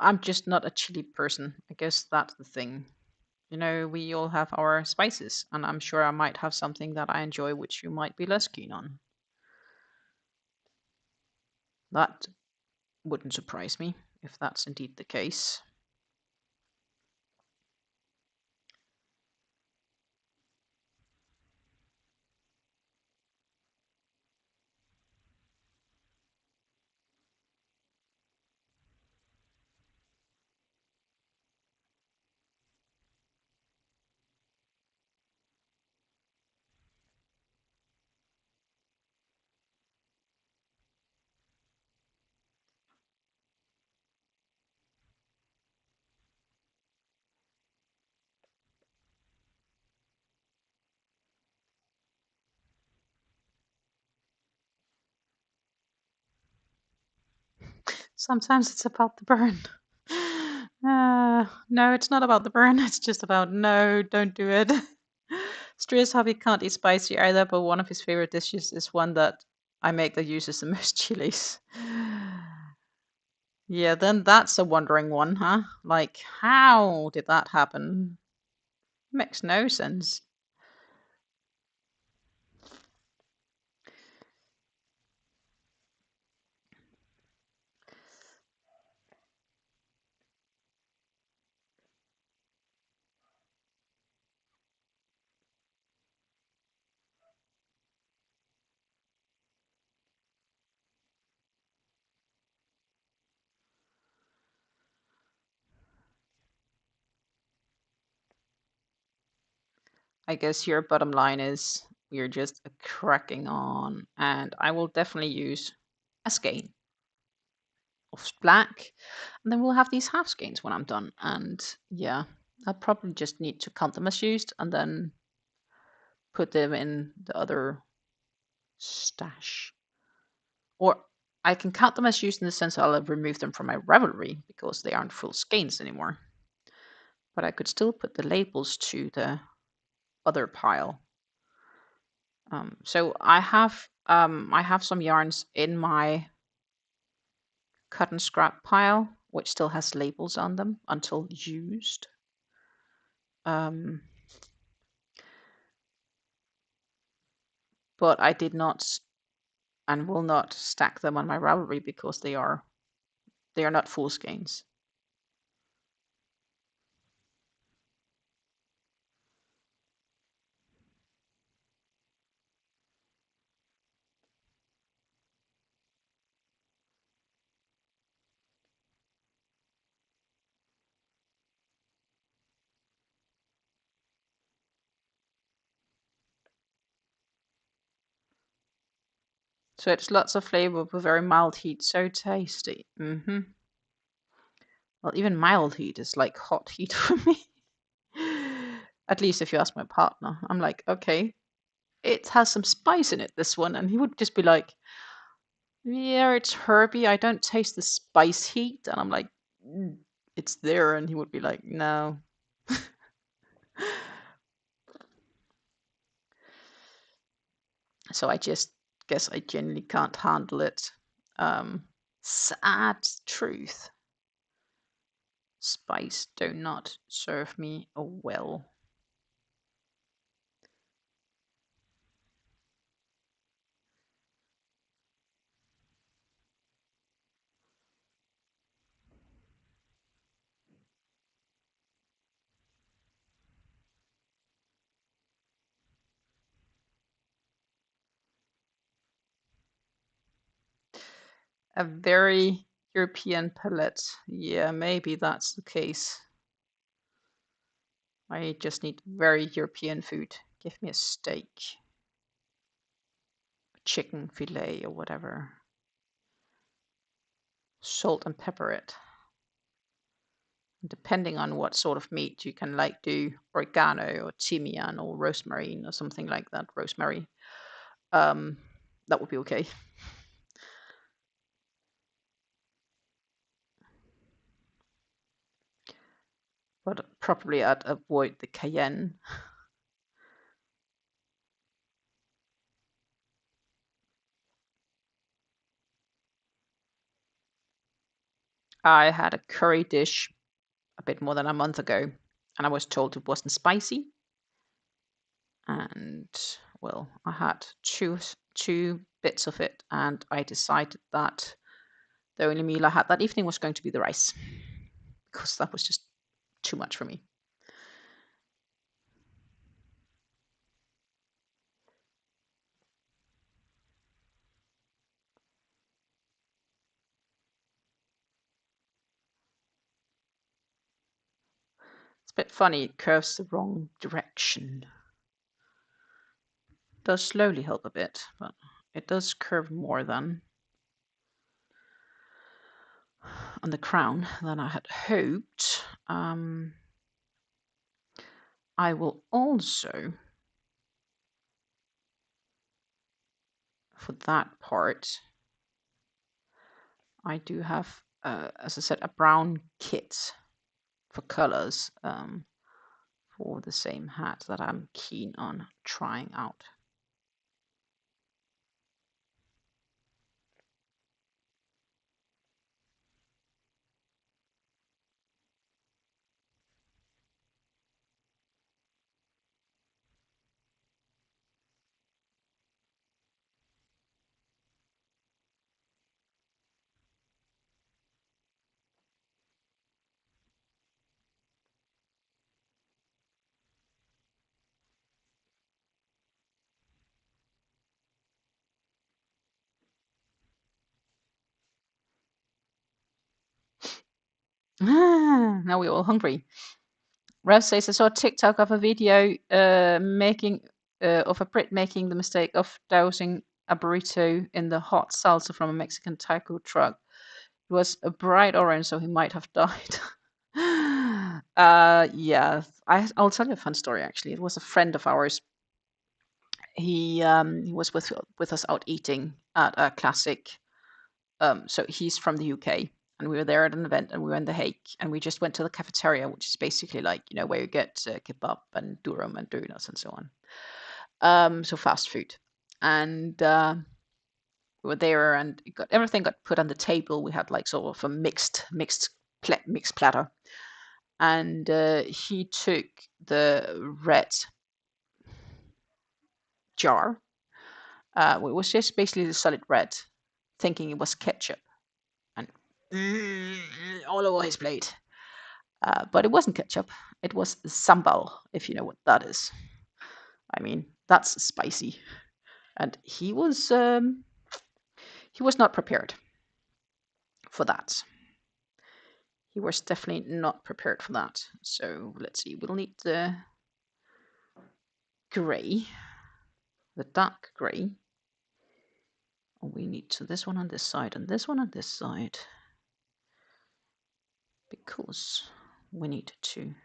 [SPEAKER 2] I'm just not a chili person. I guess that's the thing. We all have our spices, and I'm sure I might have something that I enjoy which you might be less keen on. That wouldn't surprise me if that's indeed the case. Sometimes it's about the burn. No, it's not about the burn. It's just about no, don't do it. Stray's hubby can't eat spicy either, but one of his favorite dishes is one that I make that uses the most chilies. Yeah, then that's a wondering one, huh? Like, how did that happen? Makes no sense. I guess your bottom line is we're just cracking on, and I will definitely use a skein of black, and then we'll have these half skeins when I'm done. And yeah, I'll probably just need to count them as used and then put them in the other stash. Or I can count them as used in the sense I'll remove them from my Ravelry because they aren't full skeins anymore. But I could still put the labels to the other pile. So I have some yarns in my cut and scrap pile which still has labels on them until used. But I did not and will not stack them on my Ravelry because they are not full skeins. So it's lots of flavor with very mild heat. So tasty. Well, even mild heat is like hot heat for me. At least if you ask my partner. I'm like, okay, it has some spice in it, this one. And he would just be like, yeah, it's herby. I don't taste the spice heat. And I'm like, it's there. And he would be like, no. So I just guess I genuinely can't handle it. Sad truth. Spice do not serve me well. A very European palette. Yeah, maybe that's the case. I just need very European food. Give me a steak, a chicken fillet, or whatever. Salt and pepper it. Depending on what sort of meat, you can like do oregano or thymian or rosemary or something like that. Rosemary. That would be okay. But probably I'd avoid the cayenne. I had a curry dish a bit more than a month ago, and I was told it wasn't spicy. And well, I had two bits of it, and I decided that the only meal I had that evening was going to be the rice because that was just too much for me. It's a bit funny, it curves the wrong direction. It does slowly help a bit, but it does curve more than on the crown than I had hoped. I will also, for that part, I do have, as I said, a brown kit for colors for the same hat that I'm keen on trying out. Now we're all hungry. Rev says I saw a TikTok of a video making of a Brit making the mistake of dousing a burrito in the hot salsa from a Mexican taco truck. It was a bright orange, so he might have died. Yeah, I'll tell you a fun story. Actually, it was a friend of ours. He was with us out eating at a classic. So he's from the UK, and we were there at an event, and we were in The Hague, and we just went to the cafeteria, which is basically like where you get kebab and durum and donuts and so on. So fast food, and we were there, and everything got put on the table. We had like sort of a mixed platter, and he took the red jar. It was just basically the solid red, thinking it was ketchup, and all over his plate. But it wasn't ketchup. It was sambal, if you know what that is. I mean, that's spicy, and he was not prepared for that. He was definitely not prepared for that. So let's see. We'll need the gray, the dark gray. We need this one on this side and this one on this side, because we need to.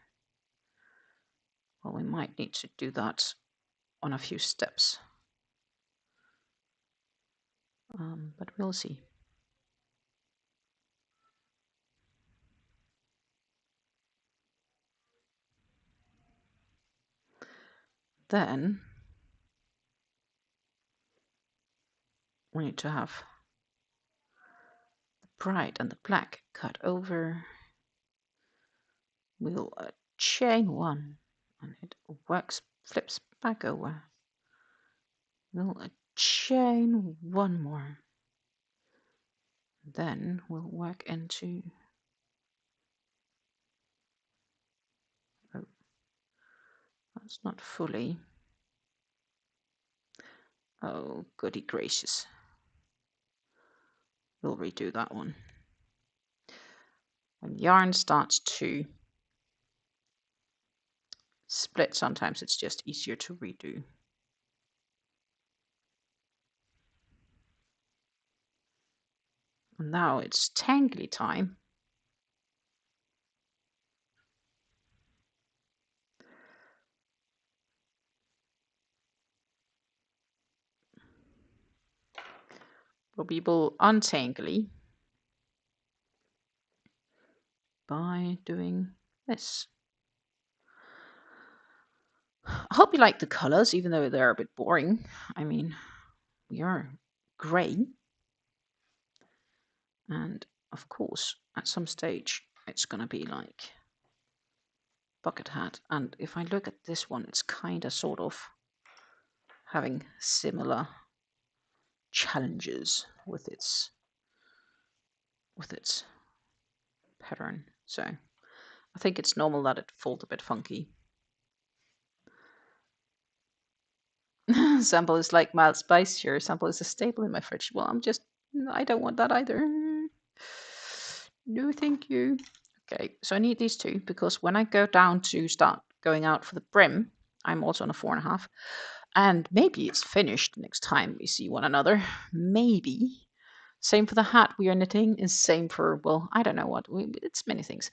[SPEAKER 2] Well, we might need to do that on a few steps, but we'll see. Then we need to have the bright and the black cut over. We'll chain one, and it works, flips back over. We'll chain one more. Then we'll work into. Oh, that's not fully. Oh, goody gracious. We'll redo that one. When yarn starts to split, sometimes it's just easier to redo. And now it's tangly time. We will untangly by doing this. I hope you like the colors, even though they're a bit boring. I mean, we are gray. And of course, at some stage, it's going to be like bucket hat. And if I look at this one, it's kind of sort of having similar challenges with its pattern. So I think it's normal that it falls a bit funky. Sample is like mild spicier. Sample is a staple in my fridge. Well, I don't want that either. No, thank you. Okay, so I need these two, because when I go down to start going out for the brim, I'm also on a 4.5. And maybe it's finished next time we see one another. Maybe. Same for the hat we are knitting, is same for, well, I don't know what. It's many things.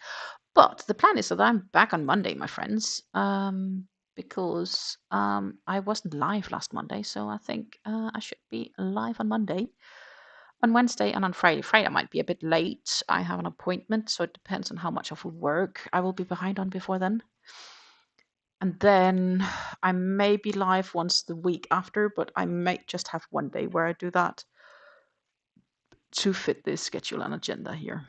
[SPEAKER 2] But the plan is that I'm back on Monday, my friends, because I wasn't live last Monday, so I think I should be live on Monday, on Wednesday, and on Friday. Friday might be a bit late. I have an appointment, so it depends on how much of work I will be behind on before then. And then I may be live once the week after, but I might just have one day where I do that to fit this schedule and agenda here.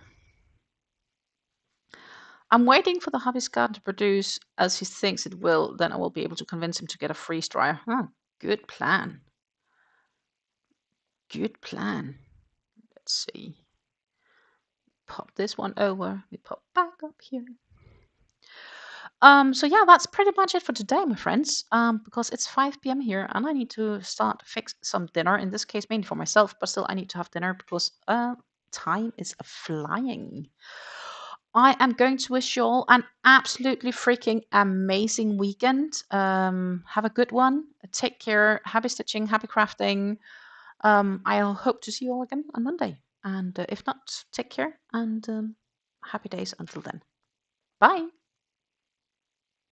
[SPEAKER 2] I'm waiting for the hobbyist garden to produce as he thinks it will. Then I will be able to convince him to get a freeze dryer. Huh, good plan. Good plan. Let's see. Pop this one over. We pop back up here. So yeah, that's pretty much it for today, my friends. Because it's 5 p.m. here, and I need to start to fix some dinner. In this case, mainly for myself, but still I need to have dinner because time is flying. I am going to wish you all an absolutely freaking amazing weekend. Have a good one. Take care. Happy stitching. Happy crafting. I'll hope to see you all again on Monday. And if not, take care and happy days until then. Bye.